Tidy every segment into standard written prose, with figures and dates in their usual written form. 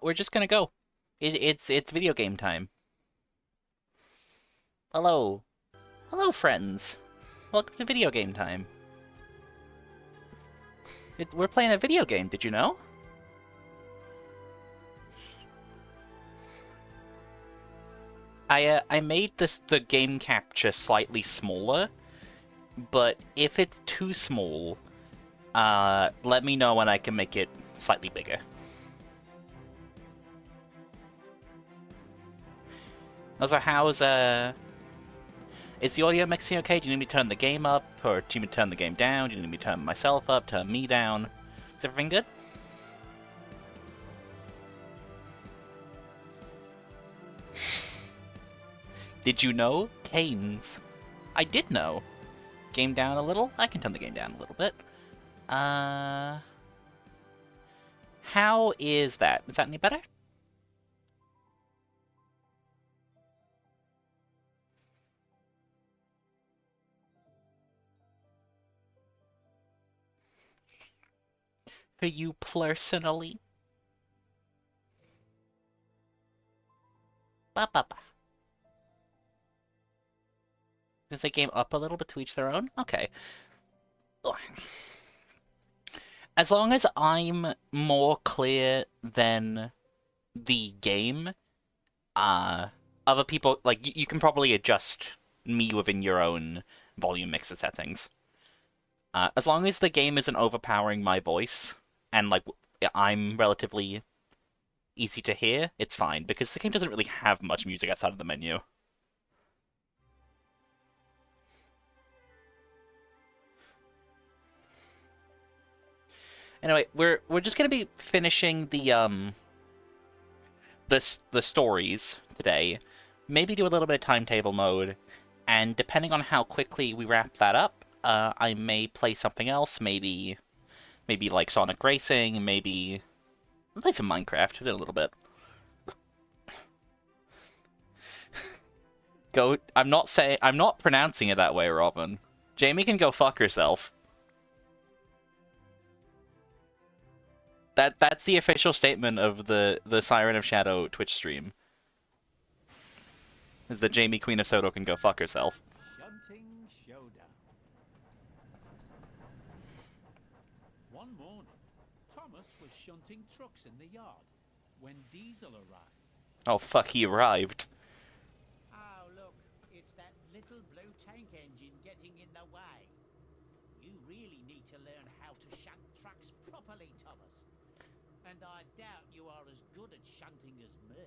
We're just gonna go. It's video game time. Hello. Hello, friends. Welcome to video game time. We're playing a video game, did you know? I made the game capture slightly smaller, but if it's too small, let me know and I can make it slightly bigger. Also, is the audio mixing okay? Do you need me to turn the game up, or do you need me to turn the game down? Do you need me to turn myself up, turn me down? Is everything good? Did you know? Canes. I did know. Game down a little? I can turn the game down a little bit. How is that? Is that any better? For you personally? Ba ba ba. Does the game up a little bit to each their own? Okay. As long as I'm more clear than the game, other people, like, you can probably adjust me within your own volume mixer settings. As long as the game isn't overpowering my voice, and, like, I'm relatively easy to hear, it's fine, because the game doesn't really have much music outside of the menu. Anyway, we're just gonna be finishing the stories today. Maybe do a little bit of timetable mode, and depending on how quickly we wrap that up, I may play something else. Maybe like Sonic Racing. Maybe I'll play some Minecraft a little bit. Go. I'm not pronouncing it that way, Robin. Jamie can go fuck herself. That's the official statement of the Siren of Shadow Twitch stream. Is that Jamie, Queen of Sodor, can go fuck herself. Shunting showdown. One morning, Thomas was shunting trucks in the yard when Diesel arrived. Oh fuck, he arrived. Oh, look, it's that little blue tank engine getting in the way. You really need to learn how to shunt trucks properly, Thomas. And I doubt you are as good at shunting as me,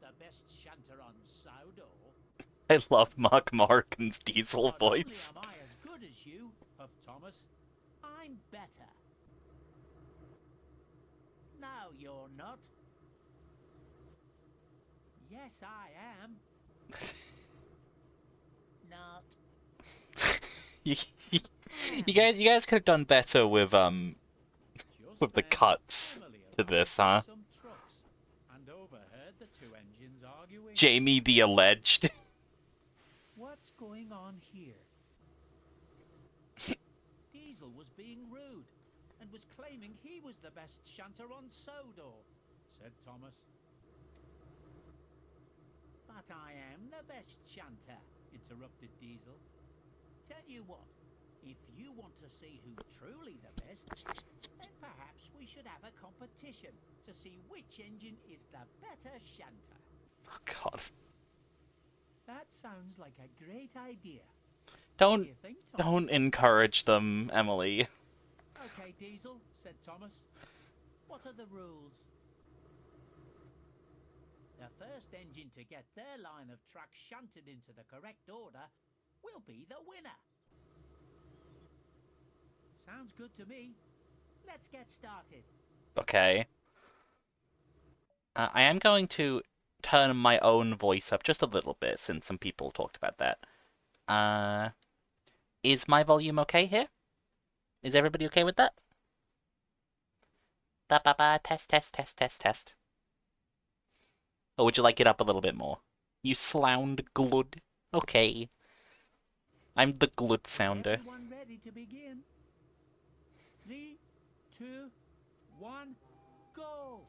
the best shunter on Sodor. I love Mark Morgan's Diesel Not voice. only am I as good as you, huffed Thomas, I'm better. No, you're not. Yes, I am. Not. you, you guys could have done better with the Just cuts then, Emily to this, arrived huh? with some trucks and overheard the two engines arguing. Jamie the alleged. What's going on here? Diesel was being rude and was claiming he was the best shunter on Sodor, said Thomas. But I am the best shunter, interrupted Diesel. Tell you what, if you want to see who's truly the best, then perhaps we should have a competition to see which engine is the better shunter. Oh god. That sounds like a great idea. Don't What do you think, Thomas? don't encourage them, Emily. Okay, Diesel, said Thomas. What are the rules? The first engine to get their line of trucks shunted into the correct order will be the winner. Sounds good to me. Let's get started. Okay. I am going to turn my own voice up just a little bit since some people talked about that. Is my volume okay here? Is everybody okay with that? Ba ba ba, test, test, test, test, test. Or would you like it up a little bit more? You slound glud. Okay. I'm the glud sounder. Everyone ready to begin? 3, 2, 1, go!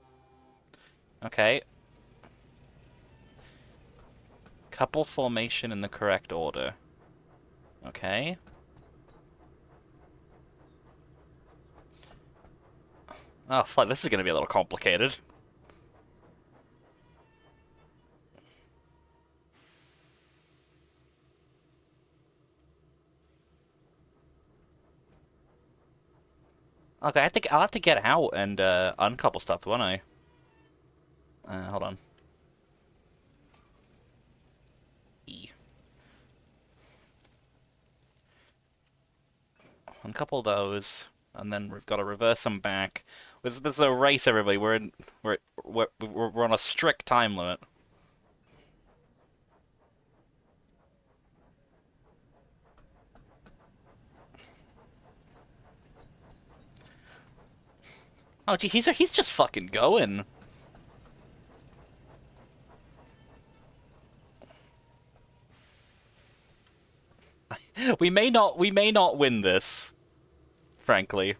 Okay. Couple formation in the correct order. Okay. Oh, fuck, this is gonna be a little complicated. Okay, I'll have to get out and uncouple stuff, won't I? Hold on. E. Uncouple those, and then we've got to reverse them back. This is a race, everybody. We're on a strict time limit. Oh, gee, he's just fucking going. We may not win this, frankly.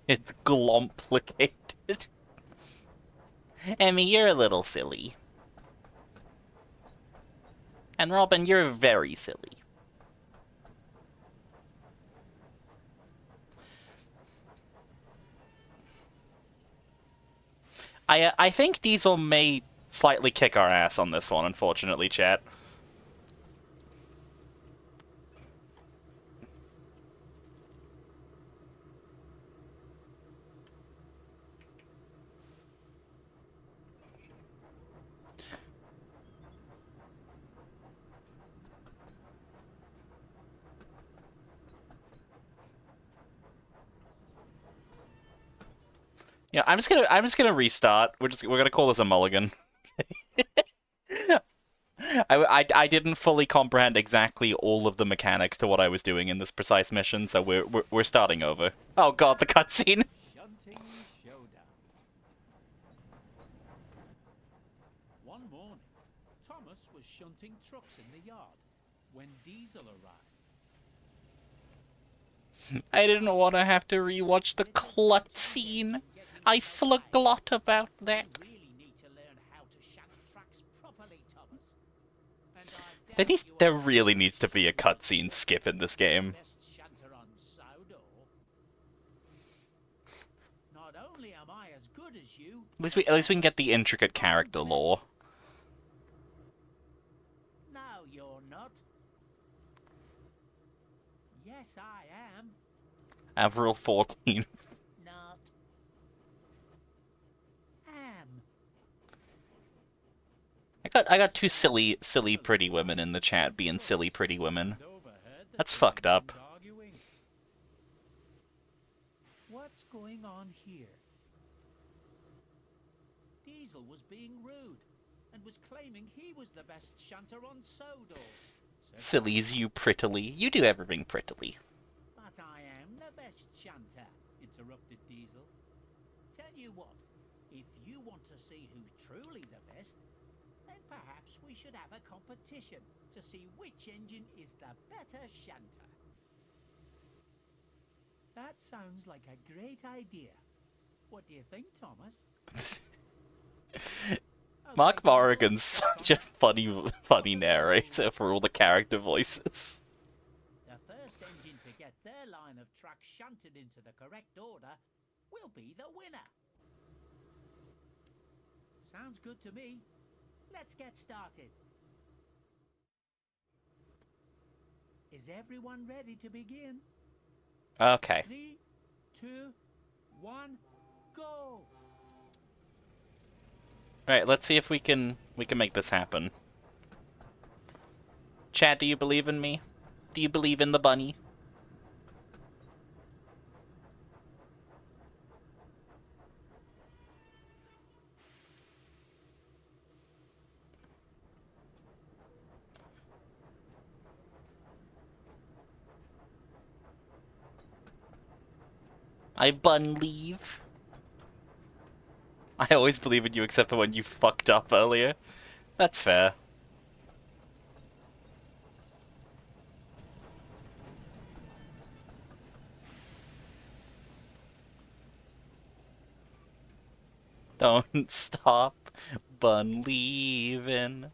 It's glomplicated. Emmy, you're a little silly. And Robin, you're very silly. I think Diesel may slightly kick our ass on this one, unfortunately, chat. Yeah, I'm just gonna restart. We're gonna call this a mulligan. I didn't fully comprehend exactly all of the mechanics to what I was doing in this precise mission, so we're starting over. Oh god, the cutscene. Shunting showdown. One morning, Thomas was shunting trucks in the yard when Diesel arrived. I didn't want to have to rewatch the cutscene. I forgot about that. You really need to learn how to shunt trucks properly, Thomas. And I doubt you There are really needs to be a cutscene skip in this game. best shunter on Sodor. Not only am I as good as you, At least we can get the intricate character lore. no, you're not. Yes, I am. Avril 14. Not. Am. I got two silly pretty women in the chat being silly pretty women. And overheard the That's two fucked up. men arguing. What's going on here? Diesel was being rude and was claiming he was the best shunter on Sodor. Sillies, you prettily. You do everything prettily. But I am the best shunter, interrupted Diesel. Tell you what, if you want to see who's truly the best, then perhaps we should have a competition to see which engine is the better shunter. That sounds like a great idea. What do you think, Thomas? Mark Okay, Morrigan's such a funny narrator for all the character voices. the first engine to get their line of trucks shunted into the correct order will be the winner. Sounds good to me. Let's get started. Is everyone ready to begin? Okay. 3, 2, 1, go! Alright, let's see if we can make this happen. Chat, do you believe in me? Do you believe in the bunny? I bun leave. I always believe in you except for when you fucked up earlier. That's fair. Don't stop bun leaving.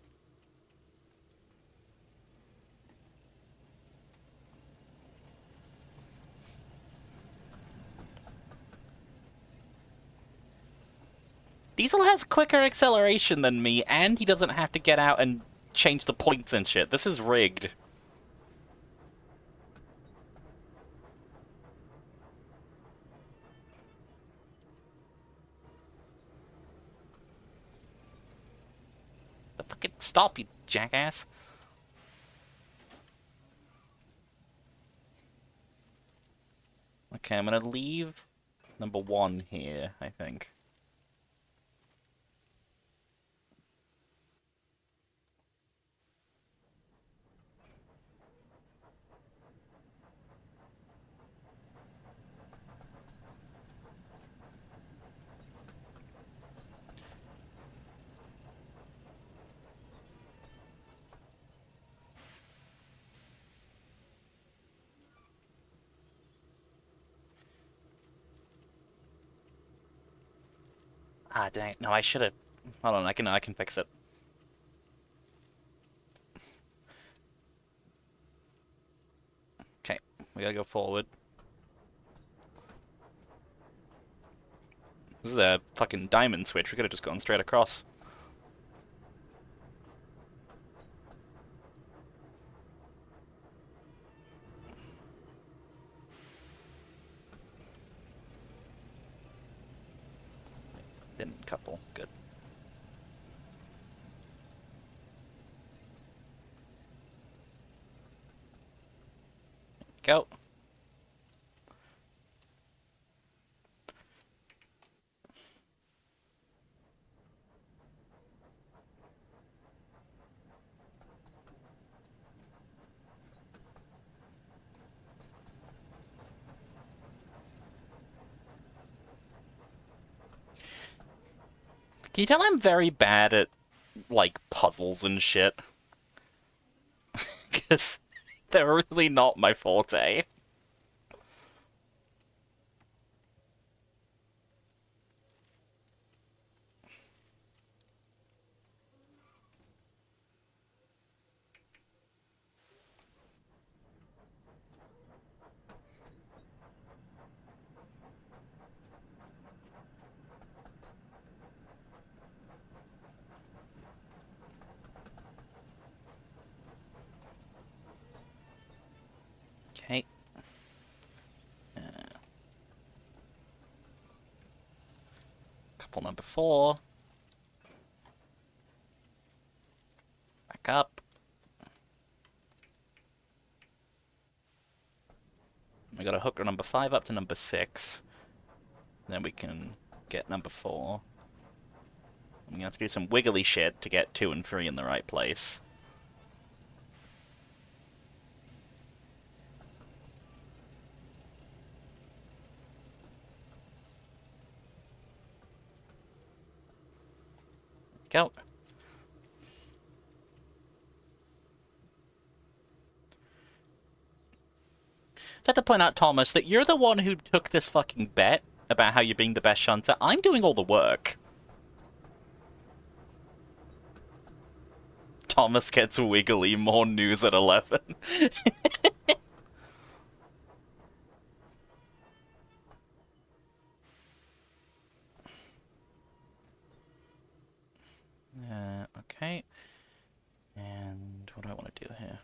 Diesel has quicker acceleration than me, and he doesn't have to get out and change the points and shit. This is rigged. The fucking stop, you jackass. Okay, I'm gonna leave number 1 here, I think. Ah, dang it. No, I should've... Hold on, I can fix it. Okay, we gotta go forward. This is a fucking diamond switch. We could've just gone straight across. Didn't couple. Good. Go. Can you tell I'm very bad at, like, puzzles and shit? Because they're really not my forte. Okay. Couple number 4. Back up. We got a hooker number 5 up to number 6. Then we can get number 4. I'm gonna have to do some wiggly shit to get 2 and 3 in the right place. Go. I'd like to point out, Thomas, that you're the one who took this fucking bet about how you're being the best shunter. I'm doing all the work. Thomas gets wiggly, more news at 11. Okay. And what do I want to do here?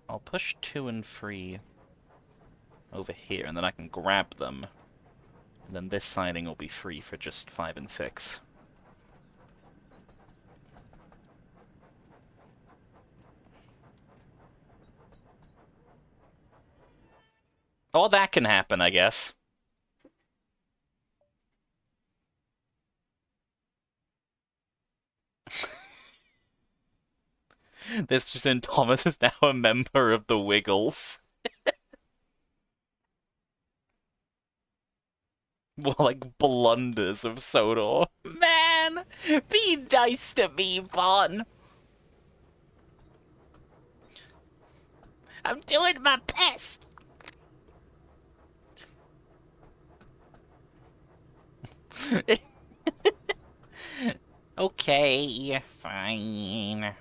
I'll push 2 and 3 over here, and then I can grab them. And then this siding will be free for just 5 and 6. Oh, that can happen, I guess. This just in, Thomas is now a member of the Wiggles. More like blunders of Sodor. Man, be nice to me, Bon. I'm doing my best. Okay, fine.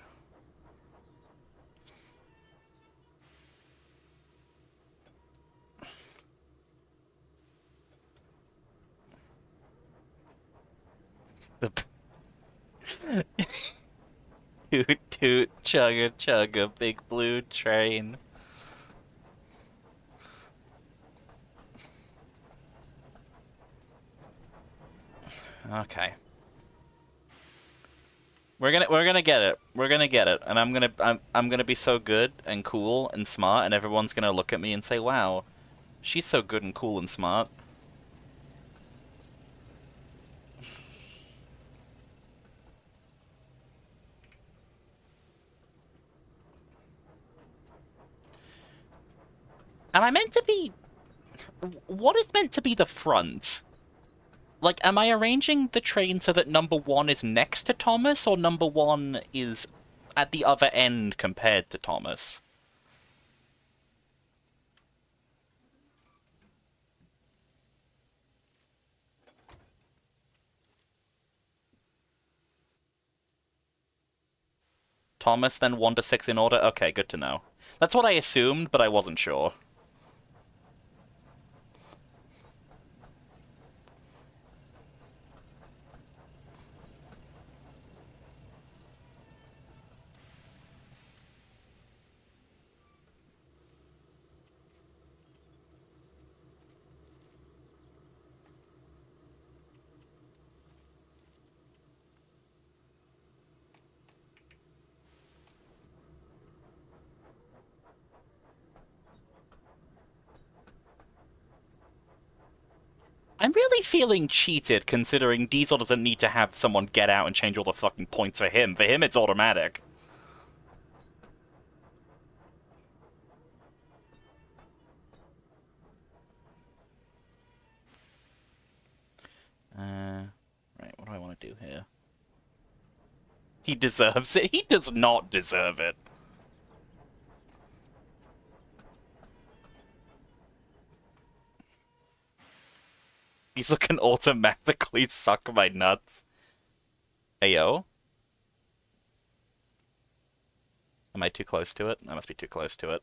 The toot toot chugga chugga big blue train. Okay. We're gonna get it. We're gonna get it. And I'm gonna be so good and cool and smart and everyone's gonna look at me and say, "Wow, she's so good and cool and smart." Am I meant to be what is meant to be the front? Like, am I arranging the train so that number one is next to Thomas, or number one is at the other end compared to Thomas? Thomas, then 1 to 6 in order? Okay, good to know. That's what I assumed, but I wasn't sure. I'm really feeling cheated, considering Diesel doesn't need to have someone get out and change all the fucking points for him. For him, it's automatic. Right, what do I want to do here? He deserves it. He does not deserve it. Diesel can automatically suck my nuts. Ayo? Am I too close to it? I must be too close to it.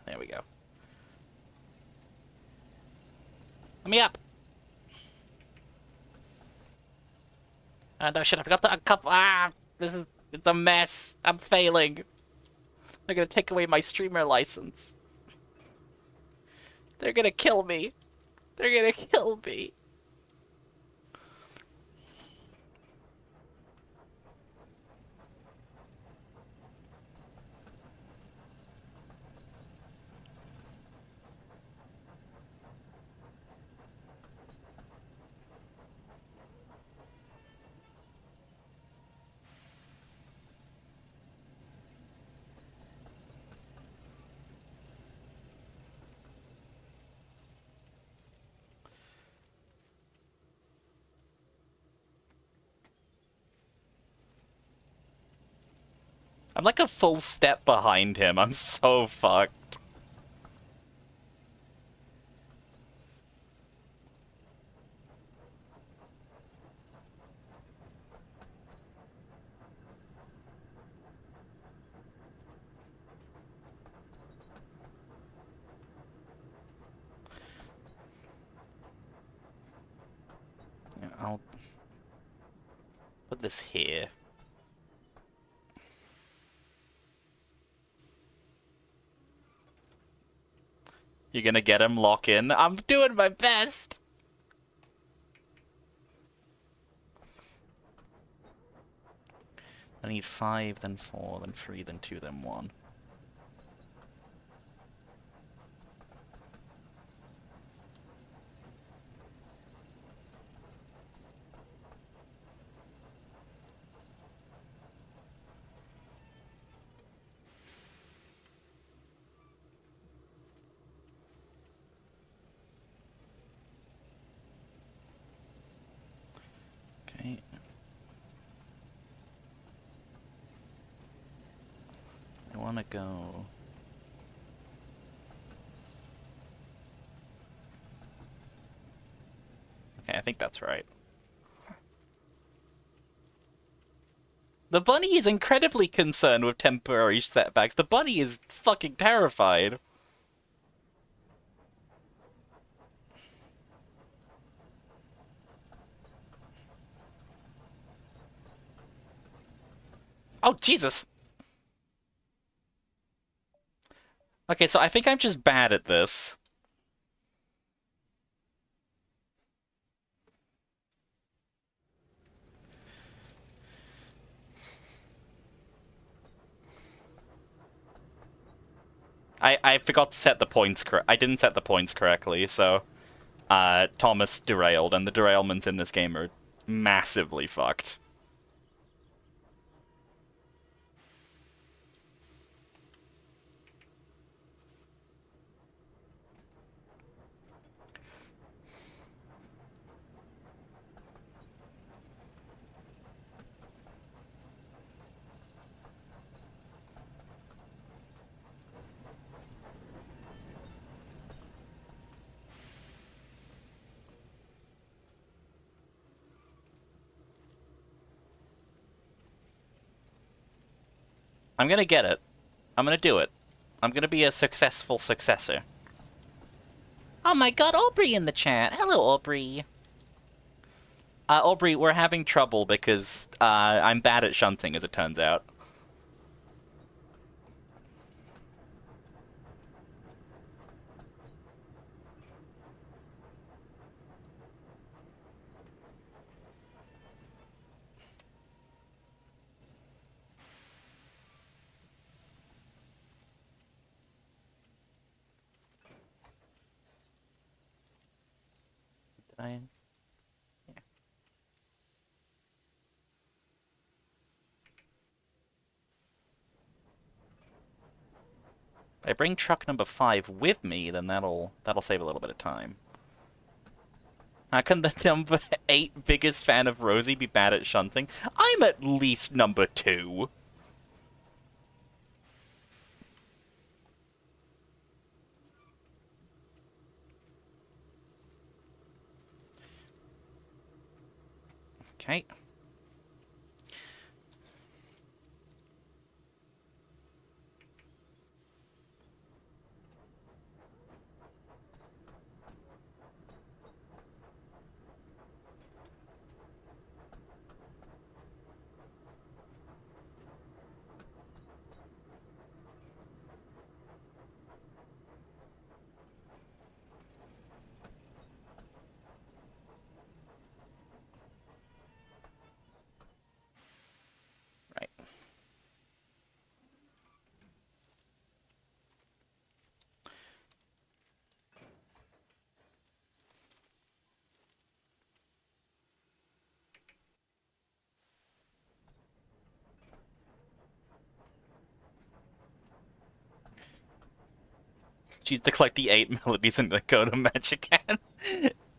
There we go. Let me up! No shit, I forgot to uncouple. It's a mess. I'm failing. They're gonna take away my streamer license. They're gonna kill me. They're gonna kill me. I'm like a full step behind him. I'm so fucked. I'll put this here. You're gonna get him lock in. I'm doing my best. I need 5, then 4, then 3, then 2, then 1. I want to go... Okay, I think that's right. The bunny is incredibly concerned with temporary setbacks. The bunny is fucking terrified. Oh, Jesus! Okay, so I think I'm just bad at this. I forgot to set the points I didn't set the points correctly, so Thomas derailed, and the derailments in this game are massively fucked. I'm gonna get it. I'm gonna do it. I'm gonna be a successful successor. Oh my god, Aubrey in the chat. Hello, Aubrey. Aubrey, we're having trouble because I'm bad at shunting, as it turns out. Did I... Yeah. If I bring truck number 5 with me, then that'll save a little bit of time. How can the number 8 biggest fan of Rosie be bad at shunting? I'm at least number 2. Okay. Right. She's to collect the 8 melodies in the Code of Magican.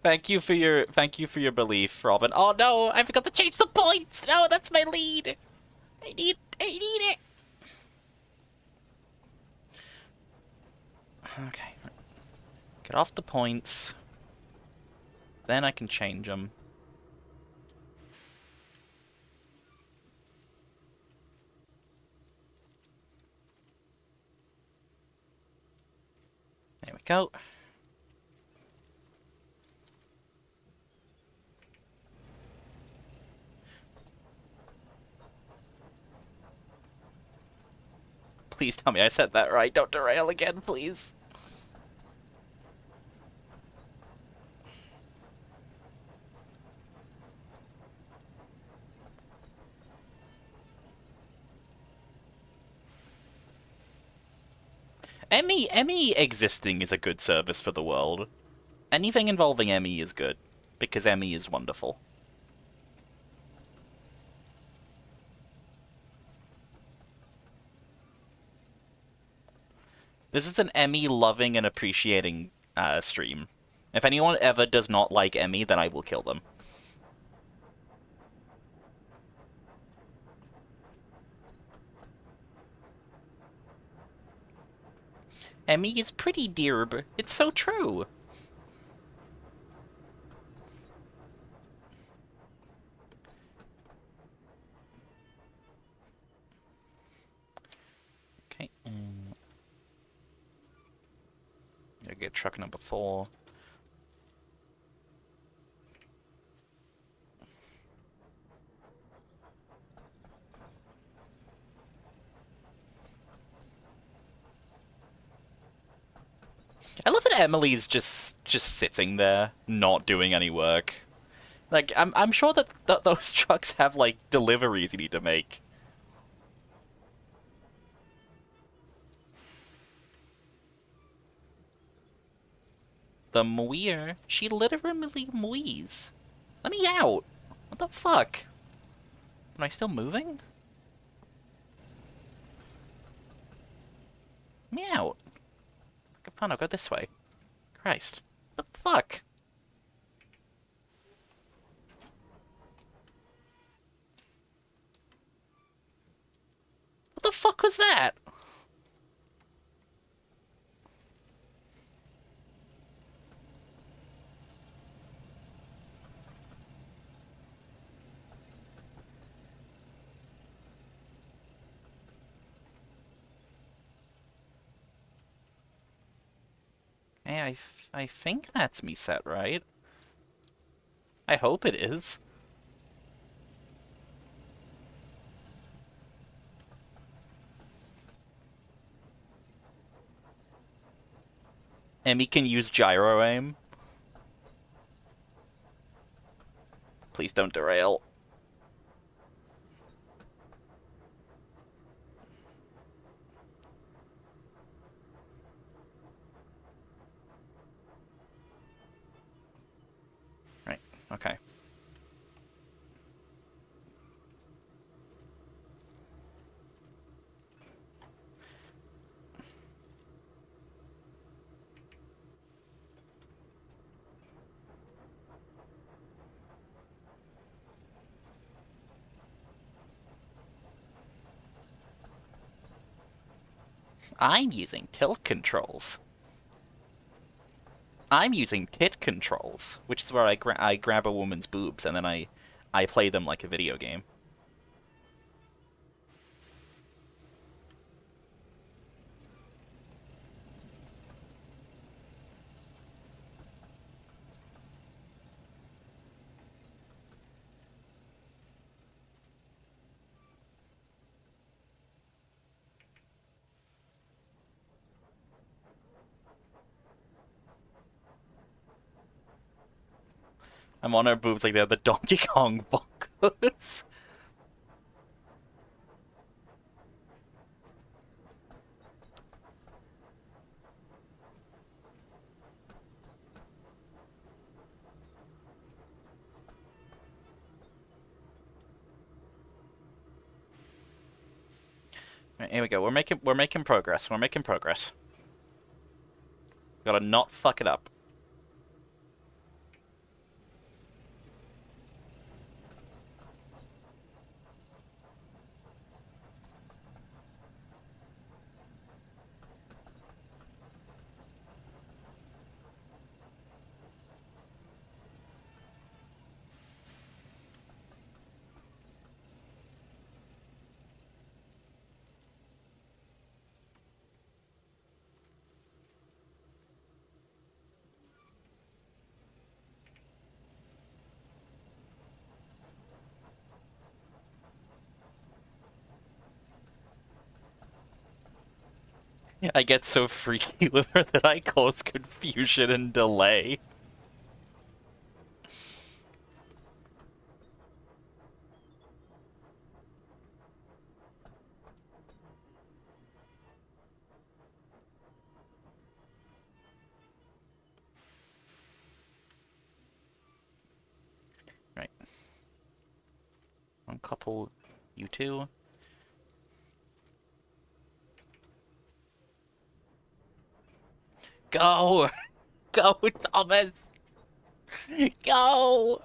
Thank you for your belief, Robin. Oh no, I forgot to change the points. No, that's my lead. I need it. Okay. Get off the points. Then I can change them. There we go. Please tell me I said that right. Don't derail again, please. Emmy existing is a good service for the world. Anything involving Emmy is good, because Emmy is wonderful. This is an Emmy loving and appreciating stream. If anyone ever does not like Emmy, then I will kill them. Emmy is pretty, dear. It's so true. Okay. Gotta get truck number 4. I love that Emily's just sitting there, not doing any work. Like, I'm sure that those trucks have, like, deliveries you need to make. The Muir? She literally Muis. Let me out! What the fuck? Am I still moving? Let me out. Okay, fine, I'll go this way. Christ. What the fuck? What the fuck was that? Hey, I think that's me set, right? I hope it is. Emmy can use gyro aim. Please don't derail. Right, okay. I'm using tilt controls. I'm using tit controls, which is where I grab a woman's boobs and then I play them like a video game. I'm on her boobs like they're the Donkey Kong bongos. Right, here we go. We're making progress. We're making progress. Gotta not fuck it up. I get so freaky with her that I cause confusion and delay. Right. Uncouple you two. Go! Go, Thomas! Go!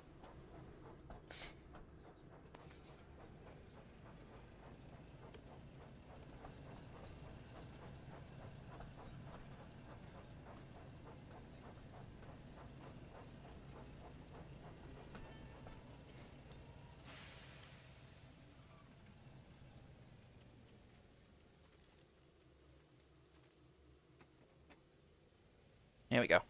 Here we go.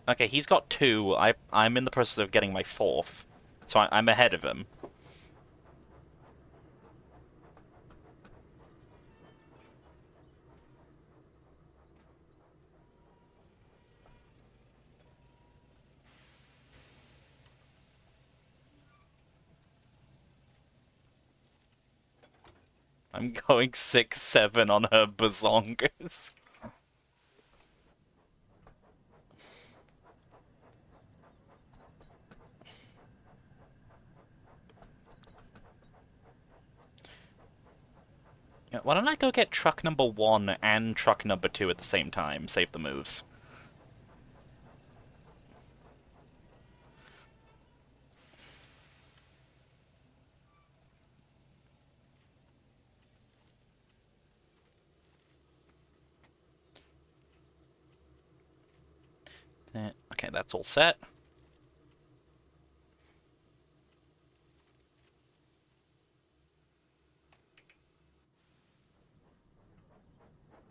Okay, he's got 2. I'm in the process of getting my 4th, so I'm ahead of him. I'm going 6-7 on her bazongas. Yeah, why don't I go get truck number 1 and truck number 2 at the same time? Save the moves. Okay, that's all set.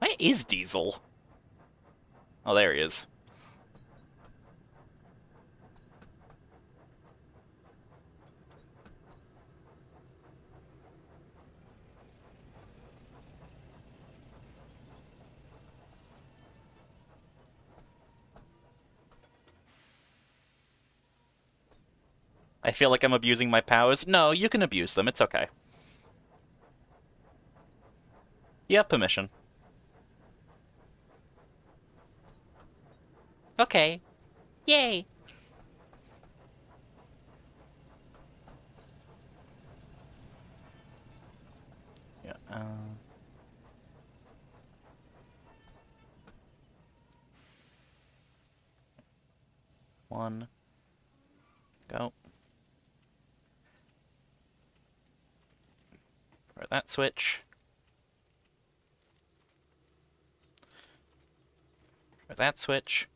Where is Diesel? Oh, there he is. I feel like I'm abusing my powers. No, you can abuse them. It's okay. You have permission. Okay. Yay! Yeah, 1. Go. For that switch. For that switch.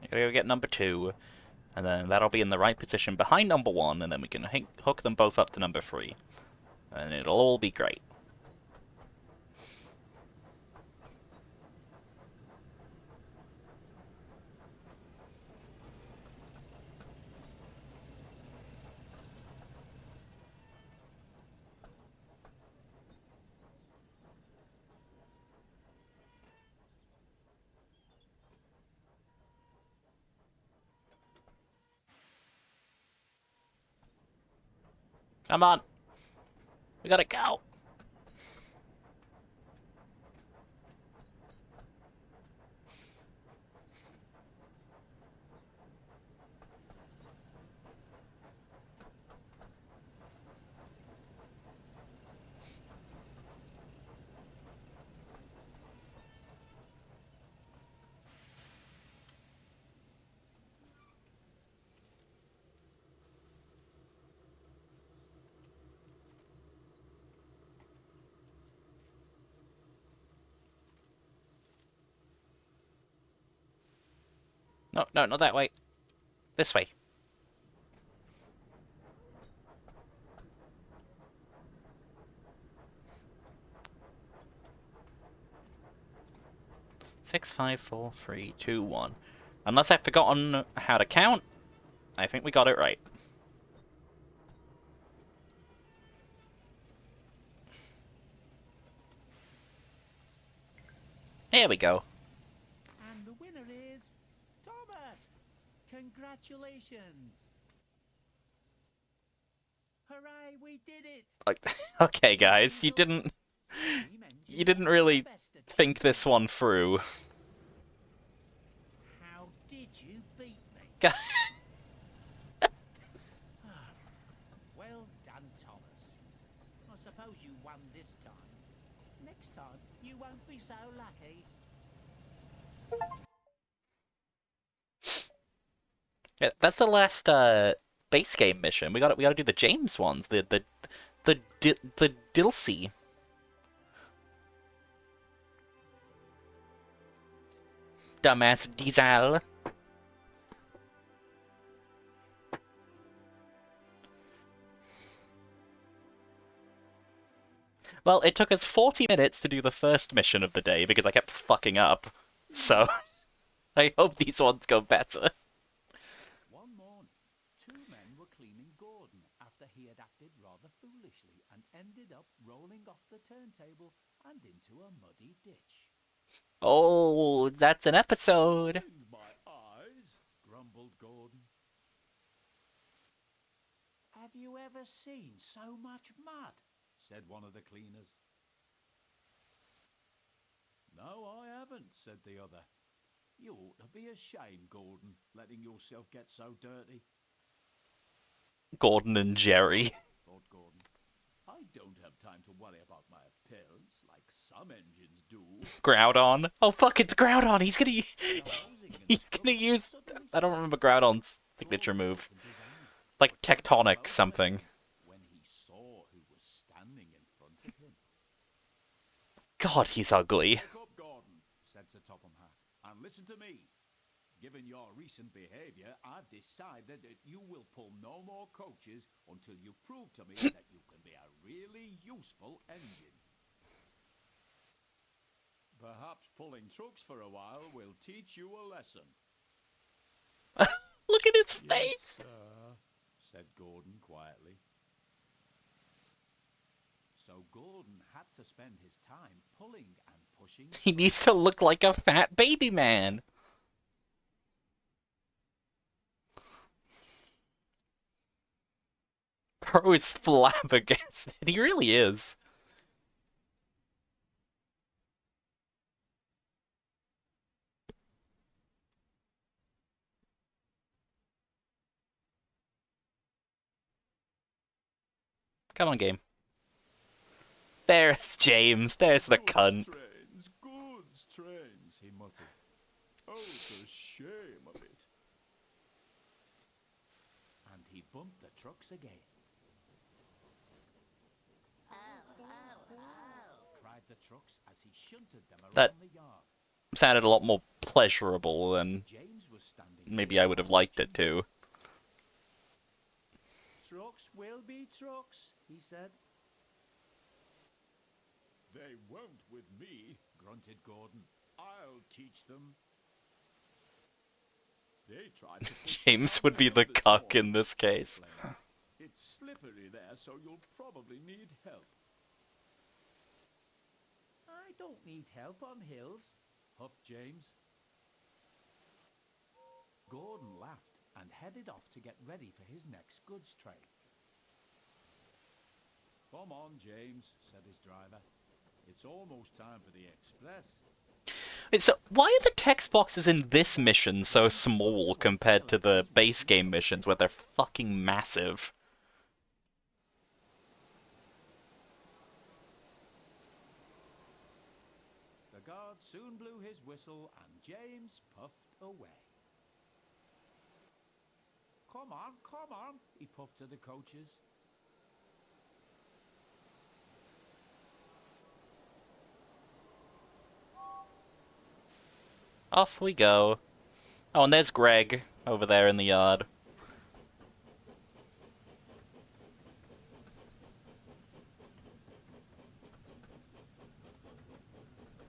I gotta go get number 2, and then that'll be in the right position behind number 1, and then we can hook them both up to number 3. And it'll all be great. Come on! We gotta go! No, no, not that way. This way. Six, 5, 4, 3, 2, 1. Unless I've forgotten how to count, I think we got it right. Here we go. And the winner is Thomas. Congratulations. Hooray, we did it. Okay, guys, you didn't really think this one through. How did you beat me? Well done, Thomas. I suppose you won this time. Next time, you won't be so lucky. Yeah, that's the last base game mission. We gotta do the James ones. The Dilsey. Dumbass Diesel. Well, it took us 40 minutes to do the first mission of the day because I kept fucking up. So, I hope these ones go better. One morning, two men were cleaning Gordon after he had acted rather foolishly and ended up rolling off the turntable and into a muddy ditch. Oh, that's an episode. My eyes, grumbled Gordon. Have you ever seen so much mud? Said one of the cleaners. No, I haven't, said the other. You ought to be ashamed, Gordon, letting yourself get so dirty. Gordon and Jerry. Thought Gordon. I don't have time to worry about my appearance like some engines do. Groudon. Oh fuck, it's Groudon. He's gonna use. I don't remember Groudon's signature move. Like tectonic something. When he saw who was standing in front of him. God, he's ugly. Wake up, Gordon, said Sir Topham Hatt, and listen to me. Given your recent behaviour, I've decided that you will pull no more coaches until you prove to me that you can be a really useful engine. Perhaps pulling trucks for a while will teach you a lesson. Look at his face! Yes, sir, said Gordon quietly. So Gordon had to spend his time pulling and pushing. He needs to look like a fat baby man. Bro is flabbergasted. He really is. Come on, game. There's James. There's the cunt. Goods trains, he muttered. Oh, the shame of it. And he bumped the trucks again. Cried the trucks as he shunted them around That the yard. sounded a lot more pleasurable than James was standing maybe I would have liked it too. Trucks will be trucks, he said. They won't with me, grunted Gordon. I'll teach them. They tried to push James would be the cuck in this case. It's slippery there, so you'll probably need help. I don't need help on hills, huffed James. Gordon laughed and headed off to get ready for his next goods train. Come on, James, said his driver. It's almost time for the express. Wait, so why are the text boxes in this mission so small compared to the base game missions where they're fucking massive? The guard soon blew his whistle and James puffed away. Come on, he puffed to the coaches. Off we go. Oh, and there's Greg over there in the yard.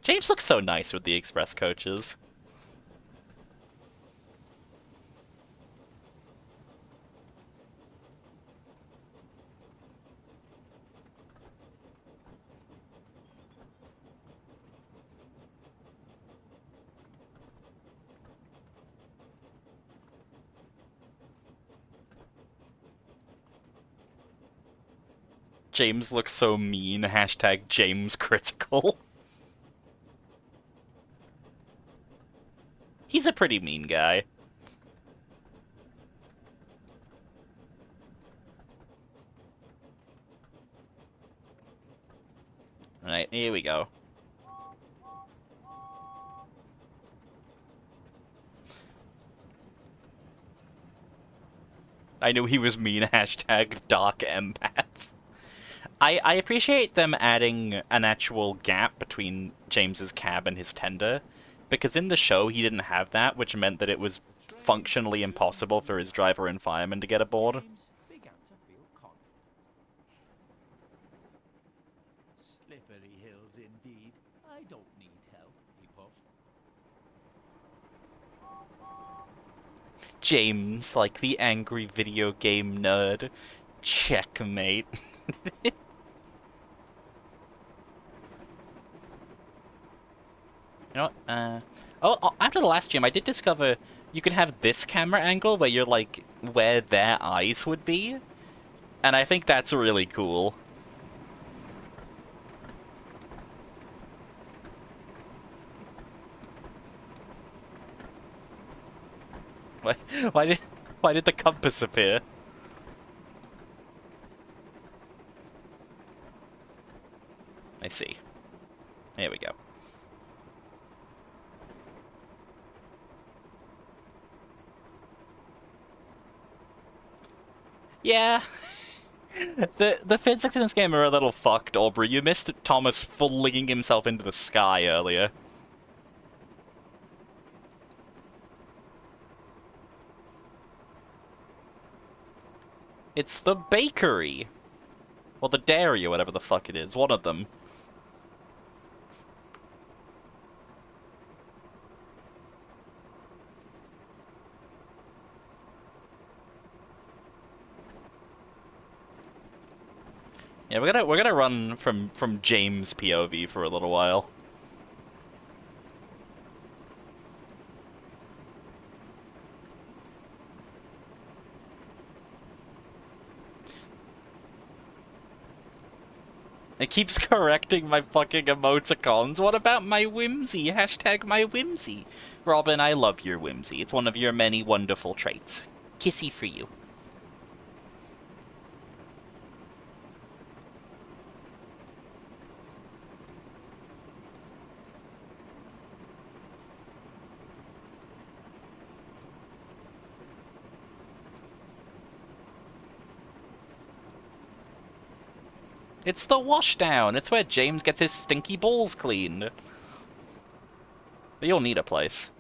James looks so nice with the express coaches. James looks so mean. Hashtag James critical. He's a pretty mean guy. Alright, here we go. I knew he was mean. Hashtag dark empath. I appreciate them adding an actual gap between James's cab and his tender, because in the show he didn't have that, which meant that it was functionally impossible for his driver and fireman to get aboard. James began to feel confident. Slippery hills indeed. I don't need help, he puffed. James, like the angry video game nerd. Checkmate. You know what? After the last gym, I did discover you can have this camera angle where you're like where their eyes would be, and I think that's really cool. Why, why did, why did the compass appear? I see. Here we go. Yeah. The physics in this game are a little fucked, Aubrey. You missed Thomas flinging himself into the sky earlier. It's the bakery. Or the dairy, or whatever the fuck it is. One of them. Yeah, we're gonna run from James' POV for a little while. It keeps correcting my fucking emoticons. What about my whimsy? Hashtag my whimsy. Robin, I love your whimsy. It's one of your many wonderful traits. Kissy for you. It's the washdown. It's where James gets his stinky balls cleaned. But you'll need a place.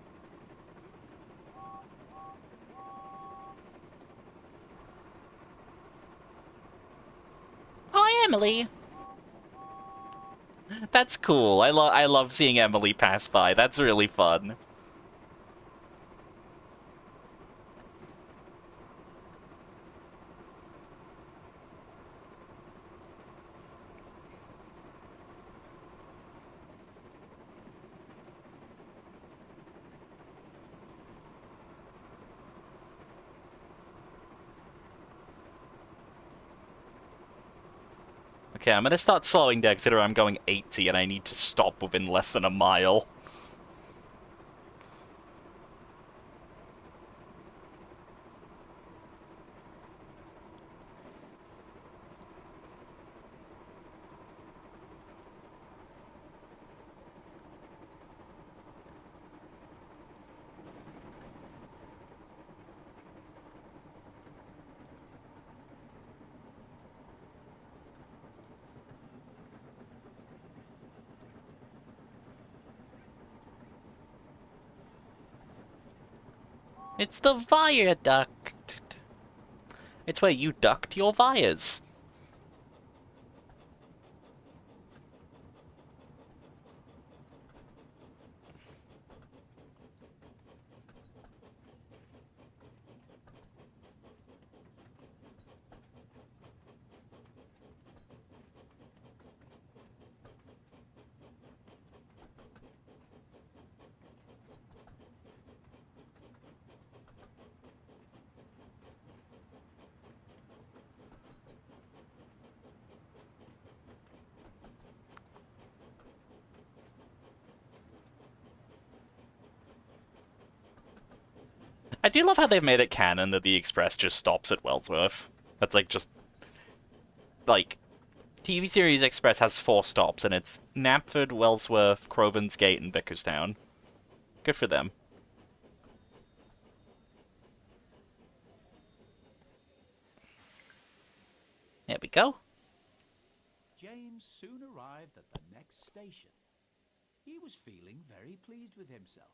Hi, Emily. That's cool. I love seeing Emily pass by. That's really fun. Okay, I'm gonna start slowing down considering I'm going 80 and I need to stop within less than a mile. It's the viaduct. It's where you duct your wires. I do love how they've made it canon that the express just stops at Wellsworth. That's like just like TV series Express has 4 stops and it's Knapford, Wellsworth, Crovan's Gate, and Bickerstown. Good for them. There we go. James soon arrived at the next station. He was feeling very pleased with himself,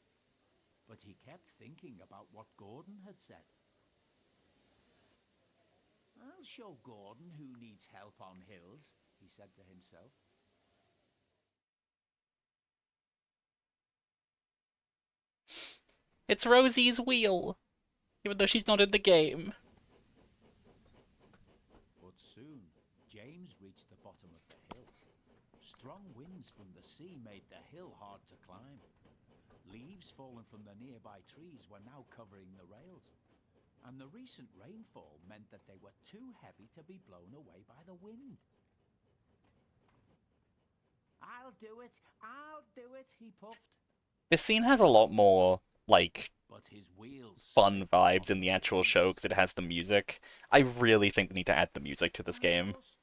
but he kept thinking about what Gordon had said. I'll show Gordon who needs help on hills, he said to himself. It's Rosie's wheel, even though she's not in the game. But soon, James reached the bottom of the hill. Strong winds from the sea made the hill hard to climb. Leaves fallen from the nearby trees were now covering the rails, and the recent rainfall meant that they were too heavy to be blown away by the wind. I'll do it, he puffed. This scene has a lot more, like, But his wheels fun slipped vibes off in the actual trees. show because it has the music. I really think they need to add the music to this game. I must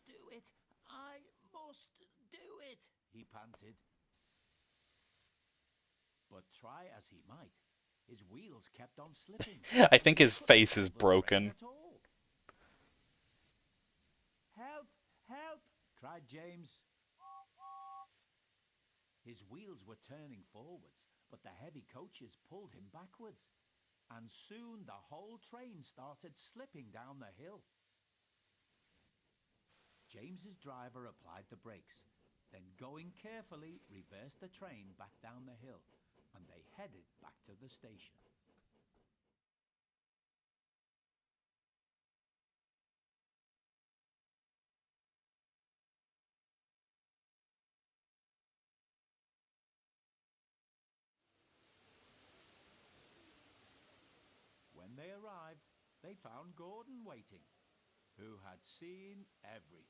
do it, he panted. But try as he might, his wheels kept on slipping. I think his He couldn't face is pull the train broken. at all. Help! Help! Cried James. His wheels were turning forwards, but the heavy coaches pulled him backwards, and soon the whole train started slipping down the hill. James's driver applied the brakes, then going carefully reversed the train back down the hill, and they headed back to the station. When they arrived, they found Gordon waiting, who had seen everything.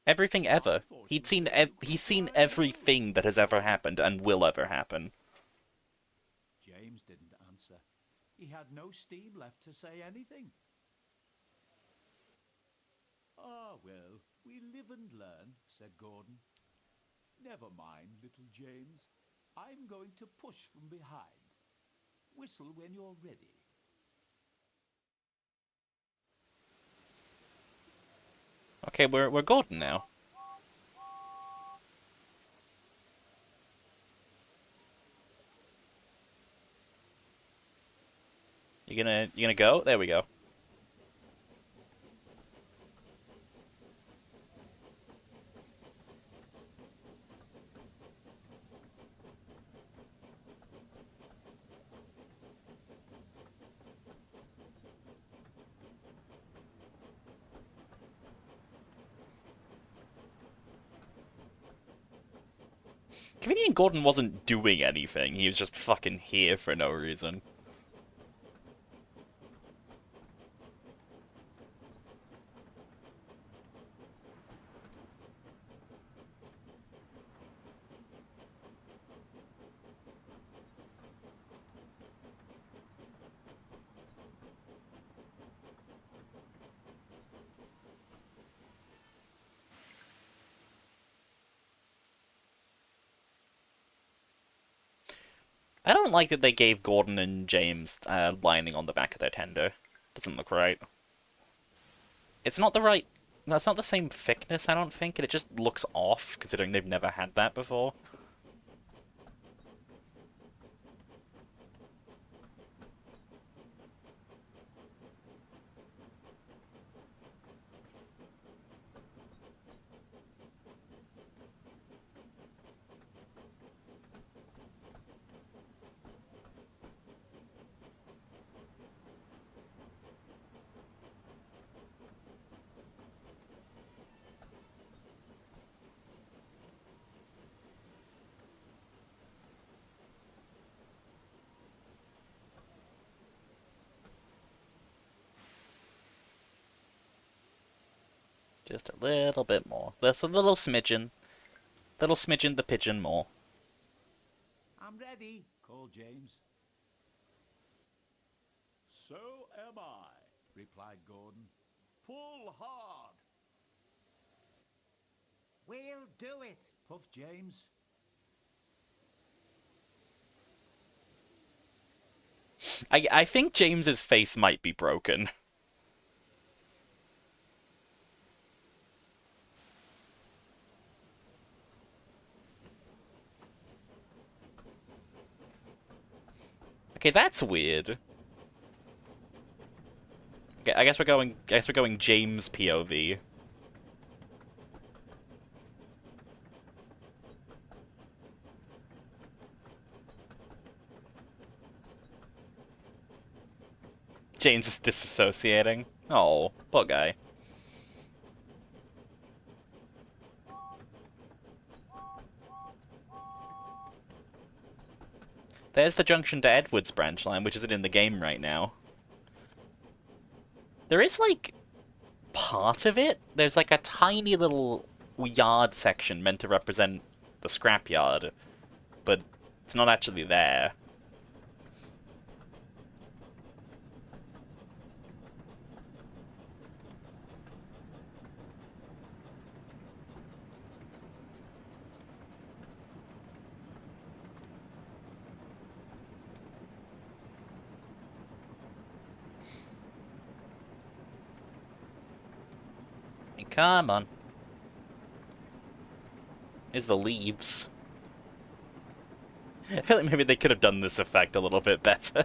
Everything ever. He's seen everything that has ever happened and will ever happen. James didn't answer. He had no steam left to say anything. Ah, well, we live and learn, said Gordon. Never mind, little James. I'm going to push from behind. Whistle when you're ready. Okay, we're Gordon now. You gonna go? There we go. Convenient Gordon wasn't doing anything. He was just fucking here for no reason. I don't like that they gave Gordon and James lining on the back of their tender. Doesn't look right. It's not the right... That's not the same thickness, I don't think, and it just looks off, considering they've never had that before. Just a little bit more. Just a little smidgen. Little smidgen the pigeon more. I'm ready, called James. So am I, replied Gordon. Pull hard. We'll do it, puffed James. I think James's face might be broken. Okay, that's weird. Okay, I guess we're going James POV. James is disassociating. Oh, poor guy. There's the junction to Edwards branch line, which isn't in the game right now. There is, like, part of it. There's, like, a tiny little yard section meant to represent the scrapyard, but it's not actually there. Come on. Here's the leaves. I feel like maybe they could have done this effect a little bit better.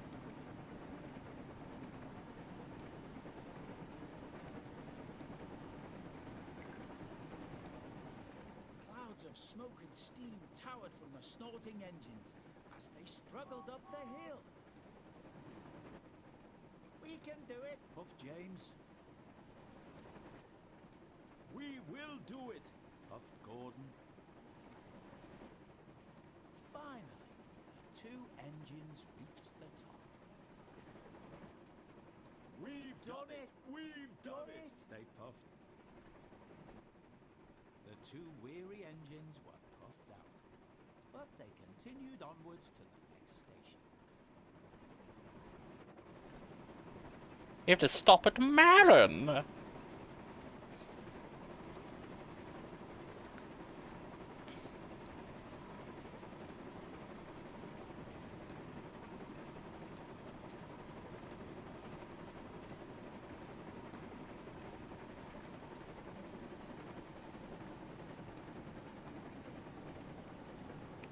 Clouds of smoke and steam towered from the snorting engines as they struggled up the hill. We can do it, Puff James. We will do it, puffed Gordon. Finally, the two engines reached the top. We've done it! We've done it! They puffed. The two weary engines were puffed out, but they continued onwards to the next station. You have to stop at Marin.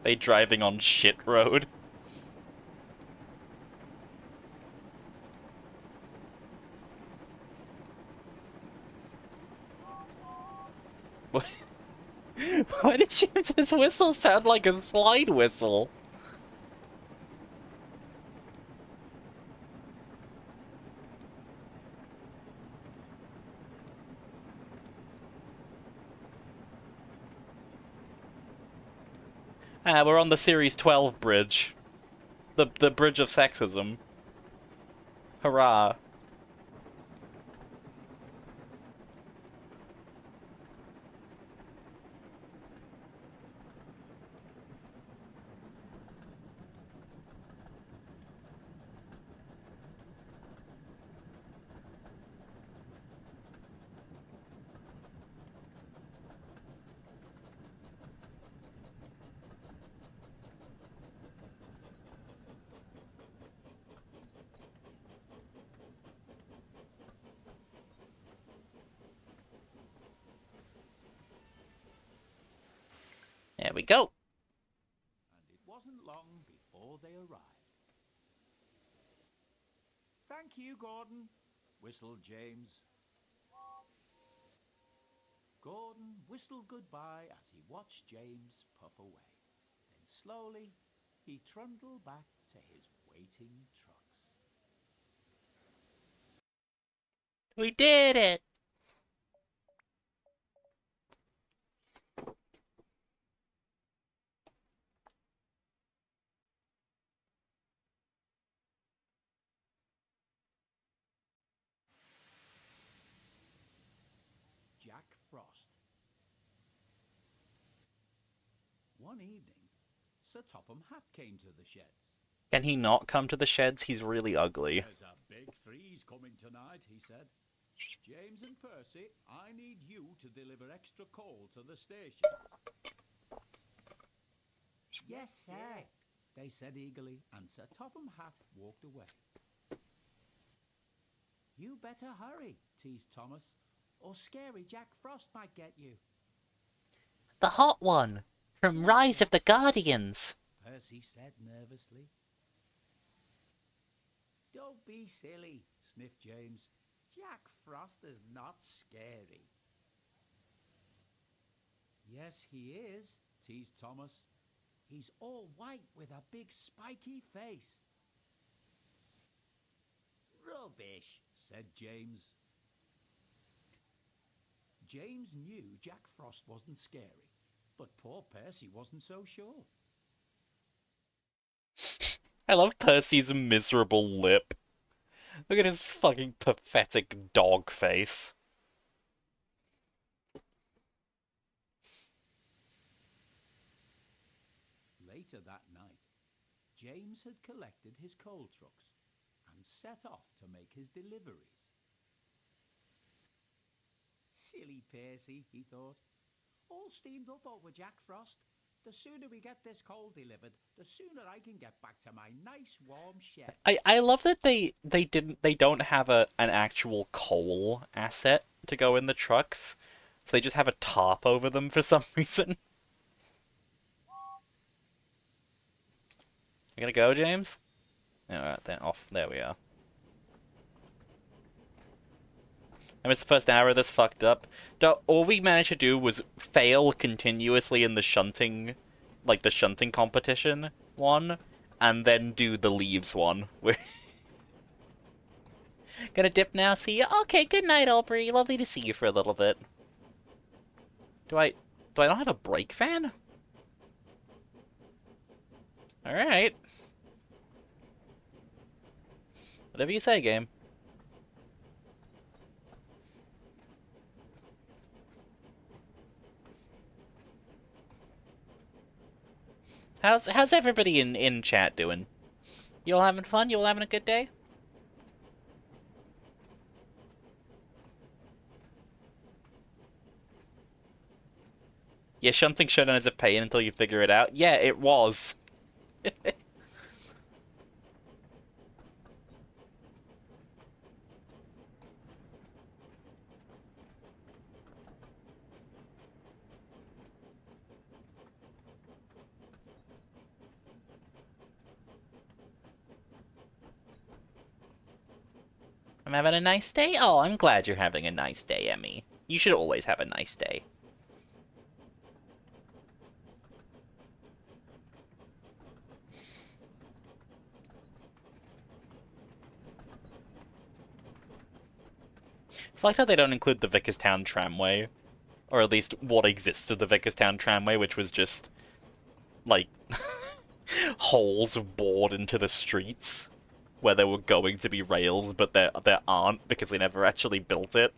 They driving on shit road. Why did James's whistle sound like a slide whistle? Ah, we're on the Series 12 bridge. The bridge of sexism. Hurrah. There we go. And it wasn't long before they arrived. Thank you, Gordon, whistled James. Gordon whistled goodbye as he watched James puff away. Then slowly, he trundled back to his waiting trucks. We did it! Jack Frost. One evening, Sir Topham Hatt came to the sheds. Can he not come to the sheds? He's really ugly. There's a big freeze coming tonight, he said. James and Percy, I need you to deliver extra coal to the station. Yes, sir, they said eagerly, and Sir Topham Hatt walked away. You better hurry, teased Thomas, or scary Jack Frost might get you. The hot one! From Rise of the Guardians! Percy said nervously. Don't be silly, sniffed James. Jack Frost is not scary. Yes, he is, teased Thomas. He's all white with a big spiky face. Rubbish, said James. James knew Jack Frost wasn't scary, but poor Percy wasn't so sure. I love Percy's miserable lip. Look at his fucking pathetic dog face. Later that night, James had collected his coal trucks and set off to make his deliveries. Silly Percy, he thought. All steamed up over Jack Frost. The sooner we get this coal delivered, the sooner I can get back to my nice warm shed. I love that they don't have an actual coal asset to go in the trucks, so they just have a tarp over them for some reason. You gonna go, James? Alright, then off. There we are. I missed the first hour of this fucked up. All we managed to do was fail continuously in the shunting, like the shunting competition one, and then do the leaves one. We're gonna dip now, see you? Okay, good night, Aubrey. Lovely to see you for a little bit. Do I not have a brake fan? Alright. Whatever you say, game. How's everybody in chat doing? You all having fun? You all having a good day? Yeah, shunting showdown is a pain until you figure it out. Yeah, it was. I'm having a nice day? Oh, I'm glad you're having a nice day, Emmy. You should always have a nice day. I like how they don't include the Vickerstown tramway. Or at least what exists of the Vickerstown tramway, which was just, like, holes bored into the streets where there were going to be rails, but there aren't because they never actually built it.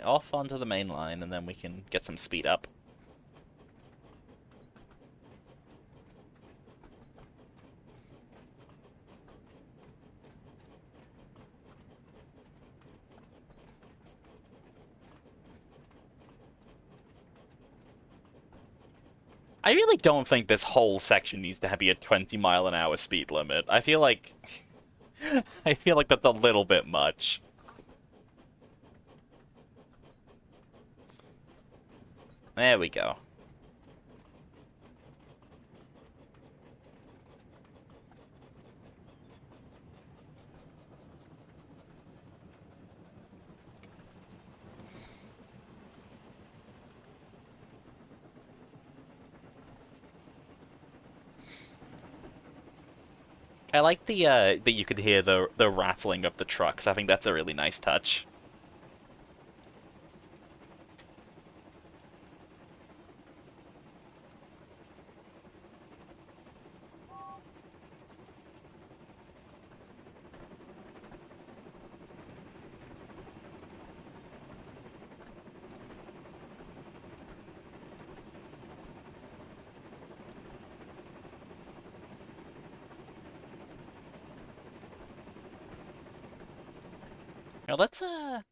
Off onto the main line, and then we can get some speed up. I really don't think this whole section needs to be a 20-mile-an-hour speed limit. I feel like that's a little bit much. There we go. I like the that you could hear the rattling of the trucks. I think that's a really nice touch. Now I'm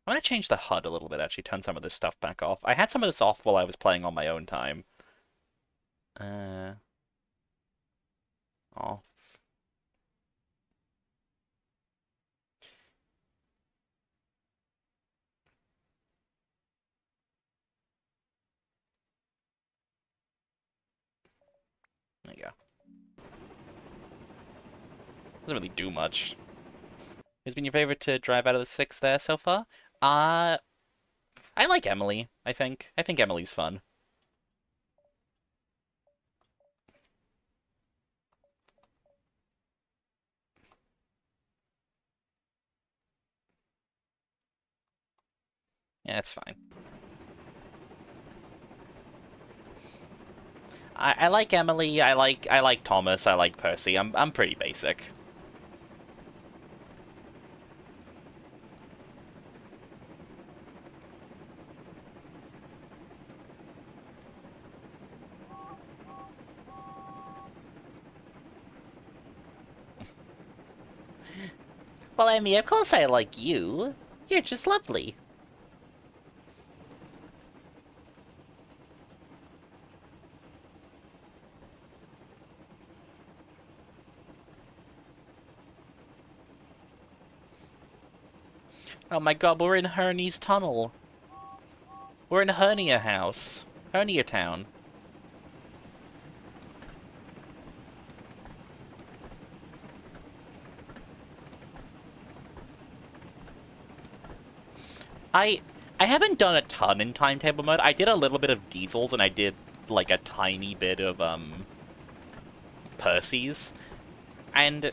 gonna change the HUD a little bit, actually, turn some of this stuff back off. I had some of this off while I was playing on my own time. Off. There you go. Doesn't really do much. Has been your favorite to drive out of the six there so far? Uh, I like Emily, I think. I think Emily's fun. Yeah, it's fine. I like Emily, I like Thomas, I like Percy. I'm pretty basic. Well, Emmy, of course I like you. You're just lovely. Oh my god, we're in Herney's tunnel. We're in Hernia House. Hernia Town. I I haven't done a ton in timetable mode. I did a little bit of Diesels and I did like a tiny bit of Percy's. And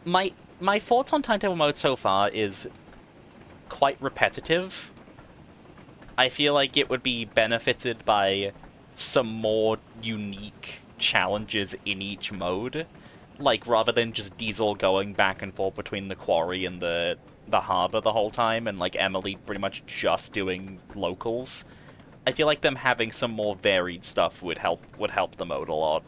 my thoughts on timetable mode so far is quite repetitive. I feel like it would be benefited by some more unique challenges in each mode. Like, rather than just Diesel going back and forth between the quarry and the harbor the whole time, and like Emily pretty much just doing locals. I feel like them having some more varied stuff would help the mode a lot.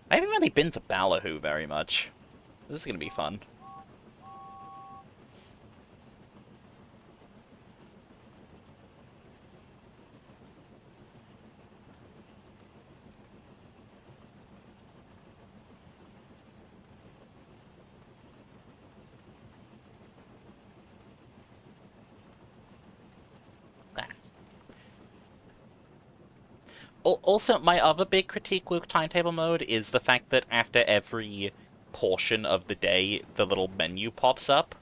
I haven't really been to Ballyhoo very much. This is gonna be fun. Also, my other big critique with timetable mode is the fact that after every portion of the day, the little menu pops up.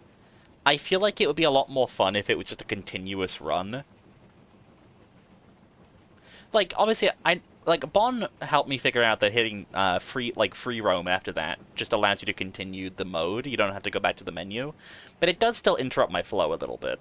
I feel like it would be a lot more fun if it was just a continuous run. Like, obviously, Bon helped me figure out that hitting free roam after that just allows you to continue the mode. You don't have to go back to the menu, but it does still interrupt my flow a little bit.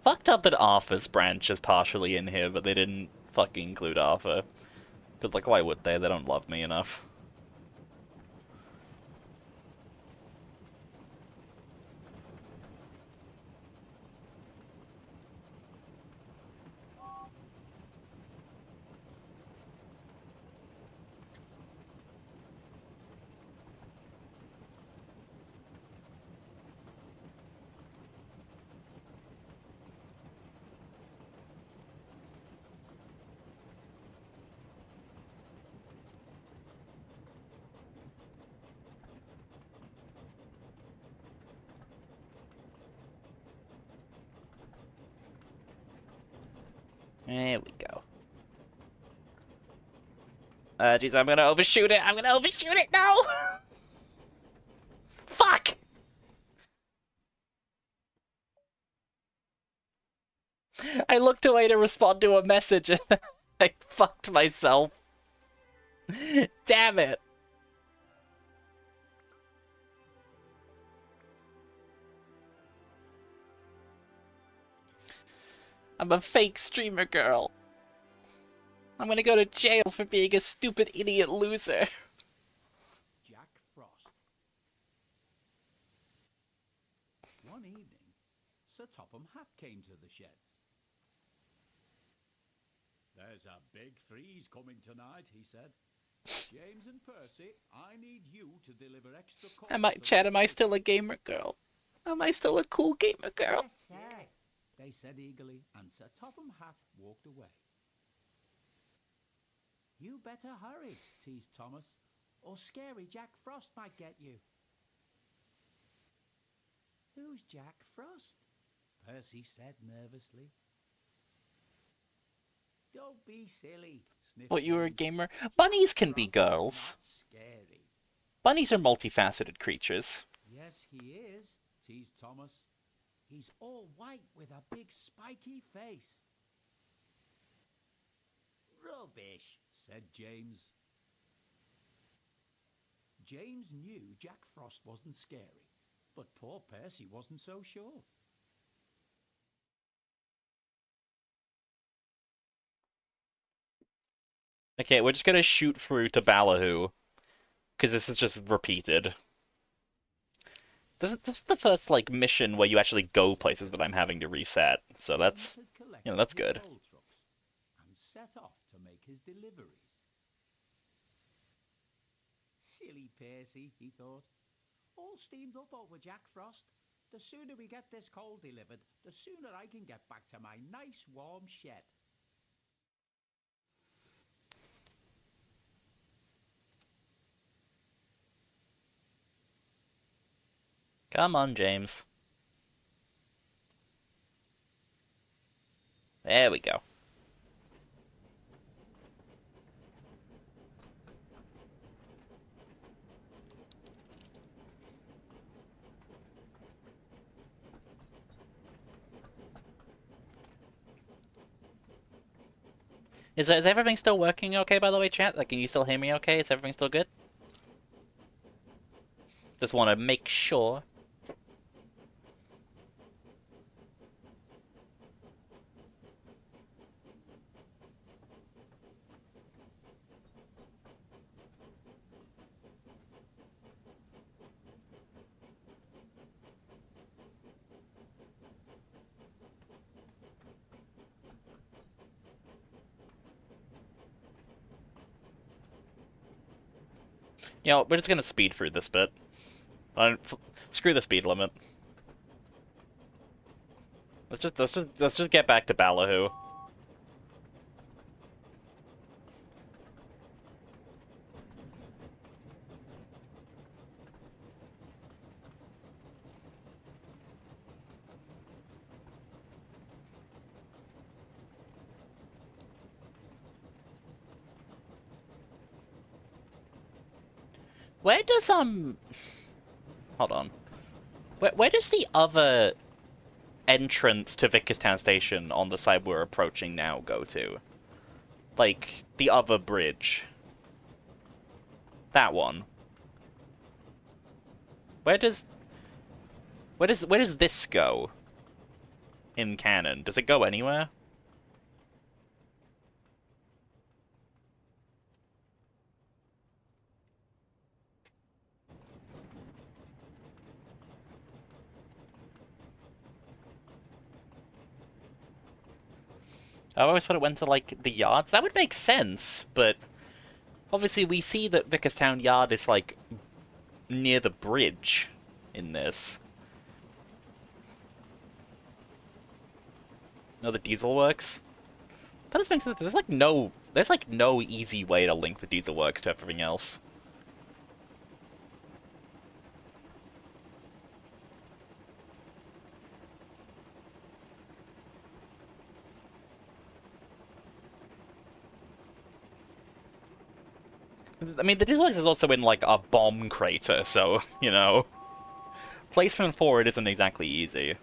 Fucked up that Arthur's branch is partially in here, but they didn't fucking include Arthur. Because, like, why would they? They don't love me enough. There we go. Jeez, I'm gonna overshoot it! I'm gonna overshoot it! No! Fuck! I looked away to respond to a message and I fucked myself. Damn it. I'm a fake streamer girl. I'm gonna go to jail for being a stupid idiot loser. Jack Frost. One evening, Sir Topham Hatt came to the sheds. There's a big freeze coming tonight, he said. James and Percy, I need you to deliver extra coal. Am I still a gamer girl? Am I still a cool gamer girl? Yes, sir. They said eagerly, and Sir Topham Hatt walked away. You better hurry, teased Thomas, or scary Jack Frost might get you. Who's Jack Frost? Percy said nervously. Don't be silly, sniffed What, you were a James. gamer? Bunnies can be Frost is girls. not scary. Bunnies are multifaceted creatures. Yes, he is, teased Thomas. He's all white with a big spiky face. Rubbish, said James. James knew Jack Frost wasn't scary, but poor Percy wasn't so sure. Okay, we're just gonna shoot through to Ballyhoo, because this is just repeated. This is the first, like, mission where you actually go places that I'm having to reset, so that's, James had collected you know, that's his good. coal trucks and set off to make his deliveries. Silly Percy, he thought. All steamed up over Jack Frost. The sooner we get this coal delivered, the sooner I can get back to my nice warm shed. Come on, James. There we go. Is everything still working okay, by the way, chat? Like, can you still hear me okay? Is everything still good? Just want to make sure. You know, we're just gonna speed through this bit. Screw the speed limit. Let's just get back to Ballyhoo. Where does hold on. Where does the other entrance to Vickerstown Station on the side we're approaching now go to? Like, the other bridge. That one. Where does this go? In canon? Does it go anywhere? I always thought it went to, like, the yards. That would make sense, but obviously we see that Vickerstown Yard is, like, near the bridge in this. No, the diesel works? That doesn't make sense. There's like no easy way to link the diesel works to everything else. I mean, the diesel works is also in, like, a bomb crater, so, you know. Placement forward isn't exactly easy.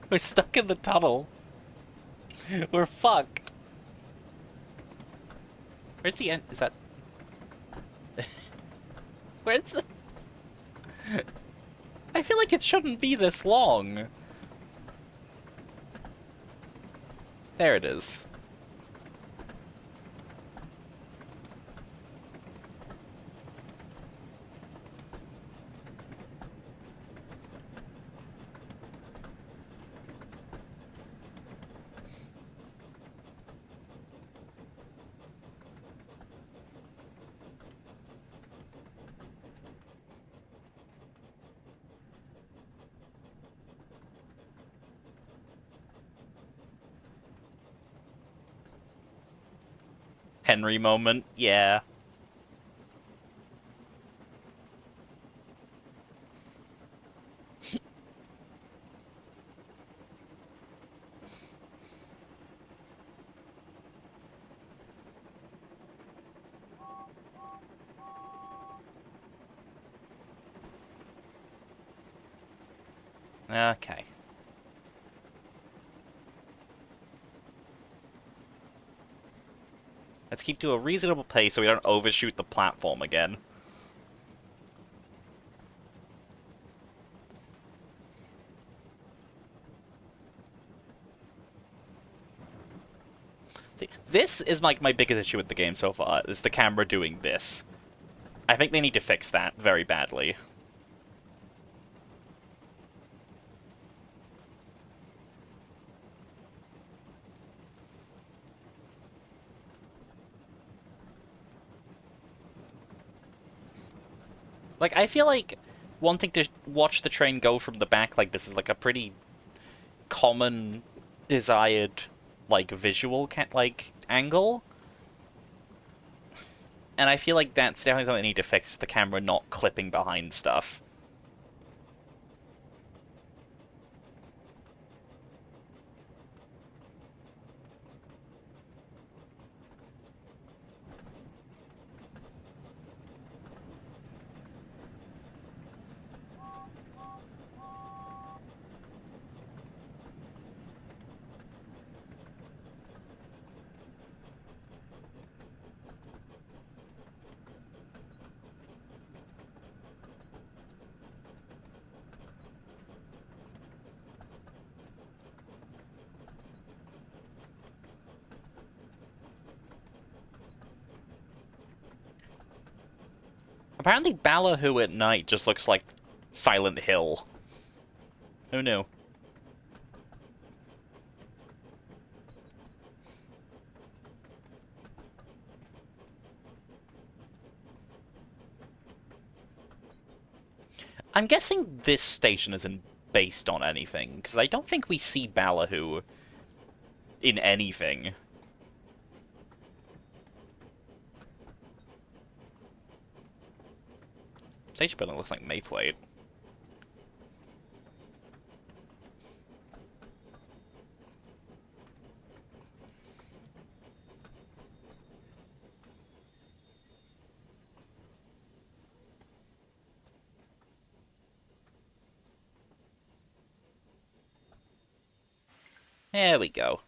We're stuck in the tunnel. We're fucked. Where's the end? Is that... Where's the... I feel like it shouldn't be this long. There it is. Henry moment, yeah. Okay. Let's keep to a reasonable pace so we don't overshoot the platform again. See, this is like my biggest issue with the game so far, is the camera doing this. I think they need to fix that very badly. Like, I feel like wanting to watch the train go from the back like this is like a pretty common, desired, like, visual angle. And I feel like that's definitely something they need to fix, is the camera not clipping behind stuff. Apparently Ballyhoo at night just looks like Silent Hill. Who knew? I'm guessing this station isn't based on anything, because I don't think we see Ballyhoo in anything. Station building looks like Mayflight. There we go.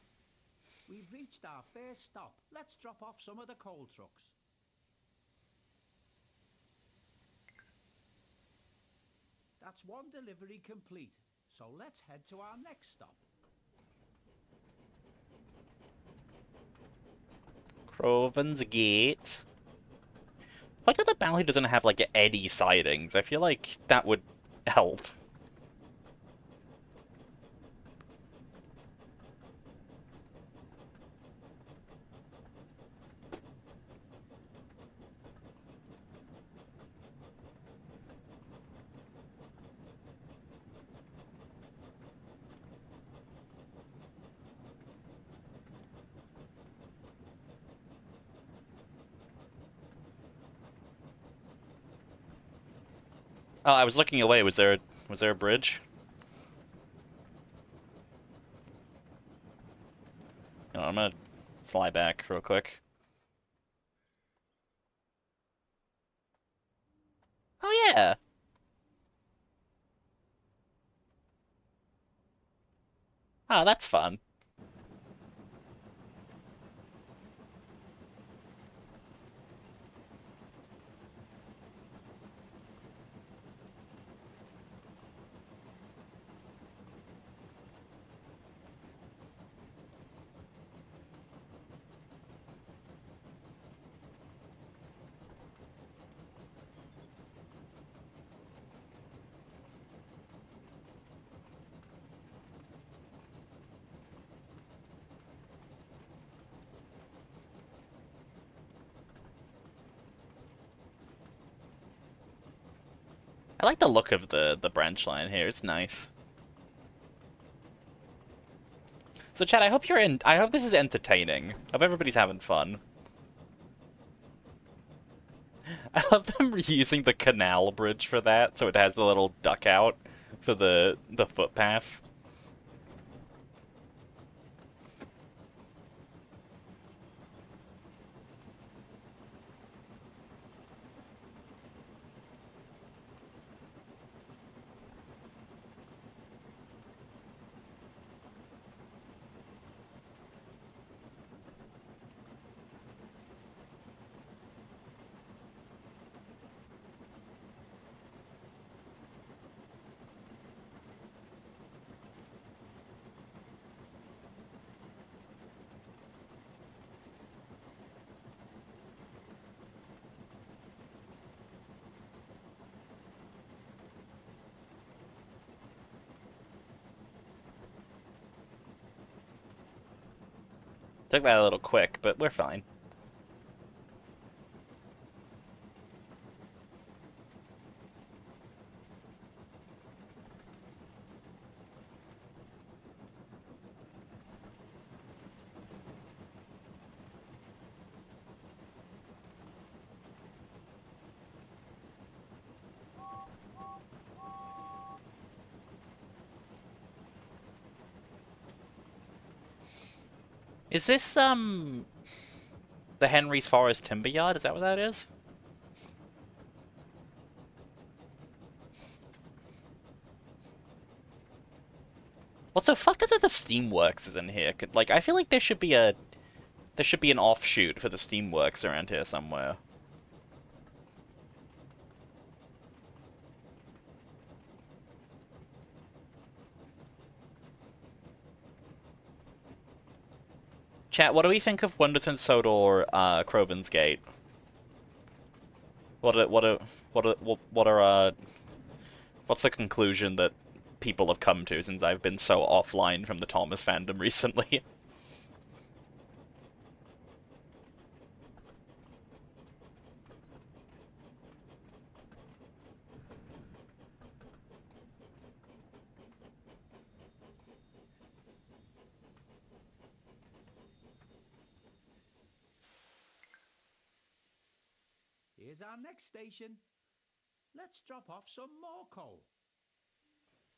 We've reached our first stop. Let's drop off some of the coal trucks. That's one delivery complete. So let's head to our next stop. Croven's Gate. Why do the Ballyhoo doesn't have, like, any sidings? I feel like that would help. Oh, I was looking away. Was there a bridge? No, I'm gonna fly back real quick. Oh yeah. Oh, that's fun. I like the look of the branch line here. It's nice. So, Chad, I hope you're in. I hope this is entertaining. I hope everybody's having fun. I love them reusing the canal bridge for that, so it has the little duck out for the footpath. Took that a little quick, but we're fine. Is this the Henry's Forest Timber Yard? Is that what that is? What the fuck is it the Steamworks is in here? Like, I feel like there should be an offshoot for the Steamworks around here somewhere. Chat, what do we think of Wonderton Sodor, Crovan's Gate? What are, what are, what are, what's the conclusion that people have come to since I've been so offline from the Thomas fandom recently? Here's our next station. Let's drop off some more coal.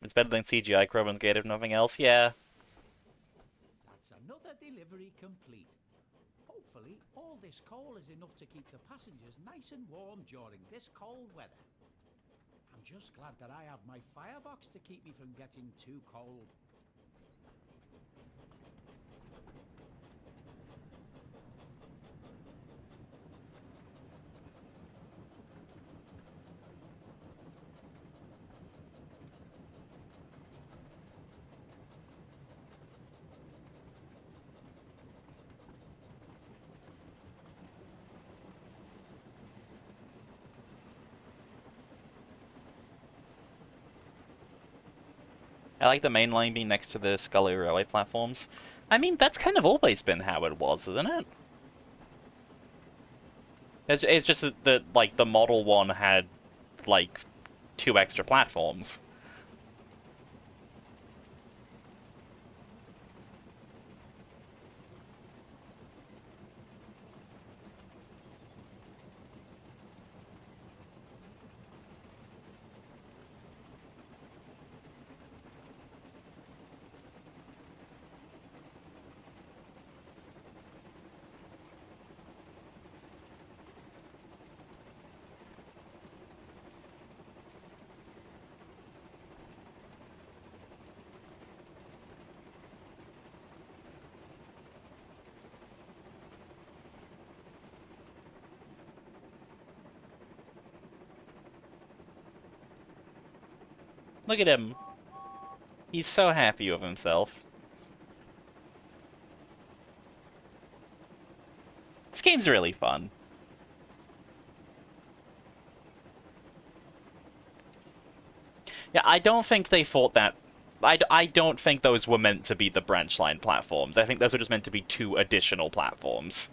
It's better than CGI Crovan's Gate if nothing else, yeah. That's another delivery complete. Hopefully, all this coal is enough to keep the passengers nice and warm during this cold weather. I'm just glad that I have my firebox to keep me from getting too cold. I like the main line being next to the Scully railway platforms. I mean, that's kind of always been how it was, isn't it? It's just that, like, the Model 1 had, like, 2 extra platforms. Look at him. He's so happy with himself. This game's really fun. Yeah, I don't think they thought that... I don't think those were meant to be the branch line platforms. I think those were just meant to be 2 additional platforms.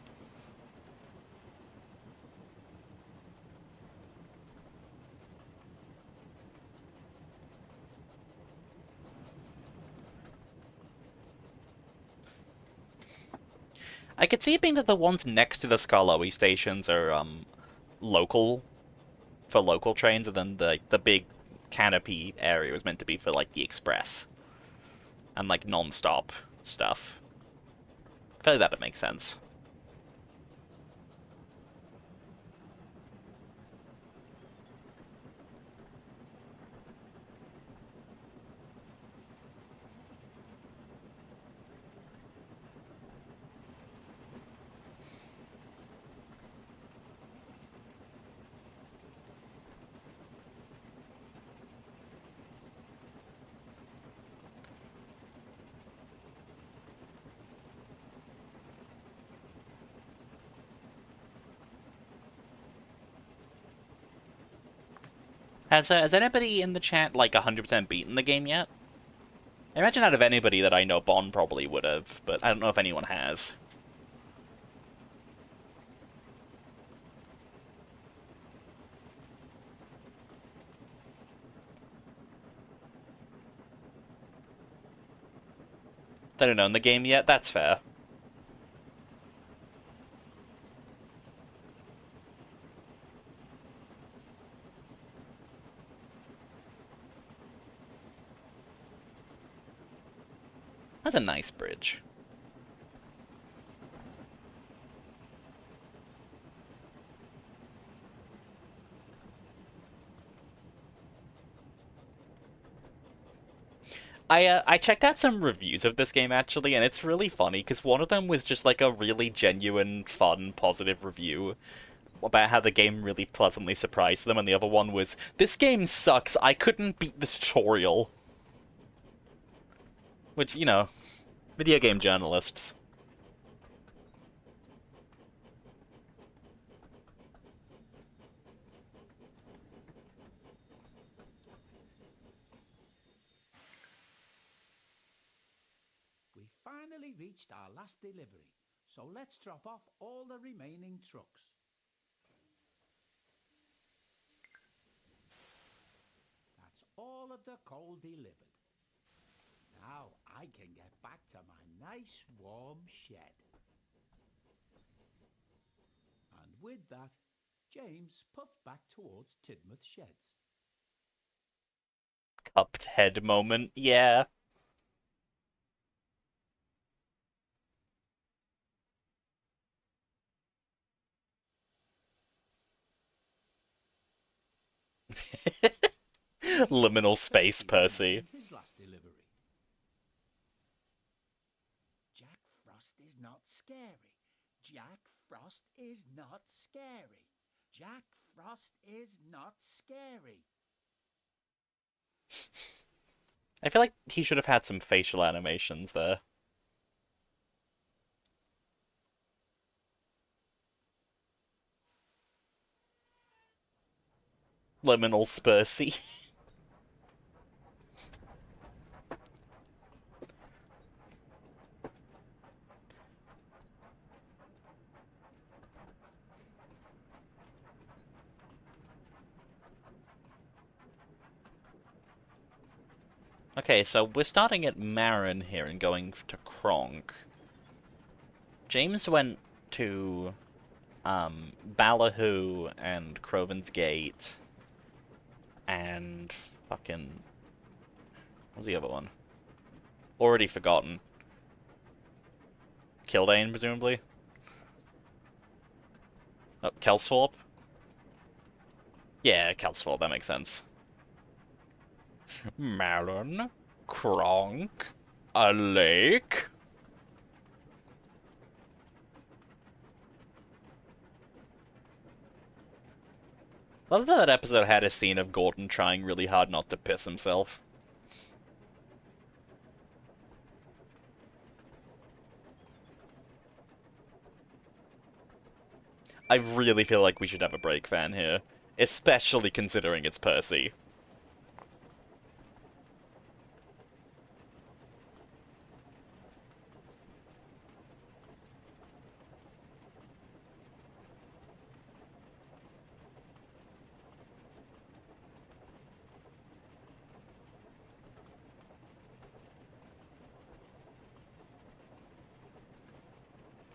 I could see it being that the ones next to the Skarloey stations are, local, for local trains, and then the big canopy area was meant to be for, like, the express. And, like, non-stop stuff. I feel like that would make sense. Has anybody in the chat, like, 100% beaten the game yet? I imagine out of anybody that I know, Bon probably would have, but I don't know if anyone has. They don't own the game yet? That's fair. That's a nice bridge. I checked out some reviews of this game actually, and it's really funny because one of them was just like a really genuine, fun, positive review about how the game really pleasantly surprised them, and the other one was, "This game sucks. I couldn't beat the tutorial." Which, you know, video game journalists. We finally reached our last delivery, so let's drop off all the remaining trucks. That's all of the coal delivered. Now I can get back to my nice warm shed. And with that, James puffed back towards Tidmouth Sheds. Cupped head moment, yeah. Liminal space, Percy. His last delivery. Jack Frost is not scary. Jack Frost is not scary. Jack Frost is not scary. I feel like he should have had some facial animations there. Liminal Spursy. Okay, so we're starting at Marin here and going to Kronk. James went to Ballyhoo and Croven's Gate and fucking... What was the other one? Already forgotten. Kildane, presumably? Oh, Kelsthorpe? Yeah, Kelsthorpe, that makes sense. Marin, Kronk, a lake. Love that episode had a scene of Gordon trying really hard not to piss himself. I really feel like we should have a break fan here. Especially considering it's Percy.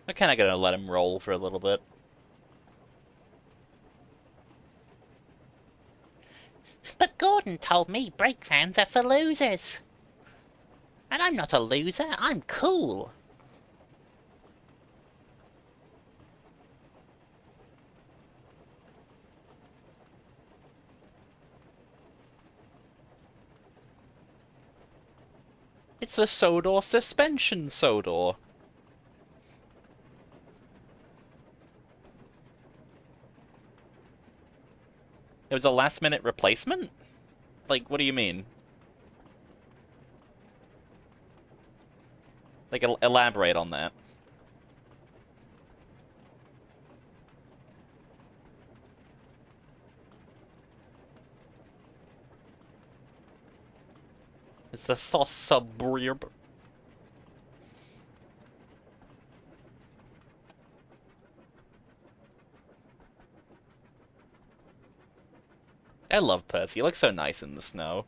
I'm kinda gonna let him roll for a little bit. But Gordon told me break fans are for losers. And I'm not a loser, I'm cool. It's a Sodor suspension Sodor. It was a last-minute replacement? Like, what do you mean? Like, elaborate on that. It's the sauce suburb. I love Percy. He looks so nice in the snow.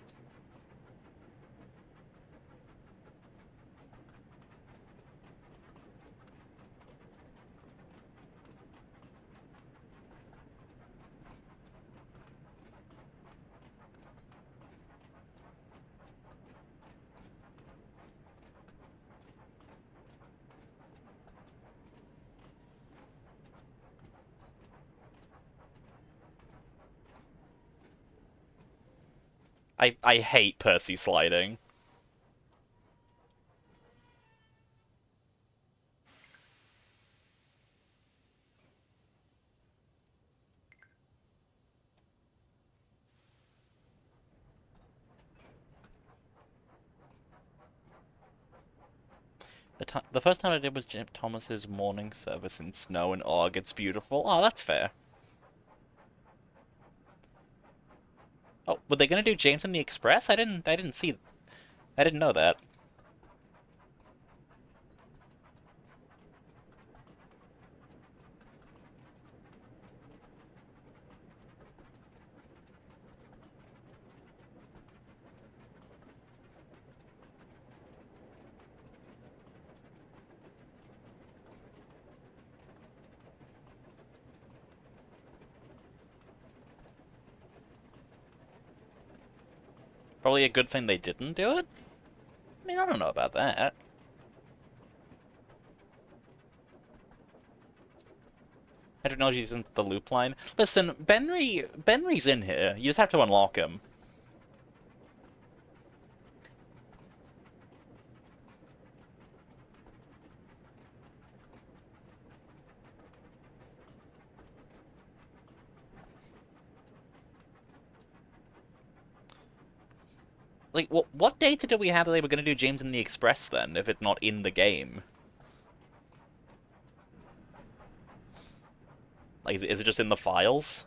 I hate Percy sliding. The first time I did was Jim Thomas's morning service in snow and Og. It's beautiful. Oh, that's fair. Oh, were they gonna do James and the Express? I didn't see. I didn't know that. Probably a good thing they didn't do it? I mean, I don't know about that. Hydrology isn't the loop line. Listen, Benry's in here. You just have to unlock him. Like, what data do we have that they were going to do James and the Express, then, if it's not in the game? Like, is it just in the files?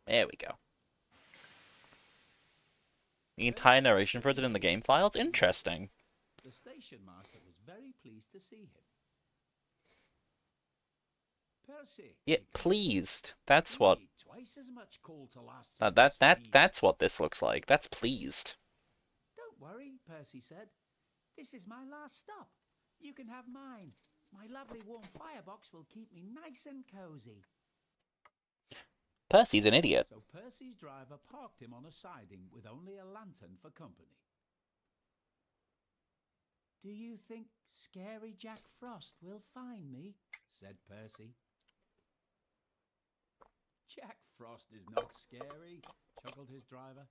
There we go. The entire narration for it's in the game files? Interesting. The station master was very pleased to see him. Percy. Yeah, pleased. That's what... Twice as much coal to last That's what this looks like. That's pleased. Don't worry, Percy said. This is my last stop. You can have mine. My lovely warm firebox will keep me nice and cozy. Percy's an idiot. So Percy's driver parked him on a siding with only a lantern for company. Do you think scary Jack Frost will find me? Said Percy. Jack Frost is not scary, chuckled his driver.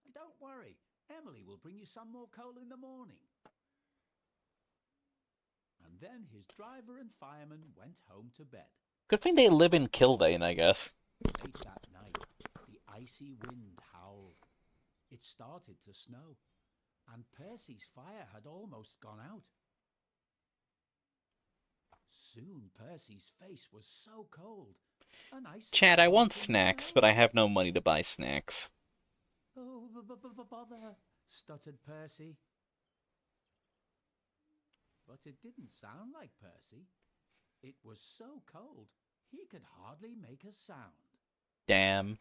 And don't worry, Emily will bring you some more coal in the morning. And then his driver and fireman went home to bed. Good thing they live in Kildane, I guess. Late that night, the icy wind howled. It started to snow, and Percy's fire had almost gone out. Soon Percy's face was so cold, an ice. Chad, I want snacks, but I have no money to buy snacks. Oh, bother, stuttered Percy. But it didn't sound like Percy. It was so cold, he could hardly make a sound. Damn.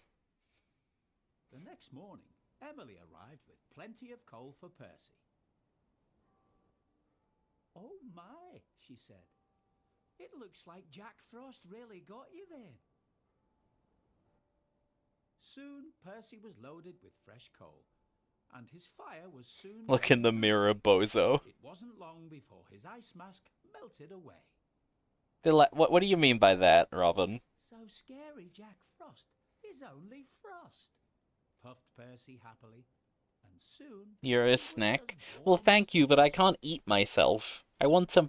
The next morning, Emily arrived with plenty of coal for Percy. Oh my, she said. It looks like Jack Frost really got you there. Soon, Percy was loaded with fresh coal, and his fire was soon... Look in the mirror, bozo. It wasn't long before his ice mask melted away. What do you mean by that, Robin? So scary Jack Frost is only frost, puffed Percy happily, and soon... You're a snack? Well, thank you, but I can't eat myself. I want some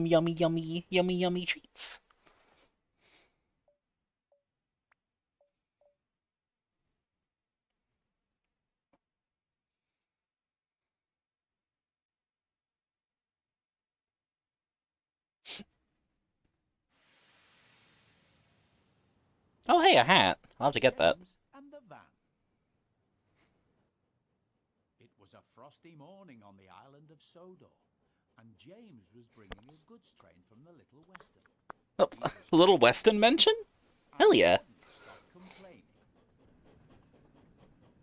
yummy treats. Oh, hey, a hat. I'll have to get that. And the van. It was a frosty morning on the island of Sodor, and James was bringing a goods train from the Little Western. Oh, Little Western mention? Hell yeah. Stop complaining.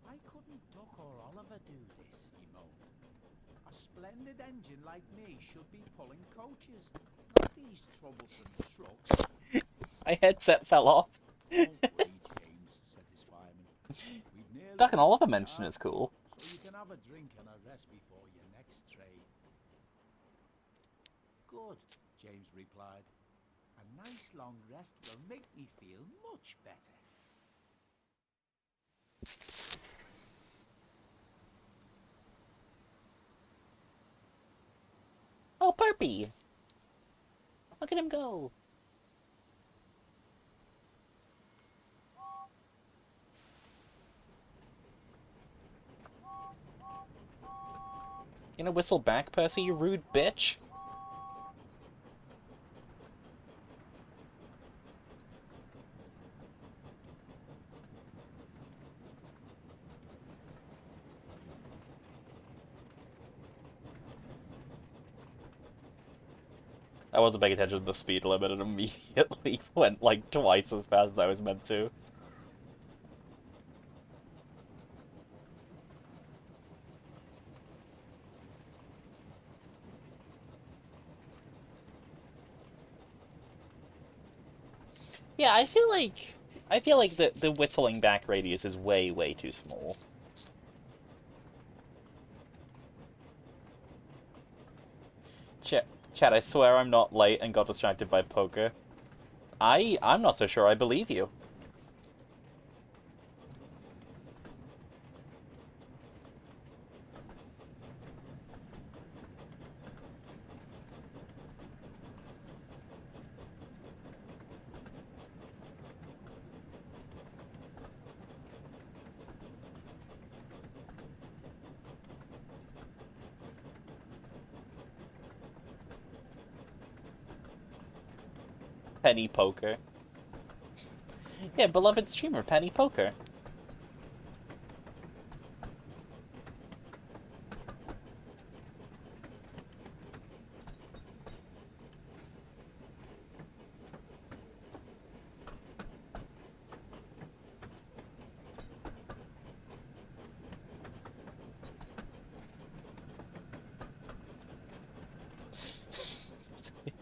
Why couldn't Duck or Oliver do this, he moaned. A splendid engine like me should be pulling coaches, not these troublesome trucks. My headset fell off. Don't worry, James, said his fireman. We've nearly Duck and Oliver reached mention the is cool. so you can have a drink and a rest before your next trade. Good, James replied. A nice long rest will make me feel much better. Oh, Burpee! Look at him go! You gonna whistle back, Percy, you rude bitch? I wasn't paying attention to the speed limit and immediately went like twice as fast as I was meant to. Yeah, I feel like the whistling back radius is way too small. Chad, I swear I'm not late and got distracted by poker. I'm not so sure I believe you. Penny Poker. Yeah, beloved streamer, Penny Poker.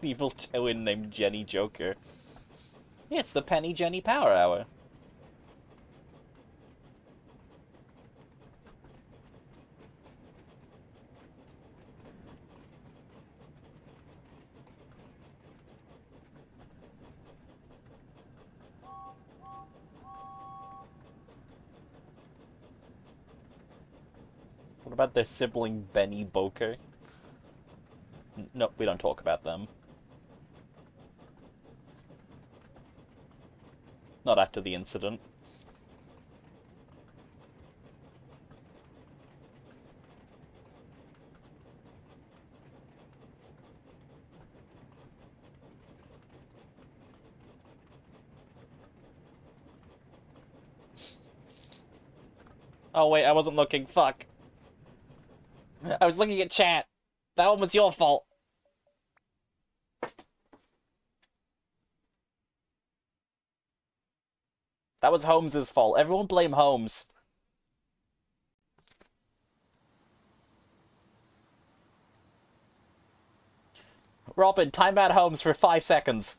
Evil twin named Jenny Joker. Yeah, it's the Penny Jenny Power Hour. about their sibling Benny Boker? Nope, we don't talk about them. Not after the incident. Oh wait, I wasn't looking. Fuck. I was looking at chat. That one was your fault. That was Holmes's fault. Everyone blame Holmes. Robin, time out Holmes for 5 seconds.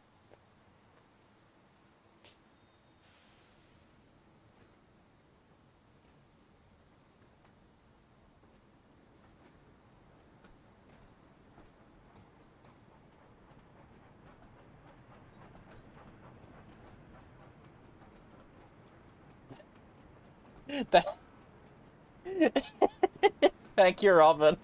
That... Thank you, Robin.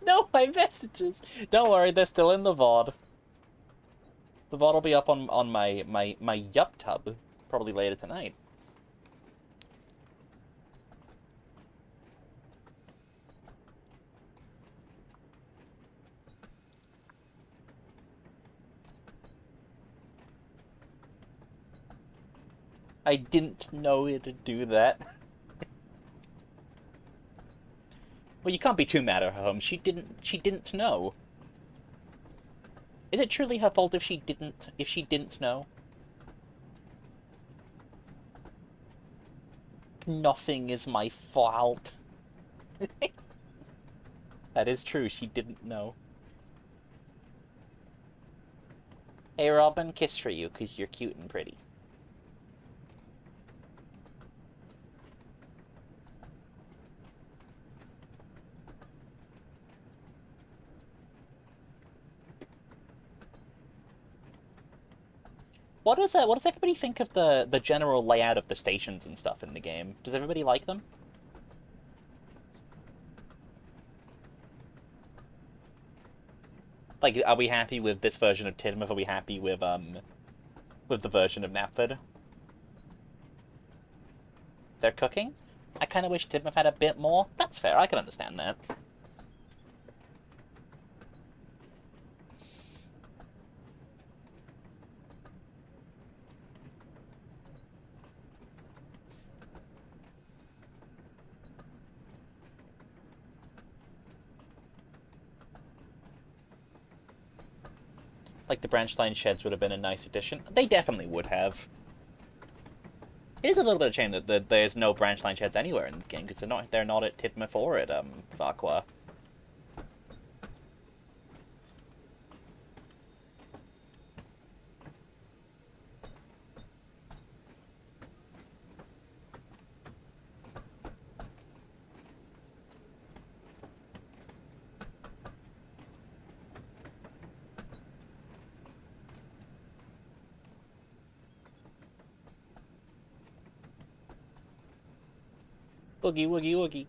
No, my messages. Don't worry, they're still in the VOD. The VOD will be up on my YupTub probably later tonight. I didn't know it'd do that. Well, you can't be too mad at her, Holmes. She didn't know. Is it truly her fault if she didn't know? Nothing is my fault. That is true, she didn't know. Hey Robin, kiss for you, because you're cute and pretty. What does everybody think of the general layout of the stations and stuff in the game? Does everybody like them? Like, are we happy with this version of Tidmouth? Are we happy with the version of Knapford? They're cooking? I kind of wish Tidmouth had a bit more. That's fair, I can understand that. Like, the branch line sheds would have been a nice addition. They definitely would have. It is a little bit of a shame that there's no branch line sheds anywhere in this game, because they're not at Tidmouth or at Farquhar. Woogie, woogie, woogie.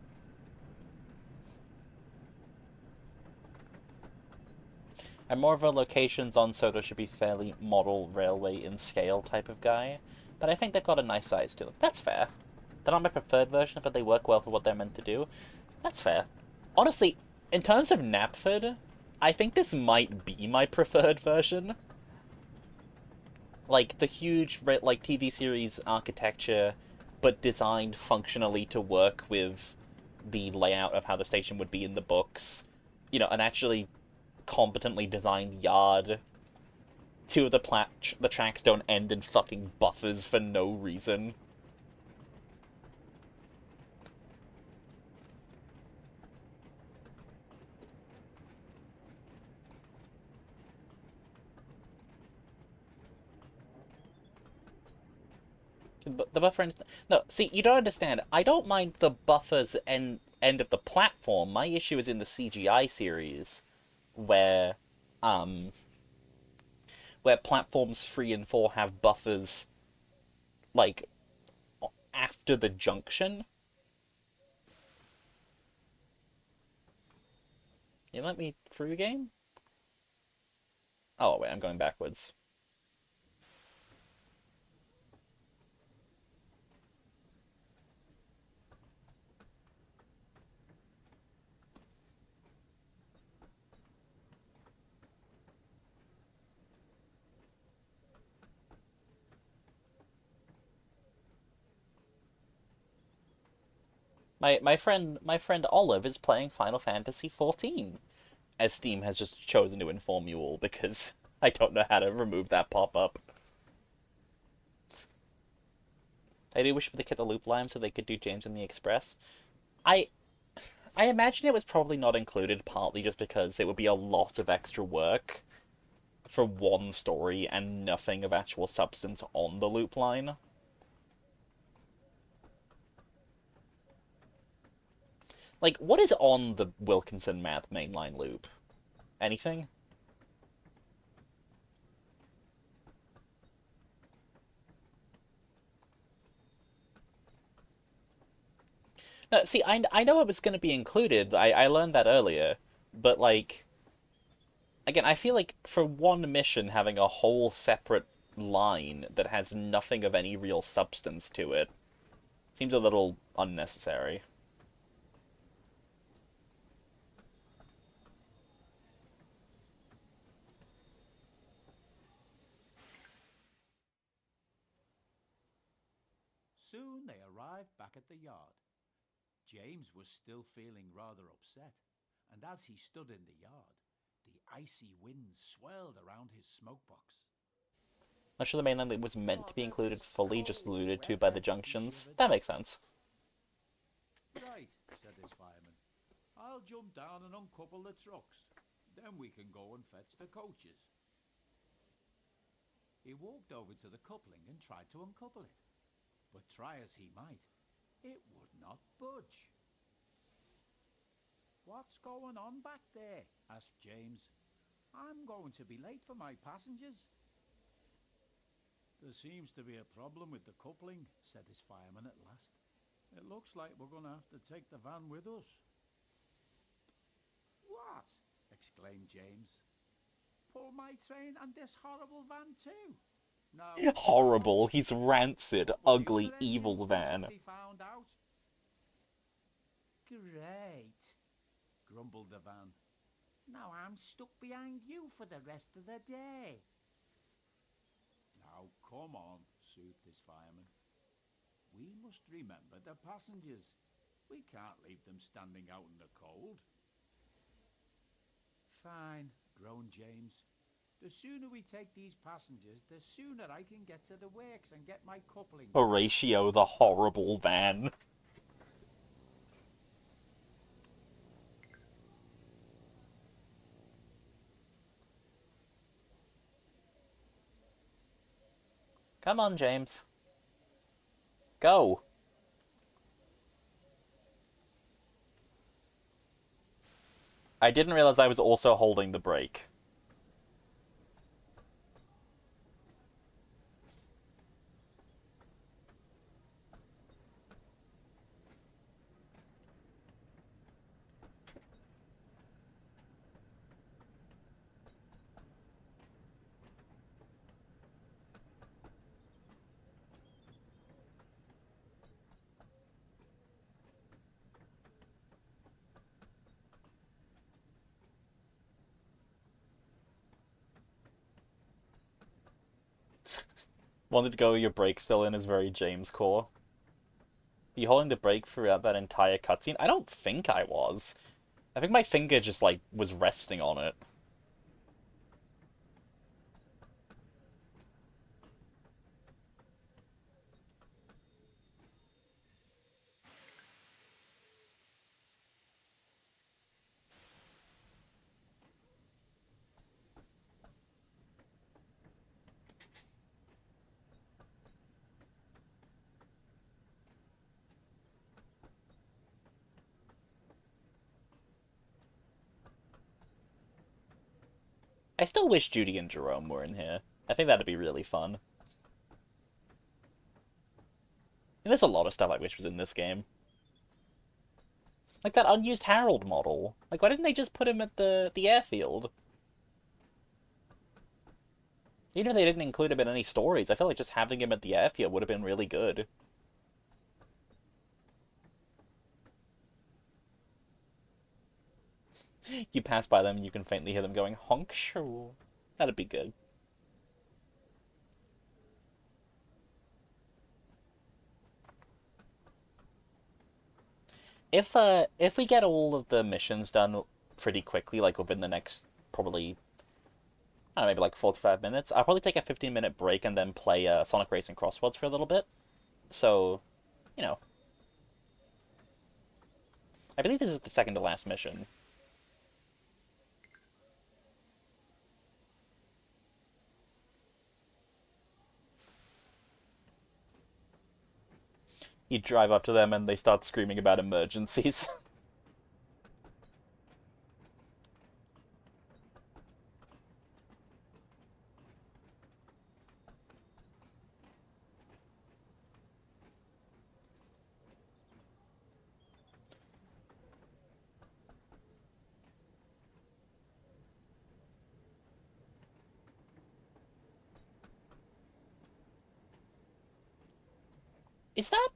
I'm more of a locations on Sodor should be fairly model railway in scale type of guy, but I think they've got a nice size to them. That's fair. They're not my preferred version, but they work well for what they're meant to do. That's fair. Honestly, in terms of Knapford, I think this might be my preferred version. Like, the huge, like, TV series architecture, but designed functionally to work with the layout of how the station would be in the books. You know, an actually competently designed yard. Two of the tracks don't end in fucking buffers for no reason. The buffer ends... No, see, you don't understand. I don't mind the buffers end of the platform. My issue is in the CGI series, where platforms 3 and 4 have buffers, like, after the junction. You let me through game? Oh, wait, I'm going backwards. My friend Olive is playing Final Fantasy XIV, as Steam has just chosen to inform you all because I don't know how to remove that pop-up. I do wish they kept the loop line so they could do James in the Express. I I imagine it was probably not included, partly just because it would be a lot of extra work for one story and nothing of actual substance on the loop line. Like, what is on the Wilkinson Math mainline loop? Anything? No, see, I know it was going to be included. I learned that earlier. But, like, again, I feel like for one mission, having a whole separate line that has nothing of any real substance to it seems a little unnecessary. Soon they arrived back at the yard. James was still feeling rather upset, and as he stood in the yard, the icy winds swirled around his smokebox. Much of the mainland that was meant to be "Rather included this fully, just cold alluded to by the weather," he junctions. shivered. That makes sense. "Right," said his fireman. "I'll jump down and uncouple the trucks. Then we can go and fetch the coaches." He walked over to the coupling and tried to uncouple it. But try as he might, it would not budge. "What's going on back there?" asked James. "I'm going to be late for my passengers." "There seems to be a problem with the coupling," said his fireman at last. "It looks like we're going to have to take the van with us." "What?" exclaimed James. "Pull my train and this horrible van too? No. Horrible. He's rancid, What will the ugly, other evil engines think van. if they found out?" "Great," grumbled the van. "Now I'm stuck behind you for the rest of the day." "Now come on," soothed his fireman. "We must remember the passengers. We can't leave them standing out in the cold." "Fine," groaned James. "The sooner we take these passengers, the sooner I can get to the works and get my coupling." Horatio the horrible van. Come on, James. Go. I didn't realize I was also holding the brake. Wanted to go with your brake still in is very James core. Are you holding the brake throughout that entire cutscene? I don't think I was. I think my finger just, like, was resting on it. I still wish Judy and Jerome were in here. I think that'd be really fun. And there's a lot of stuff I wish was in this game. Like that unused Harold model. Like, why didn't they just put him at the airfield? Even if they didn't include him in any stories, I feel like just having him at the airfield would have been really good. You pass by them and you can faintly hear them going, honk shoo. That'd be good. If we get all of the missions done pretty quickly, like within the next probably I don't know, maybe like 45 minutes, I'll probably take a 15-minute break and then play Sonic Racing Crossworlds for a little bit. So, you know, I believe this is the second to last mission. You drive up to them and they start screaming about emergencies. Is that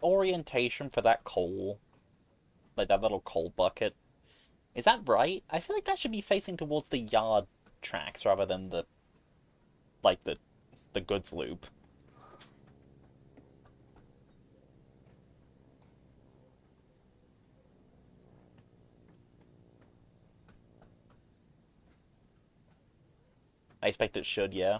orientation for that coal? Like that little coal bucket? Is that right? I feel like that should be facing towards the yard tracks rather than like the goods loop. I expect it should, yeah.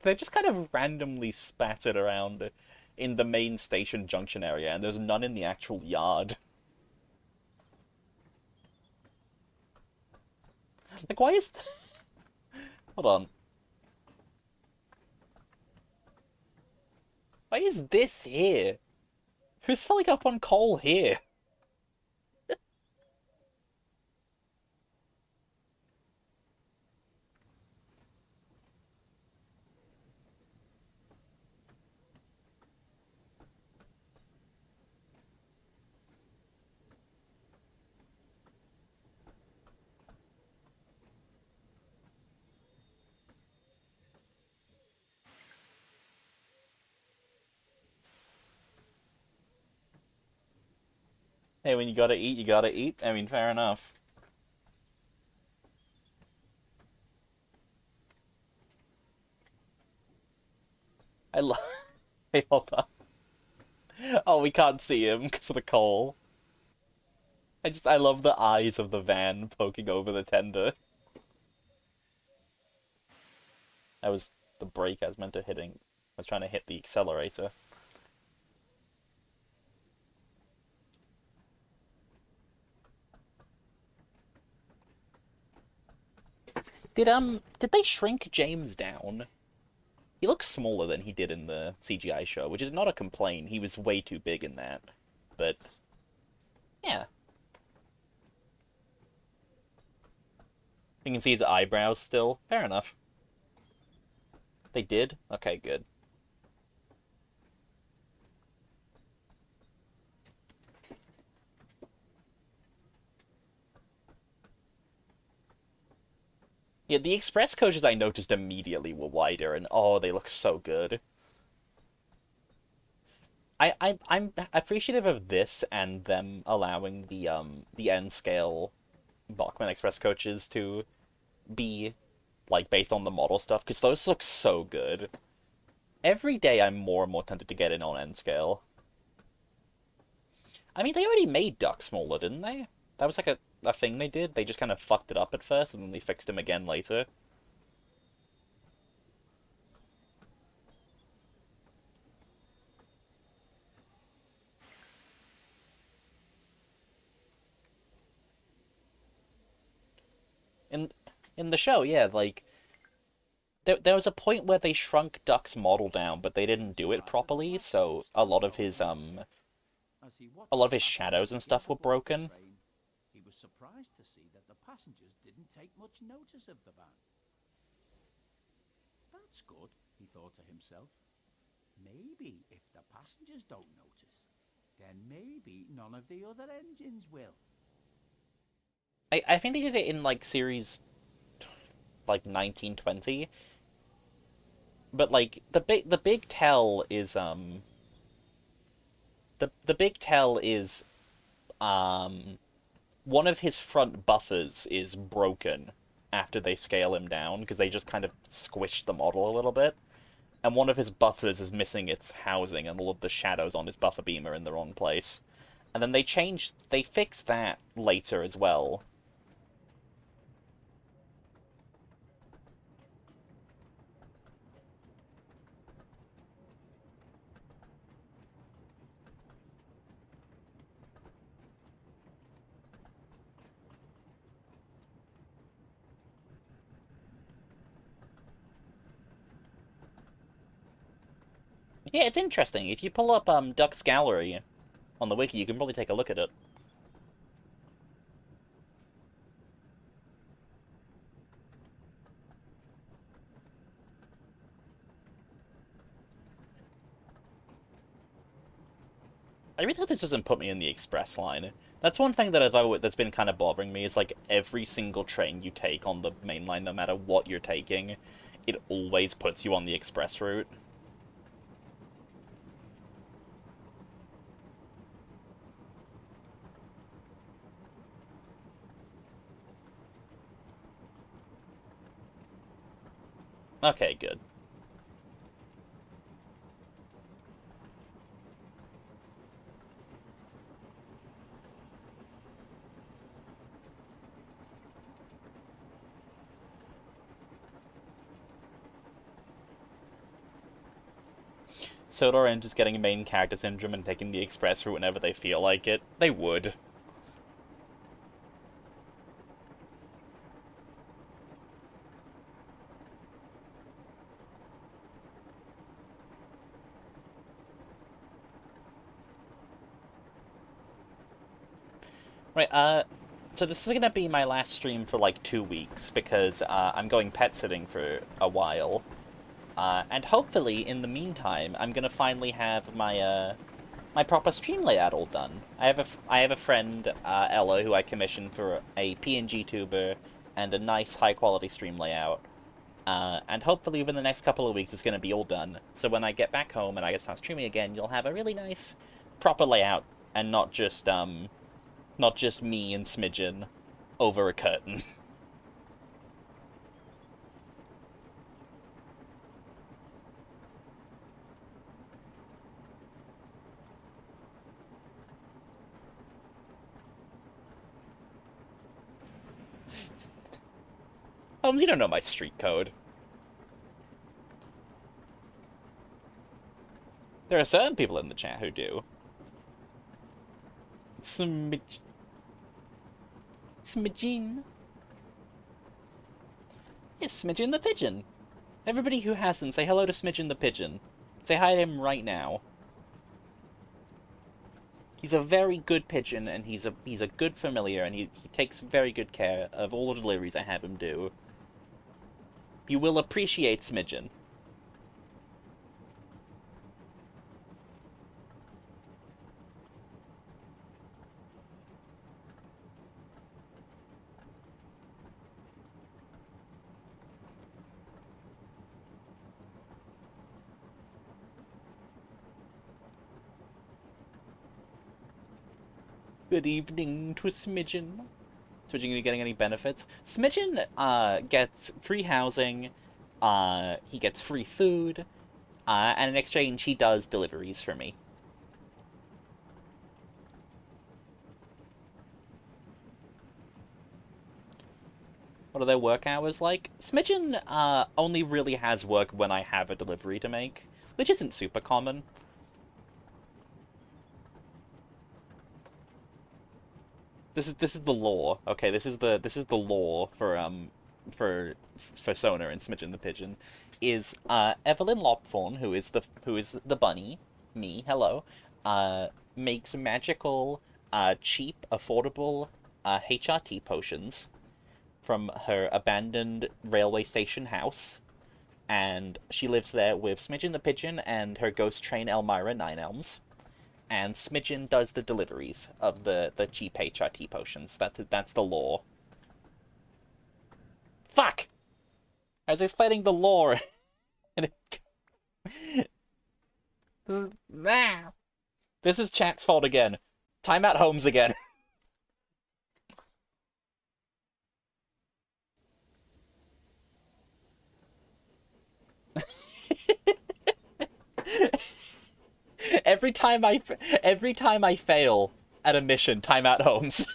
They're just kind of randomly spattered around in the main station junction area, and there's none in the actual yard. Like, why is... Hold on. Why is this here? Who's filling up on coal here? Hey, when you gotta eat, you gotta eat. I mean, fair enough. I love... Hey, hold on. Oh, we can't see him because of the coal. I love the eyes of the van poking over the tender. That was the brake I was meant to hitting. I was trying to hit the accelerator. Did they shrink James down? He looks smaller than he did in the CGI show, which is not a complaint. He was way too big in that. But yeah. You can see his eyebrows still. Fair enough. They did? Okay, good. Yeah, the express coaches I noticed immediately were wider, and oh, they look so good. I'm appreciative of this and them allowing the N scale Bachmann Express coaches to be like based on the model stuff because those look so good. Every day I'm more and more tempted to get in on N scale. I mean, they already made Duck smaller, didn't they? That was like a thing they did. They just kind of fucked it up at first and then they fixed him again later. In in the show, yeah, like there was a point where they shrunk Duck's model down, but they didn't do it properly, so a lot of his shadows and stuff were broken. He was surprised to see that the passengers didn't take much notice of the van. That's good. He thought to himself, maybe if the passengers don't notice, then maybe none of the other engines will. I think they did it in like series like 1920, but like the big tell is the big tell is um one of his front buffers is broken after they scale him down because they just kind of squished the model a little bit. And one of his buffers is missing its housing, and all of the shadows on his buffer beam are in the wrong place. And then they fixed that later as well. Yeah, it's interesting. If you pull up Duck's Gallery on the wiki, you can probably take a look at it. I really hope this doesn't put me in the express line. That's one thing that that's been kind of bothering me is like every single train you take on the main line, no matter what you're taking, it always puts you on the express route. Okay, good. Sodor and just getting main character syndrome and taking the express route whenever they feel like it. They would. Right, so this is gonna be my last stream for like 2 weeks because I'm going pet sitting for a while. And hopefully, in the meantime, I'm gonna finally have my proper stream layout all done. I have a friend, Ella, who I commissioned for a PNG tuber and a nice high quality stream layout. And hopefully within the next couple of weeks it's gonna be all done. So when I get back home and I get to start streaming again, you'll have a really nice, proper layout and not just me and Smidgen over a curtain. Holmes, you don't know my street code. There are certain people in the chat who do. Smidgen. Yes, Smidgen the Pigeon. Everybody who hasn't, say hello to Smidgen the Pigeon. Say hi to him right now. He's a very good pigeon, and he's a good familiar, and he takes very good care of all the deliveries I have him do. You will appreciate Smidgen. Good evening to Smidgen. Smidgen, are you getting any benefits? Smidgen gets free housing, he gets free food, and in exchange he does deliveries for me. What are their work hours like? Smidgen only really has work when I have a delivery to make, which isn't super common. This is the law. Okay, this is the law for Sona and Smidgen the Pigeon. Is Evelyn Lopthorn, who is the bunny, me, hello, makes magical, cheap, affordable HRT potions from her abandoned railway station house. and she lives there with Smidgen the Pigeon and her ghost train Elmira Nine Elms. And Smidgen does the deliveries of the cheap HRT potions. That's the lore. Fuck! I was explaining the lore. And this is chat's fault again. Time at Holmes again. every time I fail at a mission, time at Holmes.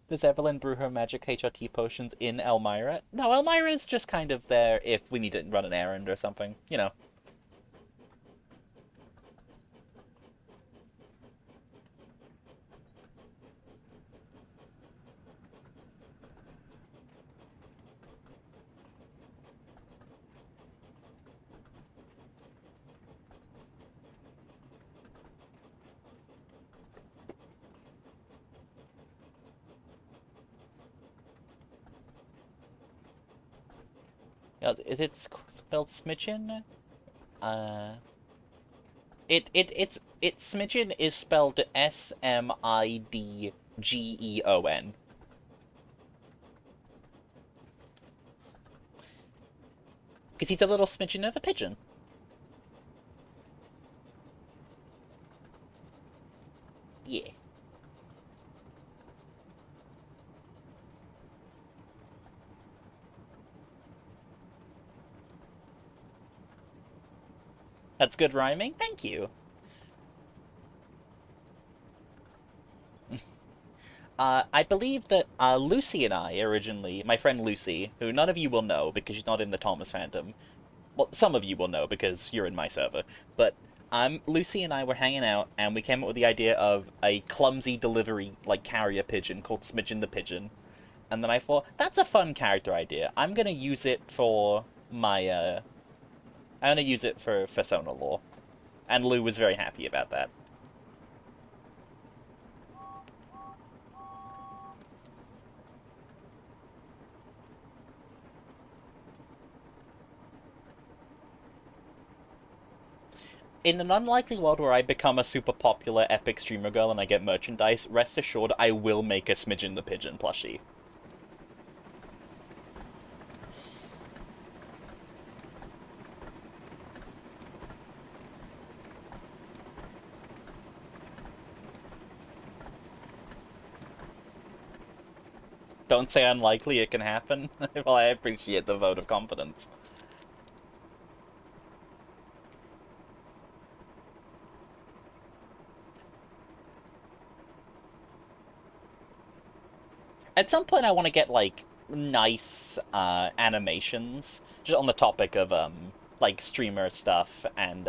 Does Evelyn brew her magic HRT potions in Elmira? No, Elmira is just kind of there if we need to run an errand or something. You know. Is it spelled Smidgen? It's Smidgen is spelled Smidgeon. Because he's a little smidgen of a pigeon. Yeah. That's good rhyming. Thank you. I believe that Lucy and I originally, my friend Lucy, who none of you will know because she's not in the Thomas fandom. Well, some of you will know because you're in my server. But Lucy and I were hanging out, and we came up with the idea of a clumsy delivery, like, carrier pigeon called Smidgen the Pigeon. And then I thought, that's a fun character idea. I'm gonna use it for my, I'm gonna use it for Sona lore. And Lou was very happy about that. In an unlikely world where I become a super popular epic streamer girl and I get merchandise, rest assured I will make a Smidgen the Pigeon plushie. Don't say unlikely, it can happen. Well, I appreciate the vote of confidence. At some point I want to get, like, nice animations, just on the topic of, like, streamer stuff and,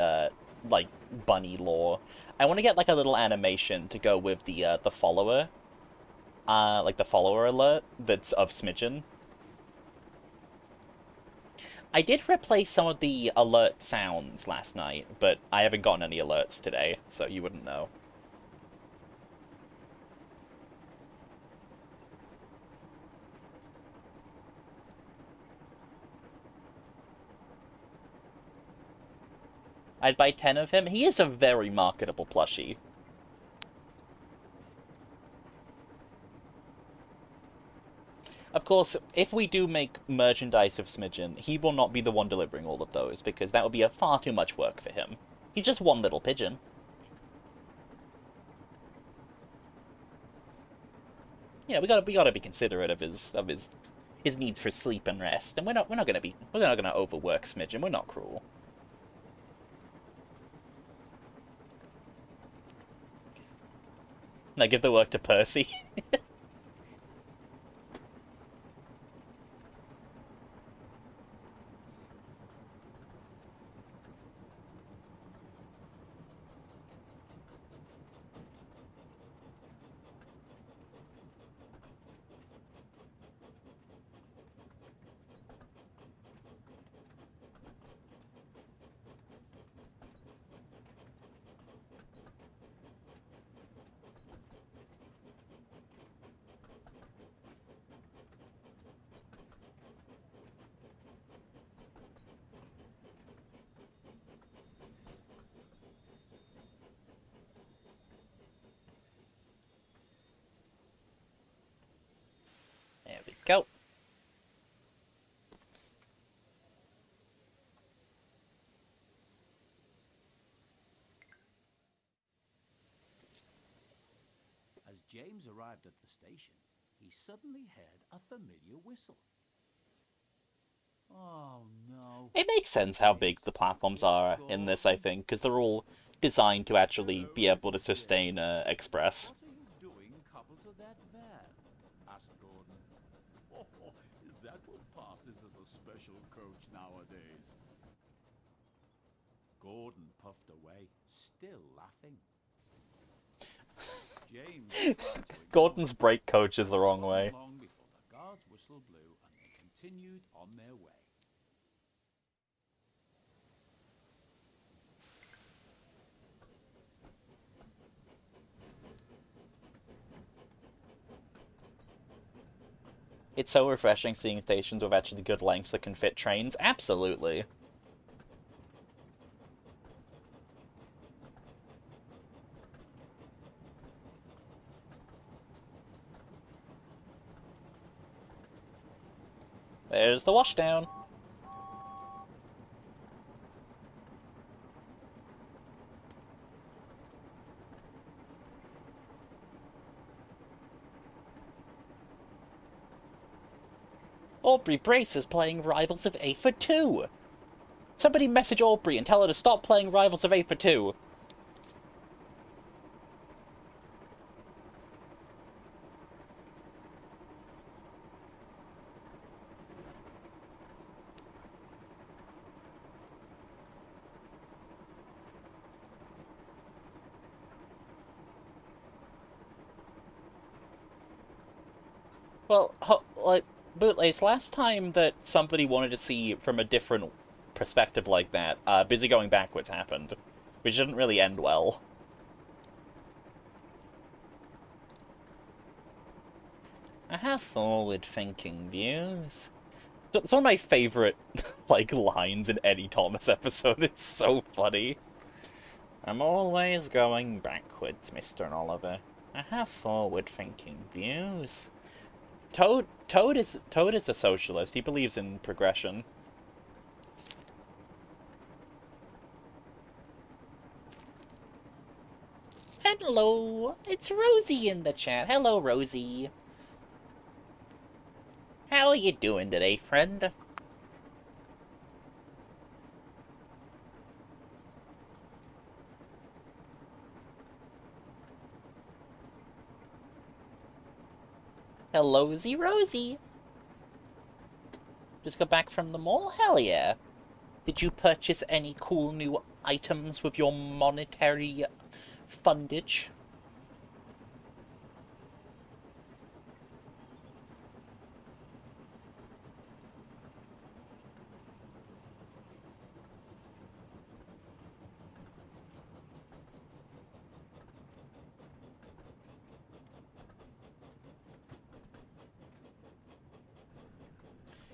like, bunny lore. I want to get, like, a little animation to go with the follower, like, the follower alert that's of Smidgen. I did replace some of the alert sounds last night, but I haven't gotten any alerts today, so you wouldn't know. I'd buy 10 of him. He is a very marketable plushie. Of course, if we do make merchandise of Smidgen, he will not be the one delivering all of those, because that would be far too much work for him. He's just one little pigeon. Yeah, we gotta be considerate of his needs for sleep and rest, and we're not gonna overwork Smidgen. We're not cruel. Now give the work to Percy. arrived at the station, he suddenly heard a familiar whistle. Oh no. It makes sense how big the platforms are in this, I think, because they're all designed to actually be able to sustain express. What are you doing coupled to that van? Asked Gordon. Oh, is that what passes as a special coach nowadays? Gordon puffed away, still laughing. James tried to ignore Gordon's him. brake coach is the It wrong wasn't way. long before the guard's whistle blew and they continued on their way. It's so refreshing seeing stations with actually good lengths that can fit trains. Absolutely. There's the washdown. Aubrey Brace is playing Rivals of A for 2. Somebody message Aubrey and tell her to stop playing Rivals of A for 2. Well, like, Bootlace, last time that somebody wanted to see from a different perspective like that, Busy Going Backwards happened, which didn't really end well. I have forward-thinking views. It's one of my favorite, like, lines in any Thomas episode. It's so funny. I'm always going backwards, Mr. Oliver. I have forward-thinking views. Toad is a socialist. He believes in progression. Hello, it's Rosie in the chat. Hello, Rosie. How are you doing today, friend? Hello, Rosie. Just got back from the mall? Hell yeah. Did you purchase any cool new items with your monetary fundage?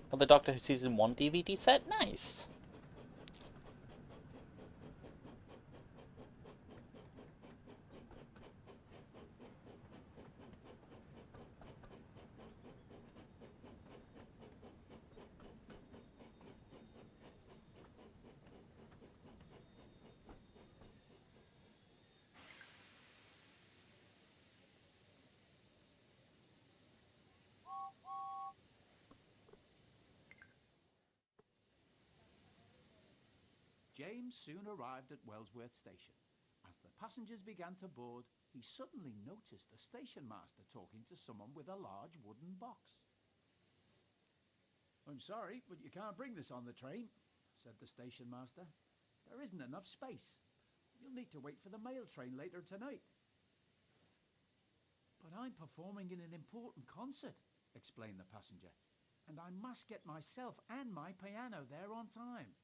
Oh, the Doctor Who Season 1 DVD set? Nice. James soon arrived at Wellsworth Station. As the passengers began to board, he suddenly noticed the station master talking to someone with a large wooden box. "I'm sorry, but you can't bring this on the train," said the station master. "There isn't enough space. You'll need to wait for the mail train later tonight." "But I'm performing in an important concert," explained the passenger, "and I must get myself and my piano there on time."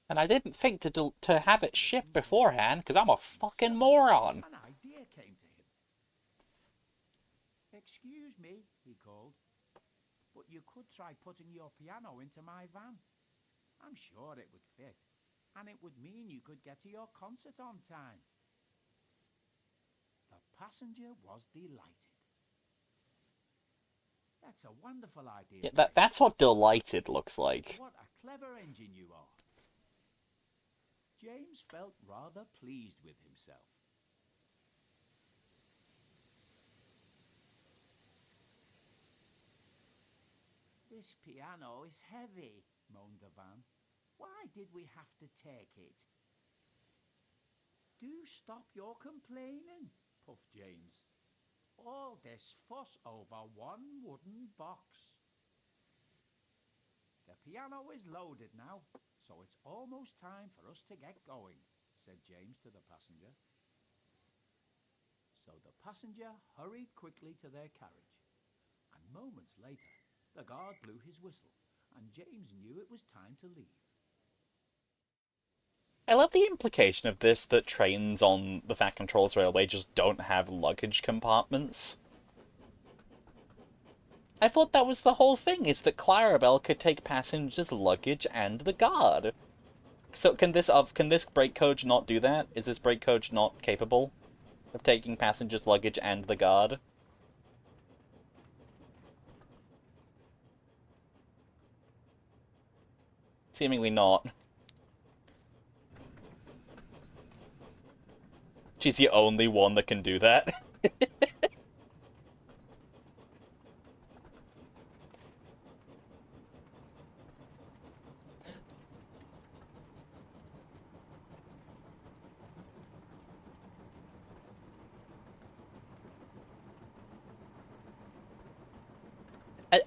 And I didn't think to have it shipped beforehand, because I'm a fucking moron. An idea came to him. "Excuse me," he called, "but you could try putting your piano into my van. I'm sure it would fit, and it would mean you could get to your concert on time." The passenger was delighted. "That's a wonderful idea." Yeah, that's what delighted looks like. "What a clever engine you are." James felt rather pleased with himself. This piano is heavy, moaned the van. Why did we have to take it? Do stop your complaining, puffed James. All this fuss over one wooden box. The piano is loaded now, so it's almost time for us to get going, said James to the passenger. So the passenger hurried quickly to their carriage, and moments later the guard blew his whistle, and James knew it was time to leave. I love the implication of this that trains on the Fat Controls Railway just don't have luggage compartments. I thought that was the whole thing, is that Clarabelle could take passengers' luggage and the guard. So can this brake coach not do that? Is this brake coach not capable of taking passengers' luggage and the guard? Seemingly not. She's the only one that can do that.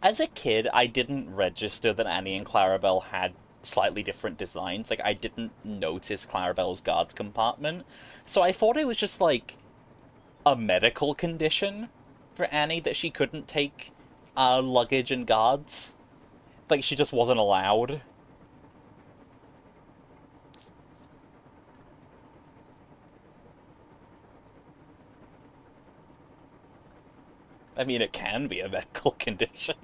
As a kid, I didn't register that Annie and Clarabelle had slightly different designs. Like, I didn't notice Clarabelle's guards compartment. So I thought it was just, like, a medical condition for Annie that she couldn't take luggage and guards. Like, she just wasn't allowed. I mean, it can be a medical condition.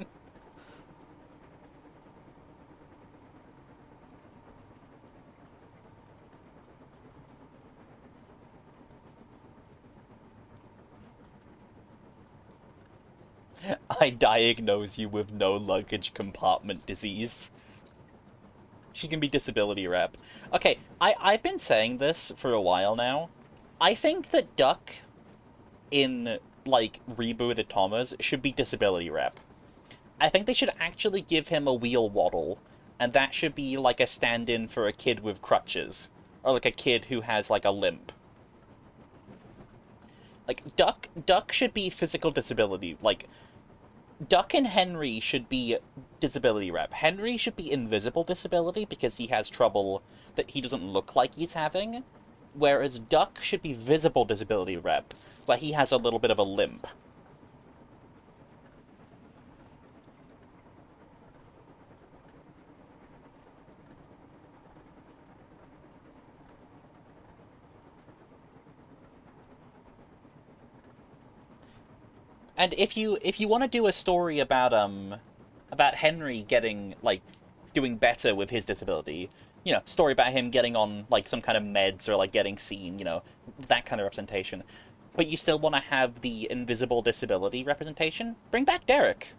I diagnose you with no luggage compartment disease. She can be disability rep. Okay, I've been saying this for a while now. I think that Duck in, like, rebooted Thomas should be disability rep. I think they should actually give him a wheel waddle, and that should be, like, a stand-in for a kid with crutches. Or, like, a kid who has, like, a limp. Like, Duck should be physical disability. Like, Duck and Henry should be disability rep. Henry should be invisible disability because he has trouble that he doesn't look like he's having, whereas Duck should be visible disability rep, where he has a little bit of a limp. And if you want to do a story about Henry getting, like, doing better with his disability, you know, story about him getting on, like, some kind of meds or, like, getting seen, you know, that kind of representation. But you still want to have the invisible disability representation, bring back Derek.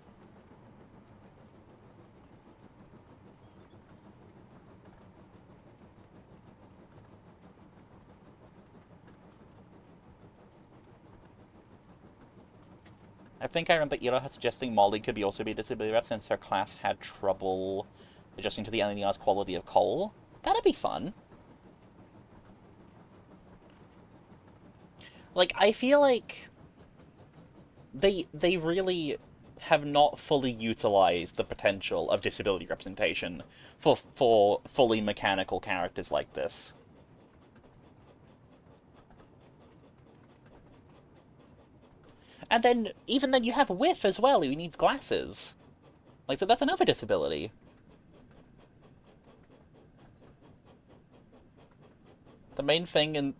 I think I remember Ira suggesting Molly could also be a disability rep since her class had trouble adjusting to the LNER's quality of coal. That'd be fun. Like, I feel like they really have not fully utilized the potential of disability representation for fully mechanical characters like this. And then, even then, you have Whiff as well, who needs glasses. Like, so that's another disability. The main thing in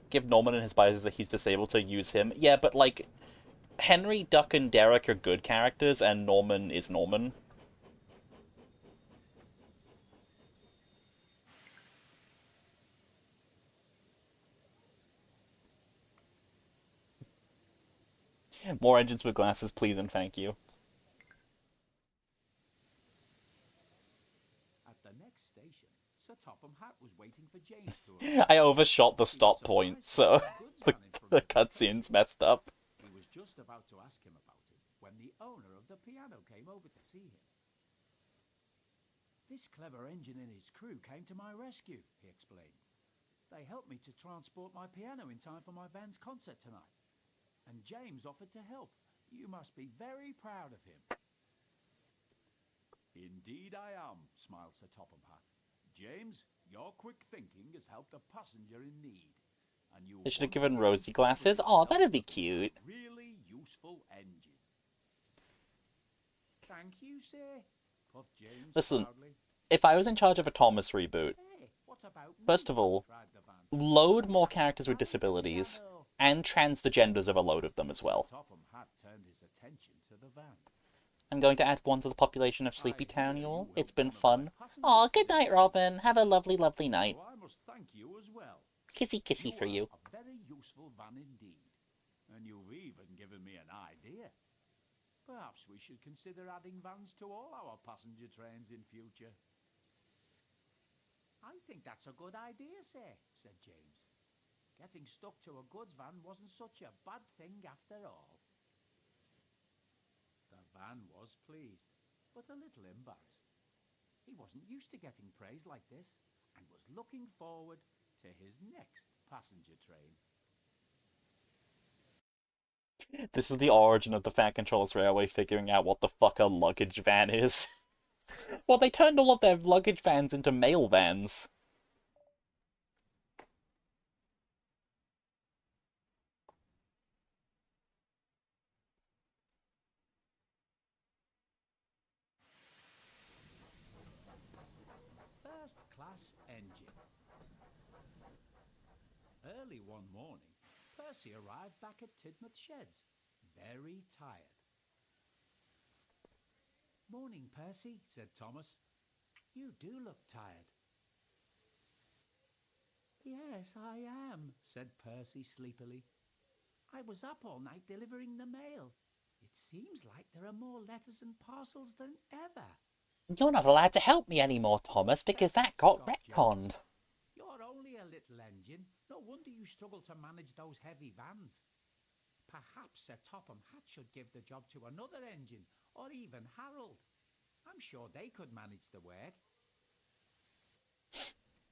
give Norman and his bias is that he's disabled to use him. Yeah, but, like, Henry, Duck, and Derek are good characters, and Norman is Norman. More engines with glasses, please and thank you. At the next station, Sir Topham Hatt was waiting for James to arrive. I overshot the stop point, so the cutscene's messed up. He was just about to ask him about it when the owner of the piano came over to see him. This clever engine and his crew came to my rescue, he explained. They helped me to transport my piano in time for my band's concert tonight. And James offered to help. You must be very proud of him. Indeed I am, smiled Sir Topham Hatt. James, your quick thinking has helped a passenger in need. And you They should have given Rosie glasses. Oh, that'd be cute. Really useful engine. Thank you, sir. Puffed James Listen, proudly. if I was in charge of a Thomas reboot, Hey, what about me? first of all, cried the van. load more characters with disabilities, and transgenders of a load of them as well. Topham Hatt turned his attention to the van. I'm going to add one to the population of Sleepy Town, you all. It's been fun. Aw, good night, Robin. Have a lovely, lovely night. Oh, I must thank you as well. Kissy kissy for you. A very useful van indeed. And you've even given me an idea. Perhaps we should consider adding vans to all our passenger trains in future. I think that's a good idea, sir, said James. Getting stuck to a goods van wasn't such a bad thing after all. The van was pleased, but a little embarrassed. He wasn't used to getting praise like this, and was looking forward to his next passenger train. This is the origin of the Fan Controls Railway figuring out what the fuck a luggage van is. Well, they turned all of their luggage vans into mail vans. First class engine. Early one morning, Percy arrived back at Tidmouth Sheds, very tired. Morning, Percy, said Thomas. You do look tired. Yes, I am, said Percy sleepily. I was up all night delivering the mail. It seems like there are more letters and parcels than ever. You're not allowed to help me anymore, Thomas, because that got retconned. You're only a little engine. No wonder you struggle to manage those heavy vans. Perhaps Sir Topham Hatt should give the job to another engine, or even Harold. I'm sure they could manage the work.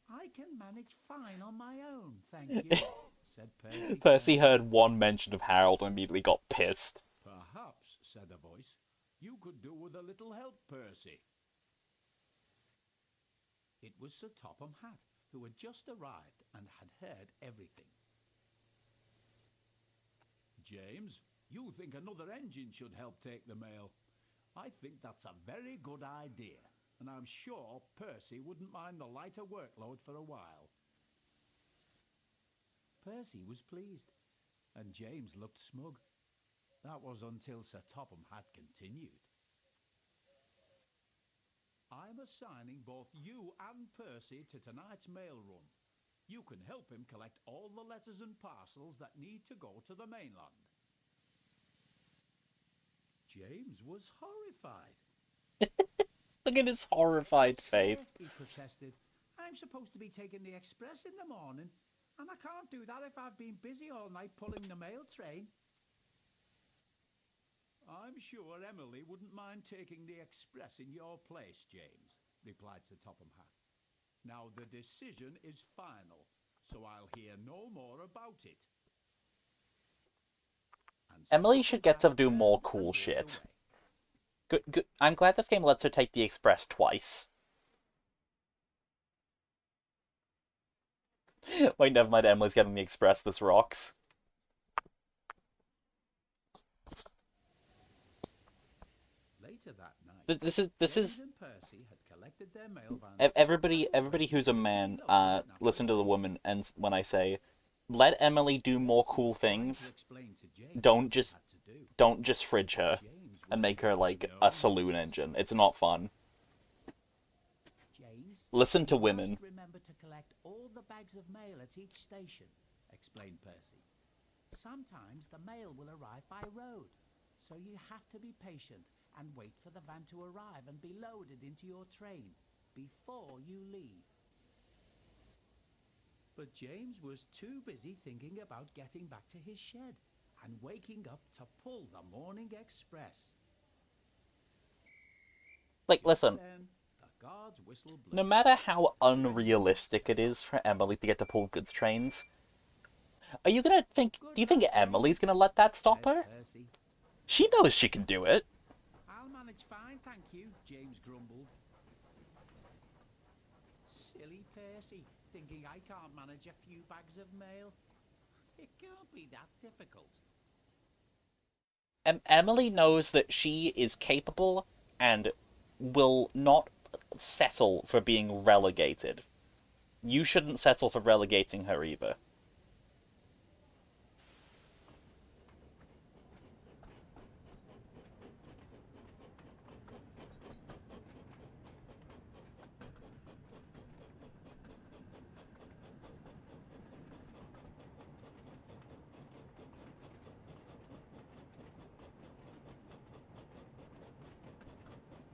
I can manage fine on my own, thank you, said Percy. Percy heard one mention of Harold and immediately got pissed. Perhaps, said a voice, you could do with a little help, Percy. It was Sir Topham Hatt, who had just arrived and had heard everything. James, you think another engine should help take the mail. I think that's a very good idea, and I'm sure Percy wouldn't mind the lighter workload for a while. Percy was pleased, and James looked smug. That was until Sir Topham Hatt continued. I'm assigning both you and Percy to tonight's mail run. You can help him collect all the letters and parcels that need to go to the mainland. James was horrified. Look at his horrified face. He protested. I'm supposed to be taking the express in the morning, and I can't do that if I've been busy all night pulling the mail train. I'm sure Emily wouldn't mind taking the express in your place, James, replied Sir Topham Hatt. Now the decision is final, so I'll hear no more about it. Emily should get to do more cool shit. Good. I'm glad this game lets her take the express twice. Wait, never mind. Emily's getting the express. This rocks. Later that night, This is James and Percy had collected their mail vans. everybody who's a man. Listen to the woman, and when I say, let Emily do more cool things. Don't just fridge her and make her like a saloon engine. It's not fun. James, Listen to women. remember to collect all the bags of mail at each station, explained Percy. Sometimes the mail will arrive by road, so you have to be patient and wait for the van to arrive and be loaded into your train before you leave. But James was too busy thinking about getting back to his shed and waking up to pull the morning express. Like, listen. Then the guard's whistle blew. No matter how unrealistic it is for Emily to get to pull goods trains, are you gonna think? Do you think Emily's gonna let that stop her? Percy. She knows she can do it. I'll manage fine, thank you, James grumbled. Silly Percy, thinking I can't manage a few bags of mail. It can't be that difficult. Emily knows that she is capable and will not settle for being relegated. You shouldn't settle for relegating her either.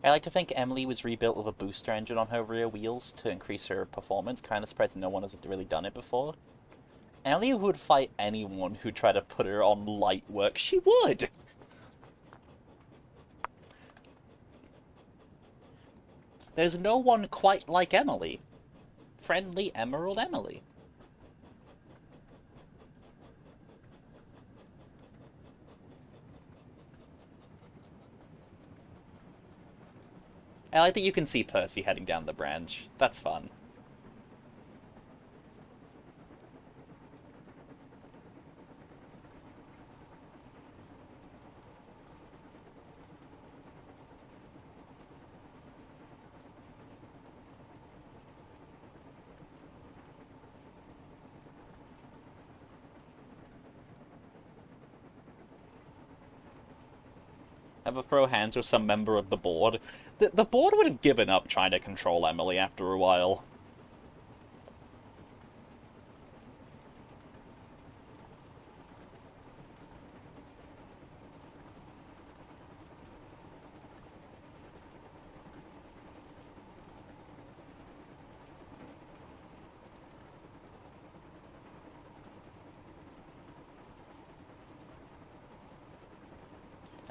I like to think Emily was rebuilt with a booster engine on her rear wheels to increase her performance. Kind of surprised no one has really done it before. Emily would fight anyone who tried to put her on light work. She would! There's no one quite like Emily. Friendly Emerald Emily. I like that you can see Percy heading down the branch. That's fun. Ever throw hands with some member of the board? The board would have given up trying to control Emily after a while.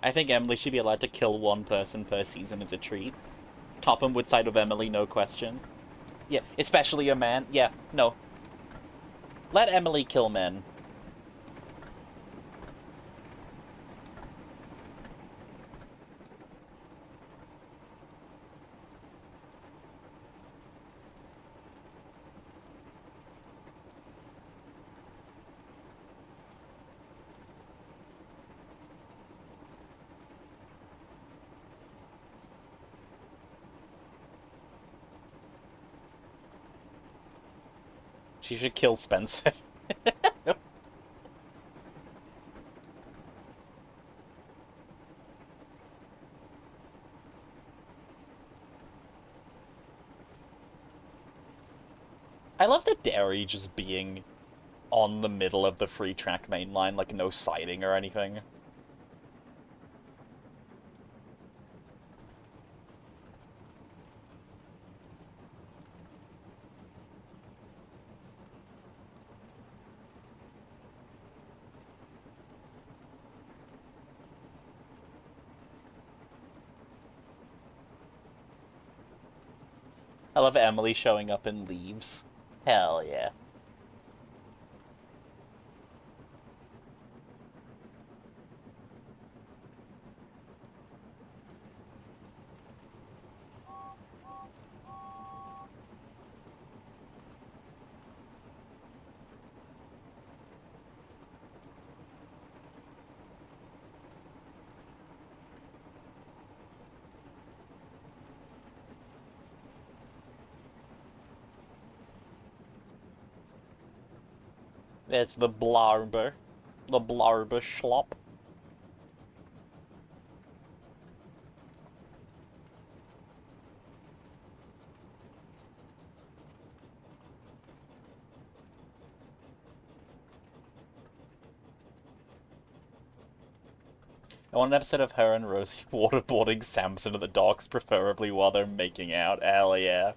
I think Emily should be allowed to kill one person per season as a treat. Topham would side with Emily, no question. Yeah, especially a man. Yeah, no. Let Emily kill men. She should kill Spencer. I love the dairy just being on the middle of the free track main line, like no siding or anything. I love Emily showing up in leaves. Hell yeah. It's the Blarber. The Blarber Schlop. I want an episode of her and Rosie waterboarding Samson at the docks, preferably while they're making out. Hell yeah.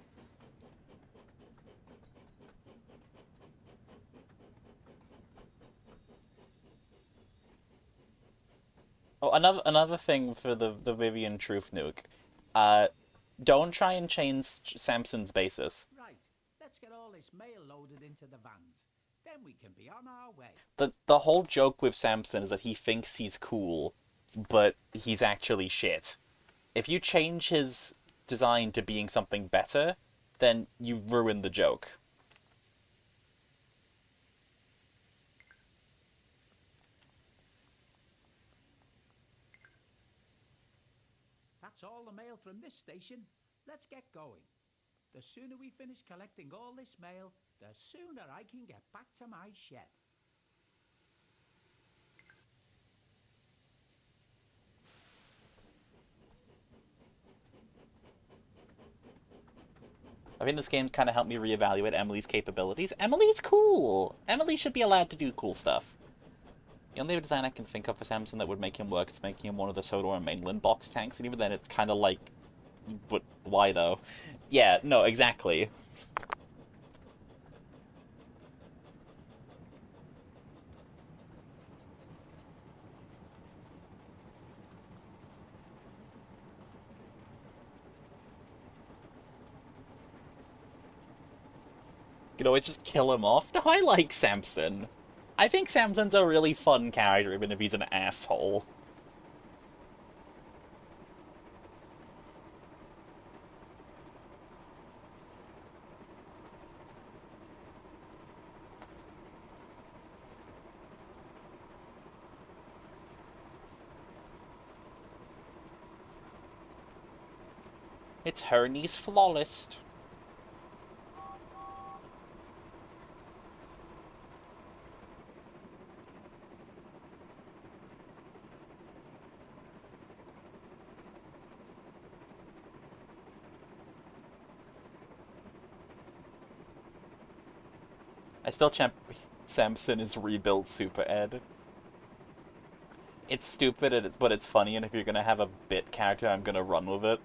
Oh, another thing for the Vivian Truth nuke. Uh, Don't try and change Samson's basis. Right, let's get all this mail loaded into the vans. Then we can be on our way. The whole joke with Samson is that he thinks he's cool, but he's actually shit. If you change his design to being something better, then you ruin the joke. That's all the mail from this station. Let's get going. The sooner we finish collecting all this mail, the sooner I can get back to my shed. I think this game's kind of helped me reevaluate Emily's capabilities. Emily's cool! Emily should be allowed to do cool stuff. The only design I can think of for Samson that would make him work is making him one of the Sodor mainland box tanks, and even then it's kind of like... But why, though? Yeah, no, exactly. You know, just kill him off. No, I like Samson. I think Samson's a really fun character, even if he's an asshole. It's Herney's Flawless. I still champ Samson is rebuilt Super Ed. It's stupid, but it's funny, and if you're gonna have a bit character, I'm gonna run with it.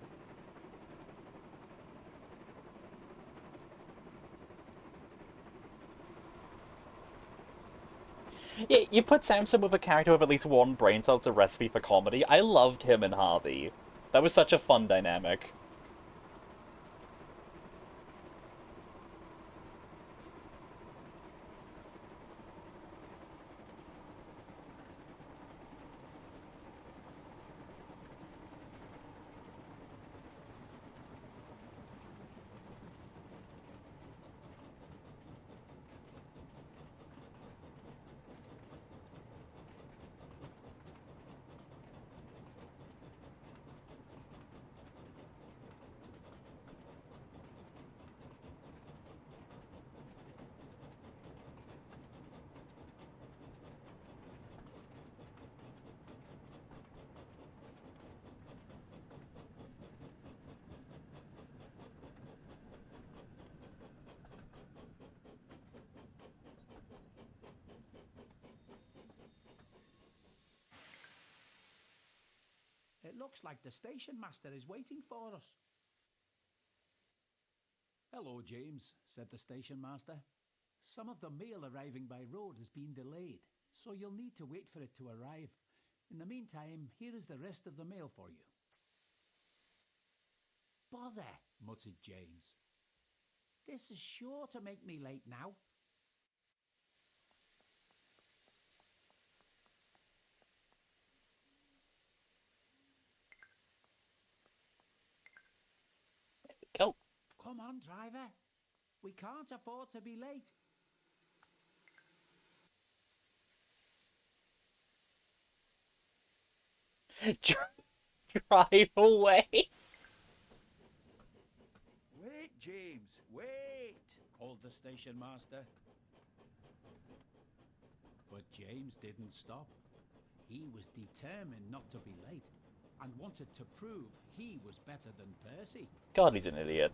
Yeah, you put Samson with a character with at least one brain cell, it's a recipe for comedy. I loved him and Harvey. That was such a fun dynamic. It looks like the station master is waiting for us. Hello, James, said the station master. Some of the mail arriving by road has been delayed, so you'll need to wait for it to arrive. In the meantime, here is the rest of the mail for you. Bother, muttered James. this is sure to make me late now. Go. Come on, driver. We can't afford to be late. Drive away. Wait, James, wait, called the station master. But James didn't stop. He was determined not to be late and wanted to prove he was better than Percy. God, he's an idiot.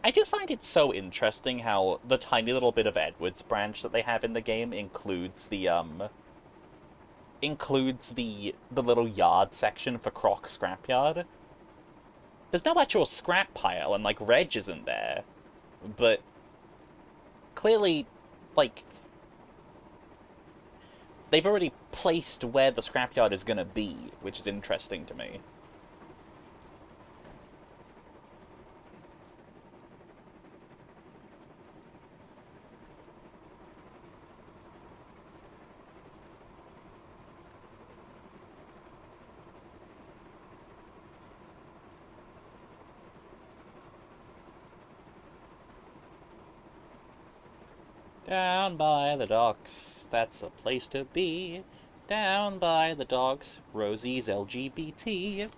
I do find it so interesting how the tiny little bit of Edward's branch that they have in the game includes the little yard section for Croc Scrapyard. There's no actual scrap pile, and like Reg isn't there, but clearly, like, they've already placed where the scrapyard is gonna be, which is interesting to me. Down by the docks, that's the place to be. Down by the docks, Rosie's LGBT.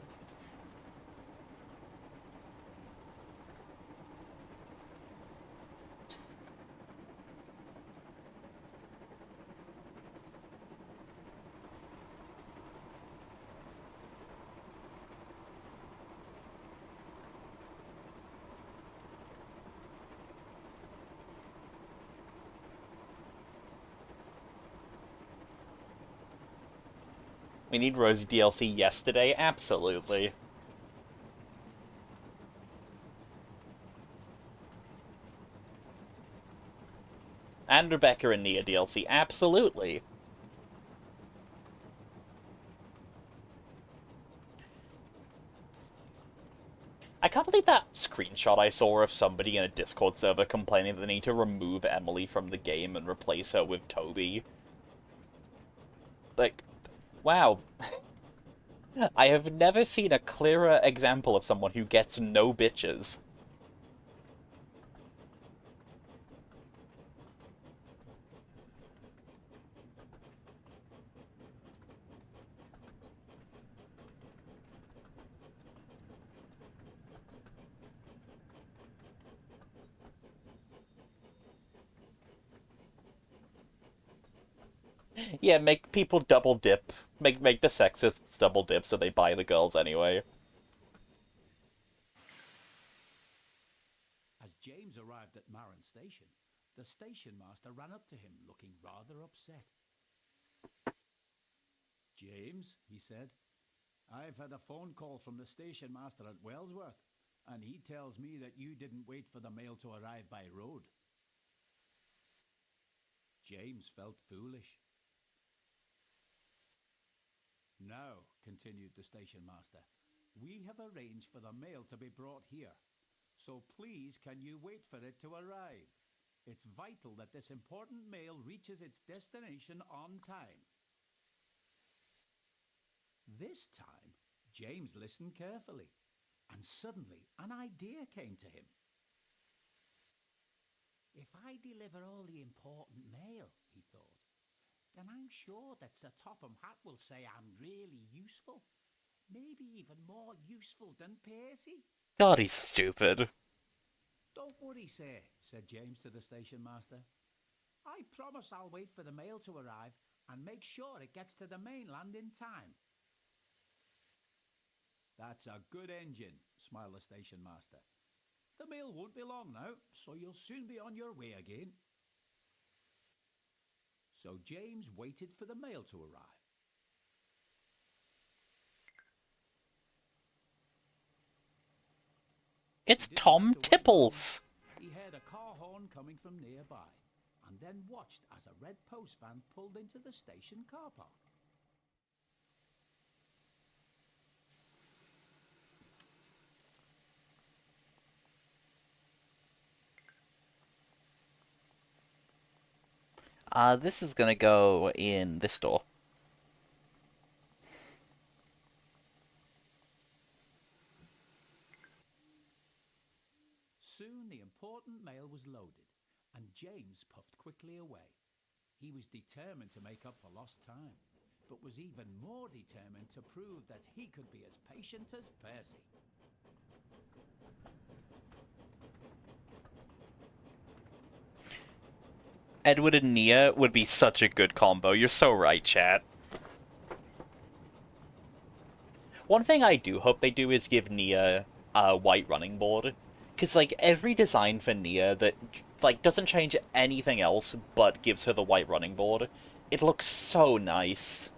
We need Rosie DLC yesterday, absolutely. And Rebecca and Nia DLC, absolutely. I can't believe that screenshot I saw of somebody in a Discord server complaining that they need to remove Emily from the game and replace her with Toby. Like, wow. I have never seen a clearer example of someone who gets no bitches. Yeah, make people double dip. Make the sexists double dip so they buy the girls anyway. As James arrived at Marin Station, the station master ran up to him looking rather upset. James, he said, I've had a phone call from the station master at Wellsworth, and he tells me that you didn't wait for the mail to arrive by road. James felt foolish. Now, continued the station master, we have arranged for the mail to be brought here. So please, can you wait for it to arrive? It's vital that this important mail reaches its destination on time. This time, James listened carefully, and suddenly an idea came to him. If I deliver all the important mail, he thought, then I'm sure that Sir Topham Hatt will say I'm really useful. Maybe even more useful than Percy. God, he's stupid. Don't worry, sir, said James to the station master. I promise I'll wait for the mail to arrive and make sure it gets to the mainland in time. That's a good engine, smiled the station master. The mail won't be long now, so you'll soon be on your way again. So James waited for the mail to arrive. It's Tom Tipples! He heard a car horn coming from nearby, and then watched as a red post van pulled into the station car park. This is gonna go in this door. Soon the important mail was loaded, and James puffed quickly away. He was determined to make up for lost time, but was even more determined to prove that he could be as patient as Percy. Edward and Nia would be such a good combo. You're so right, chat. One thing I do hope they do is give Nia a white running board. Because, like, every design for Nia that, like, doesn't change anything else but gives her the white running board, it looks so nice.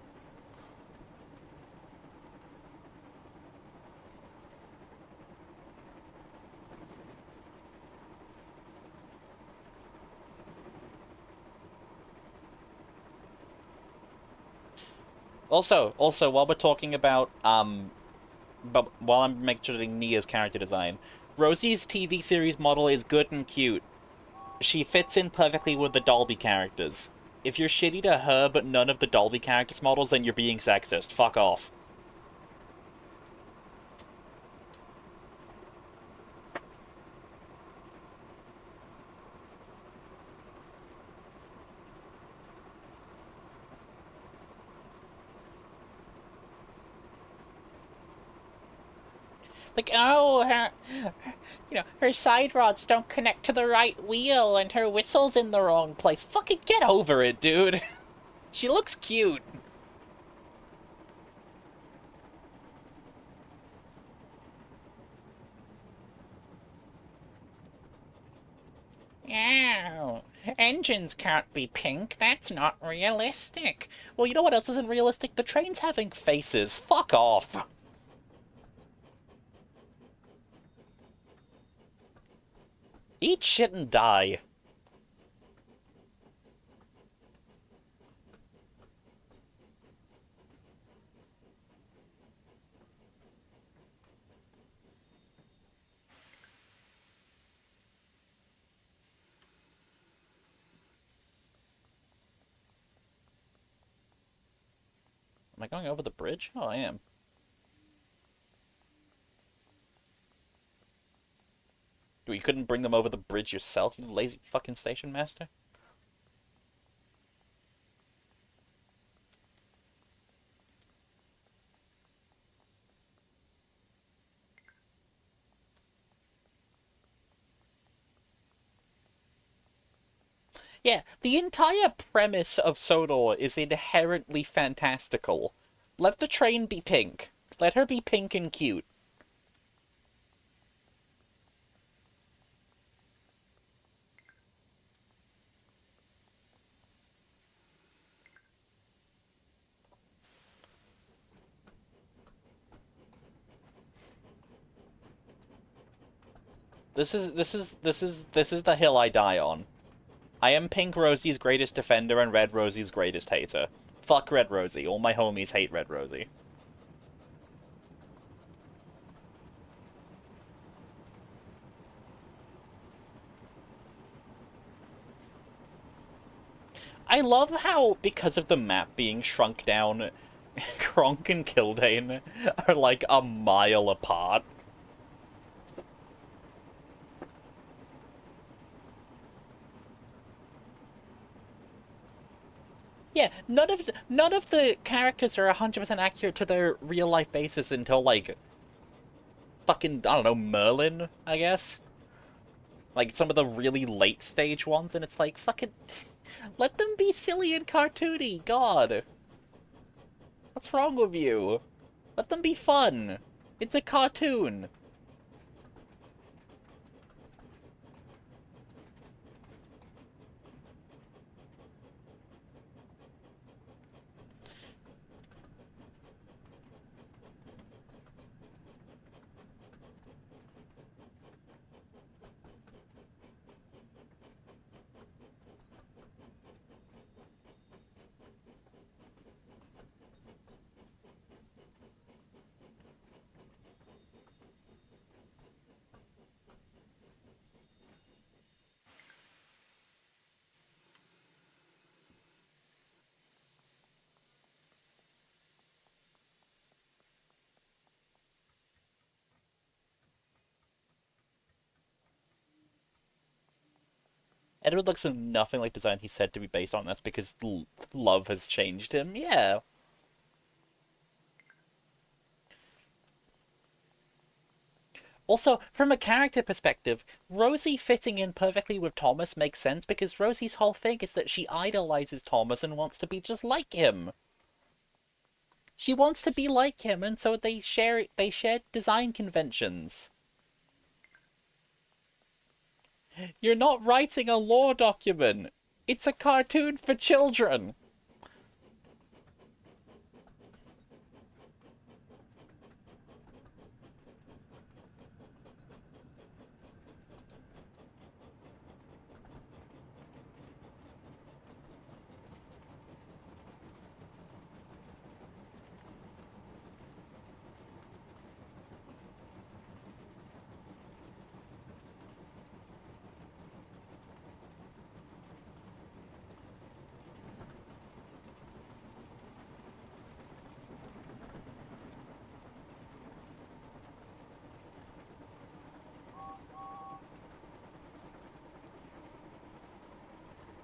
Also, while we're talking about, but while I'm mentioning Nia's character design, Rosie's TV series model is good and cute. She fits in perfectly with the Dolby characters. If you're shitty to her but none of the Dolby characters models, then you're being sexist. Fuck off. Like, oh, her side rods don't connect to the right wheel and her whistle's in the wrong place. Fucking get over it, dude. She looks cute. Oh, engines can't be pink. That's not realistic. Well, you know what else isn't realistic? The trains having faces. Fuck off. Eat shit and die. Am I going over the bridge? Oh, I am. You couldn't bring them over the bridge yourself, you lazy fucking station master? Yeah, the entire premise of Sodor is inherently fantastical. Let the train be pink. Let her be pink and cute. This is the hill I die on. I am Pink Rosie's greatest defender and Red Rosie's greatest hater. Fuck Red Rosie. All my homies hate Red Rosie. I love how, because of the map being shrunk down, Kronk and Kildane are like a mile apart. Yeah, none of the characters are 100% accurate to their real life basis until like fucking I don't know Merlin, I guess. Like some of the really late stage ones, and it's like fucking let them be silly and cartoony. God, what's wrong with you? Let them be fun. It's a cartoon. Edward looks nothing like design he's said to be based on. That's because love has changed him. Yeah. Also, from a character perspective, Rosie fitting in perfectly with Thomas makes sense because Rosie's whole thing is that she idolizes Thomas and wants to be just like him. She wants to be like him, and so they share design conventions. You're not writing a lore document. It's a cartoon for children.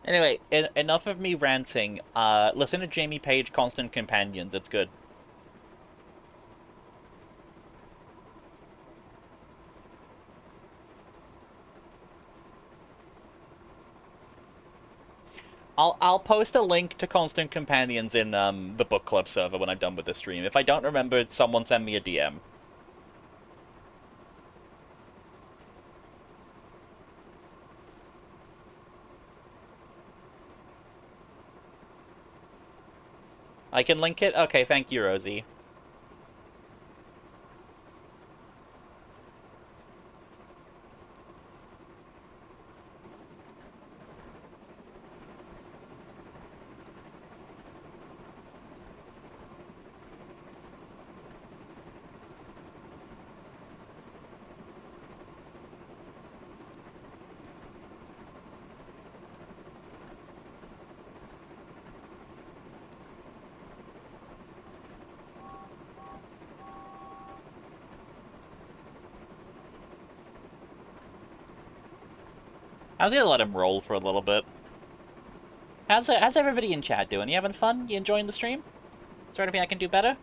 Anyway, enough of me ranting. Listen to Jamie Page, Constant Companions. It's good. I'll post a link to Constant Companions in the book club server when I'm done with the stream. If I don't remember, someone send me a DM. I can link it? Okay, thank you, Rosie. I was gonna let him roll for a little bit. How's everybody in chat doing? You having fun? You enjoying the stream? Is there anything I can do better?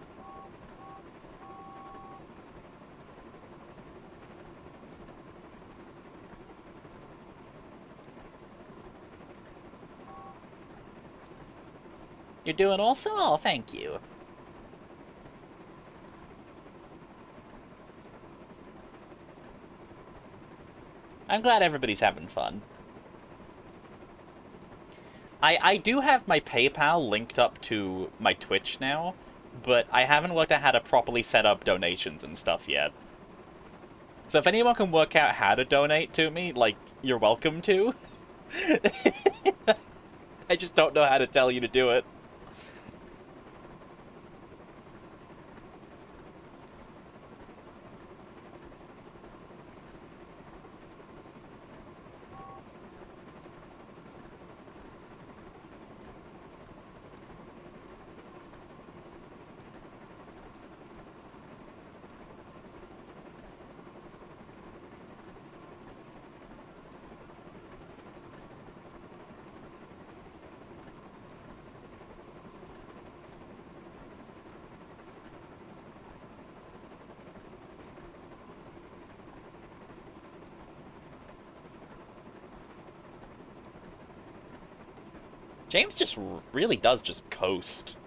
You're doing awesome? Oh, thank you. I'm glad everybody's having fun. I do have my PayPal linked up to my Twitch now, but I haven't worked out how to properly set up donations and stuff yet. So if anyone can work out how to donate to me, like, you're welcome to. I just don't know how to tell you to do it. James just really does just coast.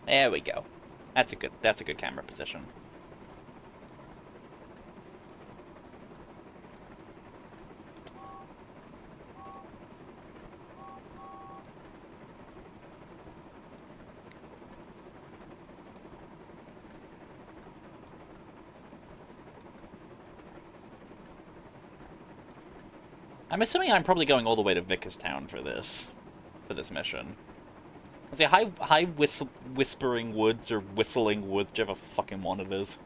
There we go. That's a good camera position. I'm assuming I'm probably going all the way to Vickerstown for this mission. I say high whispering woods or whistling woods, whichever fucking one it is.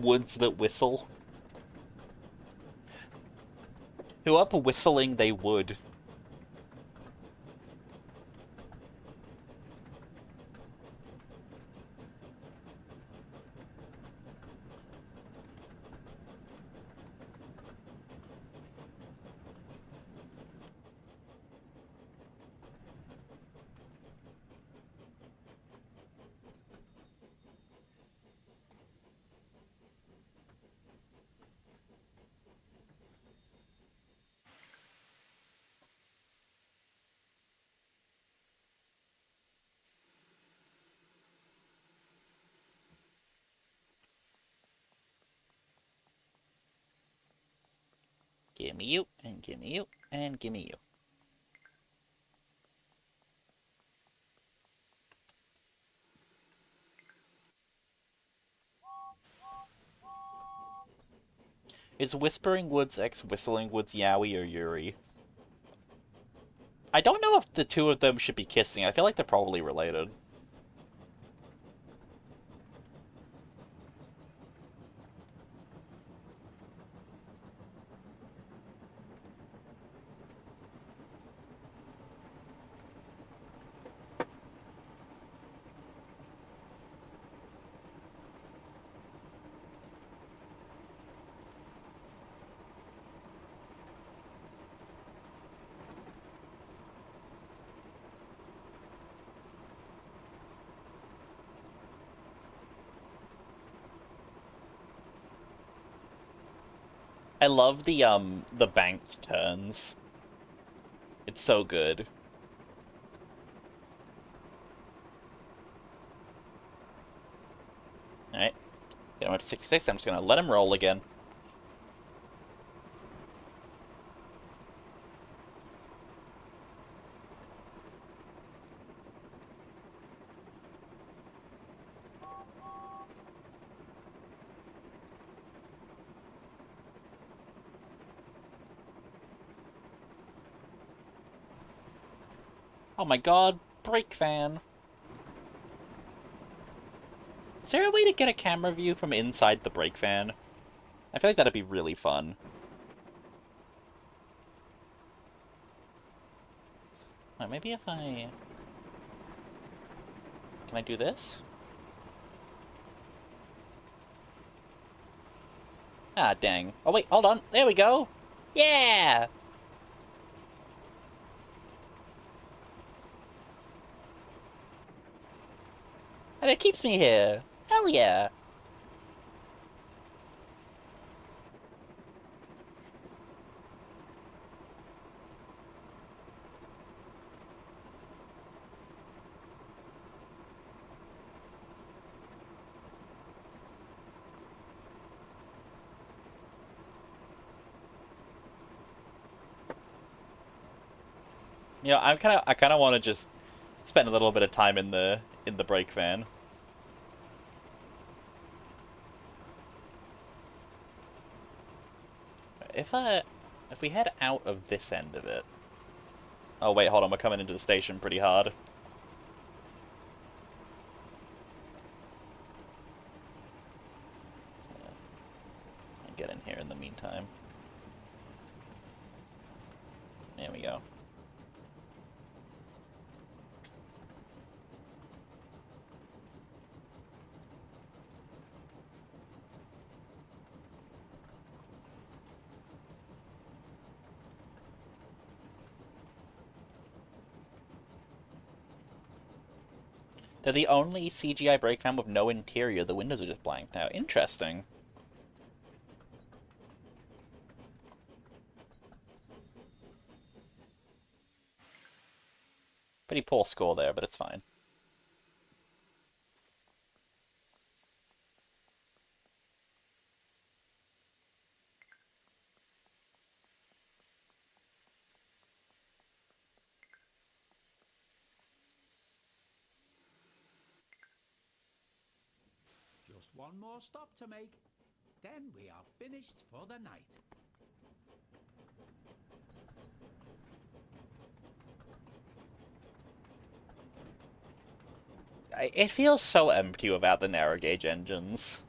woods that whistle. Who up whistling they would. Gimme you, and gimme you, and gimme you. Is Whispering Woods X Whistling Woods Yowie or Yuri? I don't know if the two of them should be kissing. I feel like they're probably related. I love the banked turns. It's so good. Alright. Get him up to 66. I'm just gonna let him roll again. Oh my god, brake fan. Is there a way to get a camera view from inside the brake fan? I feel like that'd be really fun. Maybe if I... Can I do this? Ah, dang. Oh wait, hold on. There we go! Yeah! And it keeps me here. Hell yeah! You know, I kind of want to just spend a little bit of time in the brake van. If we head out of this end of it. Oh wait, hold on, we're coming into the station pretty hard. Let's get in here in the meantime. There we go. They're the only CGI brake van with no interior. The windows are just blanked out. Interesting. Pretty poor score there, but it's fine. Just one more stop to make. Then we are finished for the night. It feels so empty without the narrow gauge engines.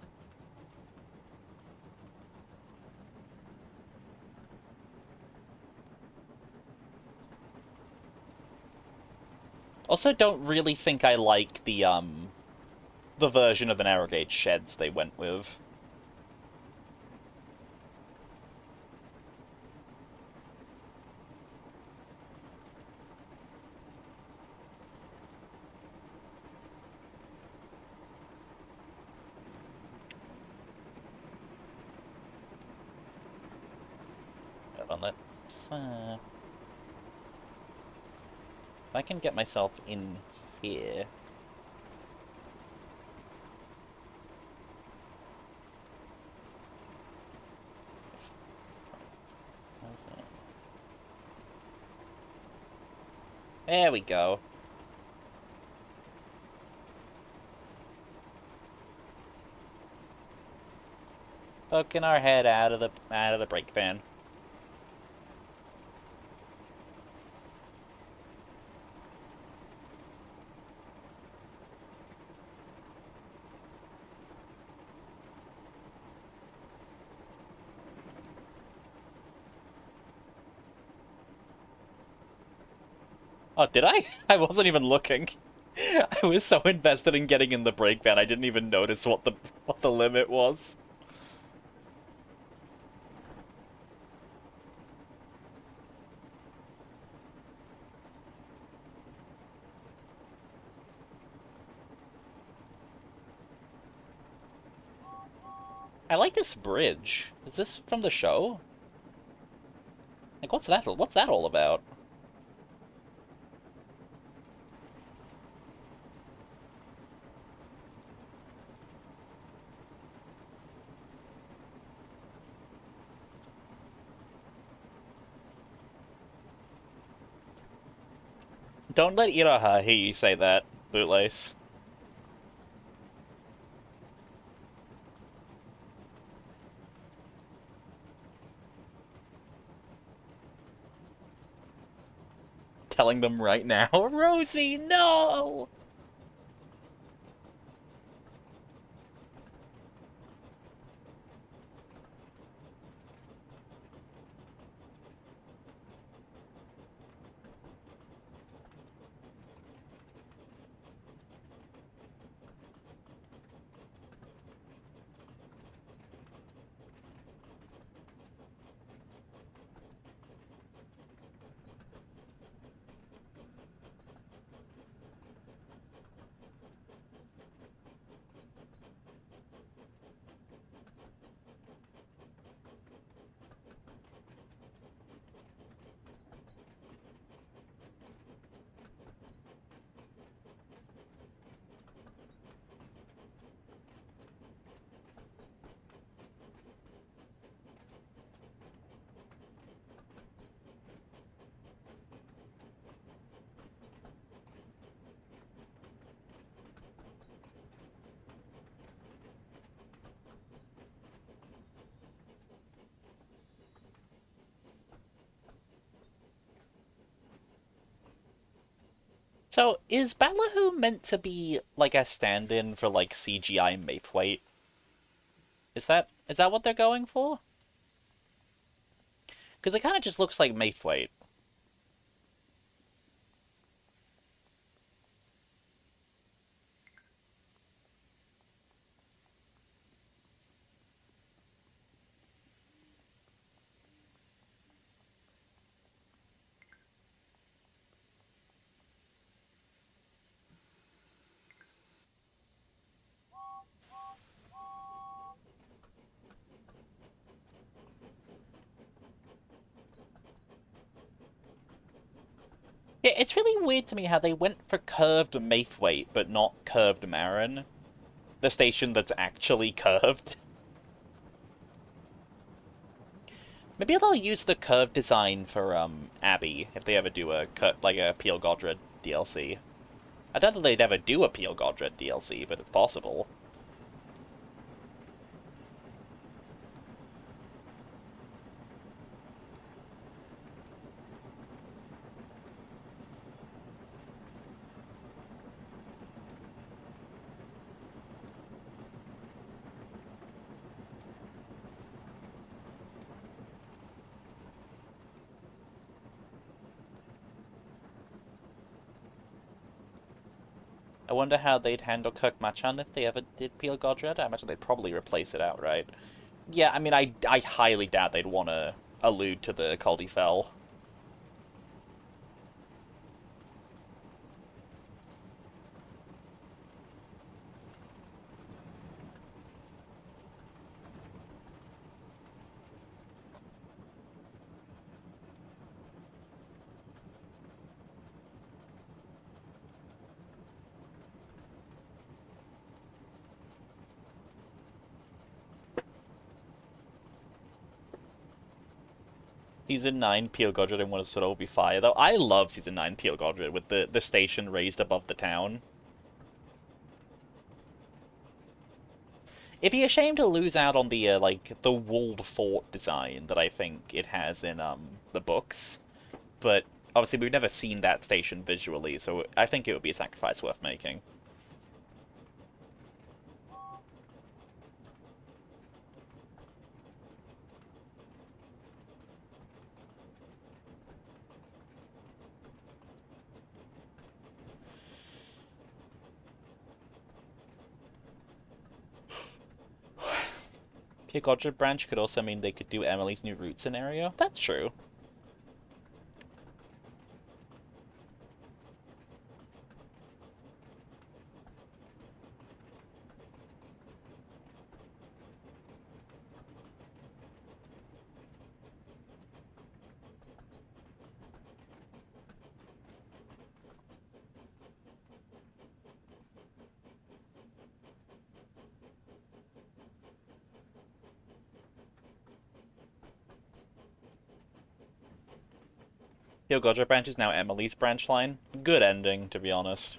Also, don't really think I like the version of the narrow gauge sheds they went with. Hold on, let's, if I can get myself in here. How's that? There we go. Poking our head out of the brake van. Oh, did I? I wasn't even looking. I was so invested in getting in the brake van, I didn't even notice what the limit was. I like this bridge. Is this from the show? Like, what's that? What's that all about? Don't let Iraha hear you say that, Bootlace. Telling them right now, Rosie, no! So, is Ballahu meant to be, like, a stand-in for, like, CGI Maithwaite? Is that what they're going for? Because it kind of just looks like Maithwaite. Yeah, it's really weird to me how they went for curved Maithwaite, but not curved Marin. The station that's actually curved. Maybe they'll use the curved design for Abby if they ever do a Peel Godred DLC. I doubt that they'd ever do a Peel Godred DLC, but it's possible. I wonder how they'd handle Kirkmachan if they ever did Peel Godred. I imagine they'd probably replace it outright. Yeah, I mean, I highly doubt they'd want to allude to the Caldy Fell. Season 9 Peel Godred and What Sodor will be fire, though. I love Season 9 Peel Godred with the station raised above the town. It'd be a shame to lose out on the, like, the walled fort design that I think it has in, the books. But, obviously, we've never seen that station visually, so I think it would be a sacrifice worth making. Peel Godred branch could also mean they could do Emily's New Route scenario. That's true. Peel Godred branch is now Emily's branch line. Good ending, to be honest.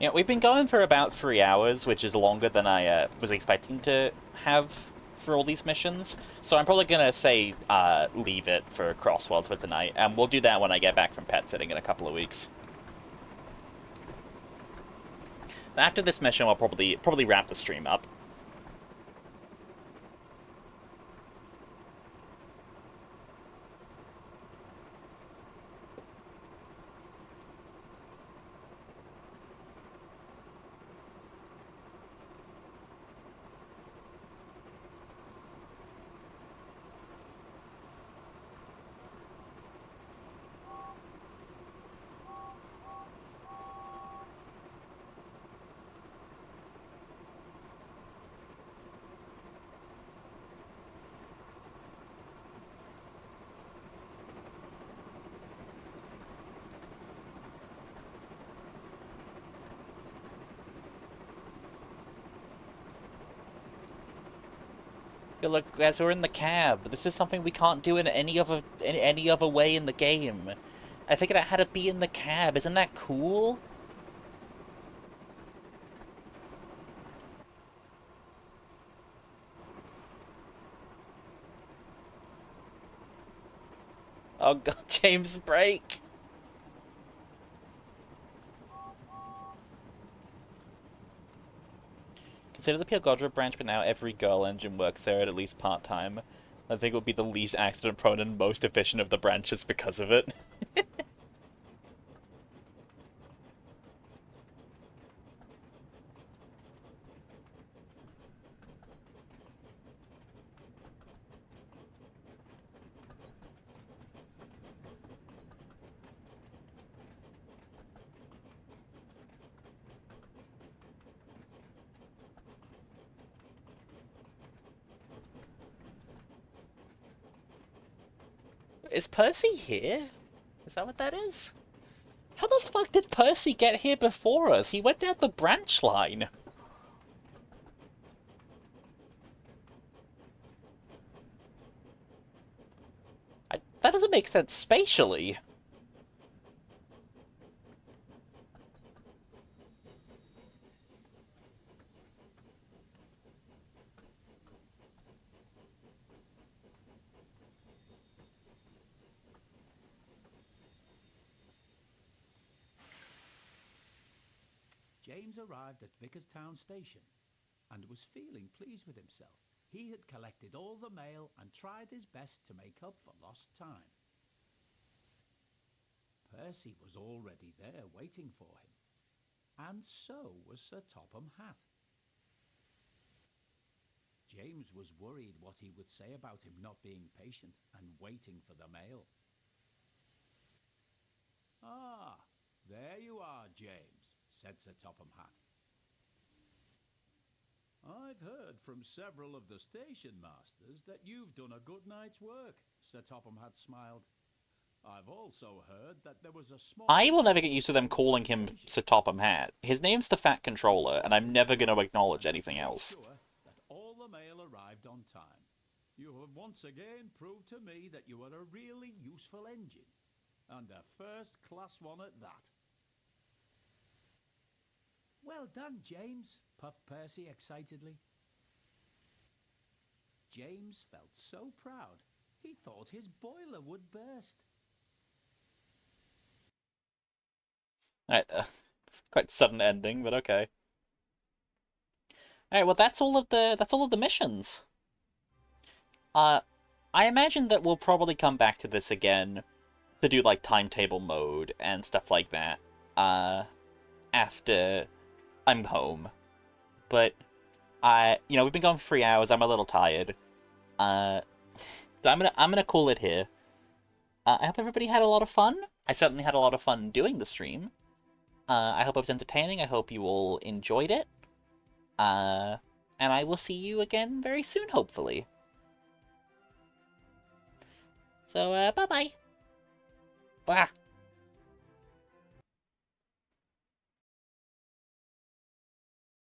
Yeah, we've been going for about 3 hours, which is longer than I was expecting to have for all these missions. So I'm probably going to say leave it for Crossworlds for tonight, and we'll do that when I get back from pet sitting in a couple of weeks. After this mission, we'll probably wrap the stream up. Look, guys, we're in the cab. This is something we can't do in any other way in the game. I figured out how to be in the cab. Isn't that cool? Oh god, James, break! Consider the Peel Godred branch, but now every girl engine works there at least part-time. I think it would be the least accident-prone and most efficient of the branches because of it. Is Percy here? Is that what that is? How the fuck did Percy get here before us? He went down the branch line. That doesn't make sense spatially. James arrived at Vickerstown Station and was feeling pleased with himself. He had collected all the mail and tried his best to make up for lost time. Percy was already there waiting for him, and so was Sir Topham Hatt. James was worried what he would say about him not being patient and waiting for the mail. "Ah, there you are, James," said Sir Topham Hatt. "I've heard from several of the station masters that you've done a good night's work," Sir Topham Hatt smiled. "I've also heard that there was a small... I will never get used to them calling him Sir Topham Hatt. His name's the Fat Controller, and I'm never going to acknowledge anything else. Sure that all the mail arrived on time. You have once again proved to me that you are a really useful engine, and a first-class one at that." "Well done, James," puffed Percy excitedly. James felt so proud, he thought his boiler would burst. Alright, quite sudden ending, but okay. Alright, well that's all of the missions. I imagine that we'll probably come back to this again to do like timetable mode and stuff like that. After I'm home. But we've been going for 3 hours, I'm a little tired. So I'm gonna call it here. I hope everybody had a lot of fun. I certainly had a lot of fun doing the stream. I hope it was entertaining. I hope you all enjoyed it. And I will see you again very soon, hopefully. So, bye-bye. Blah.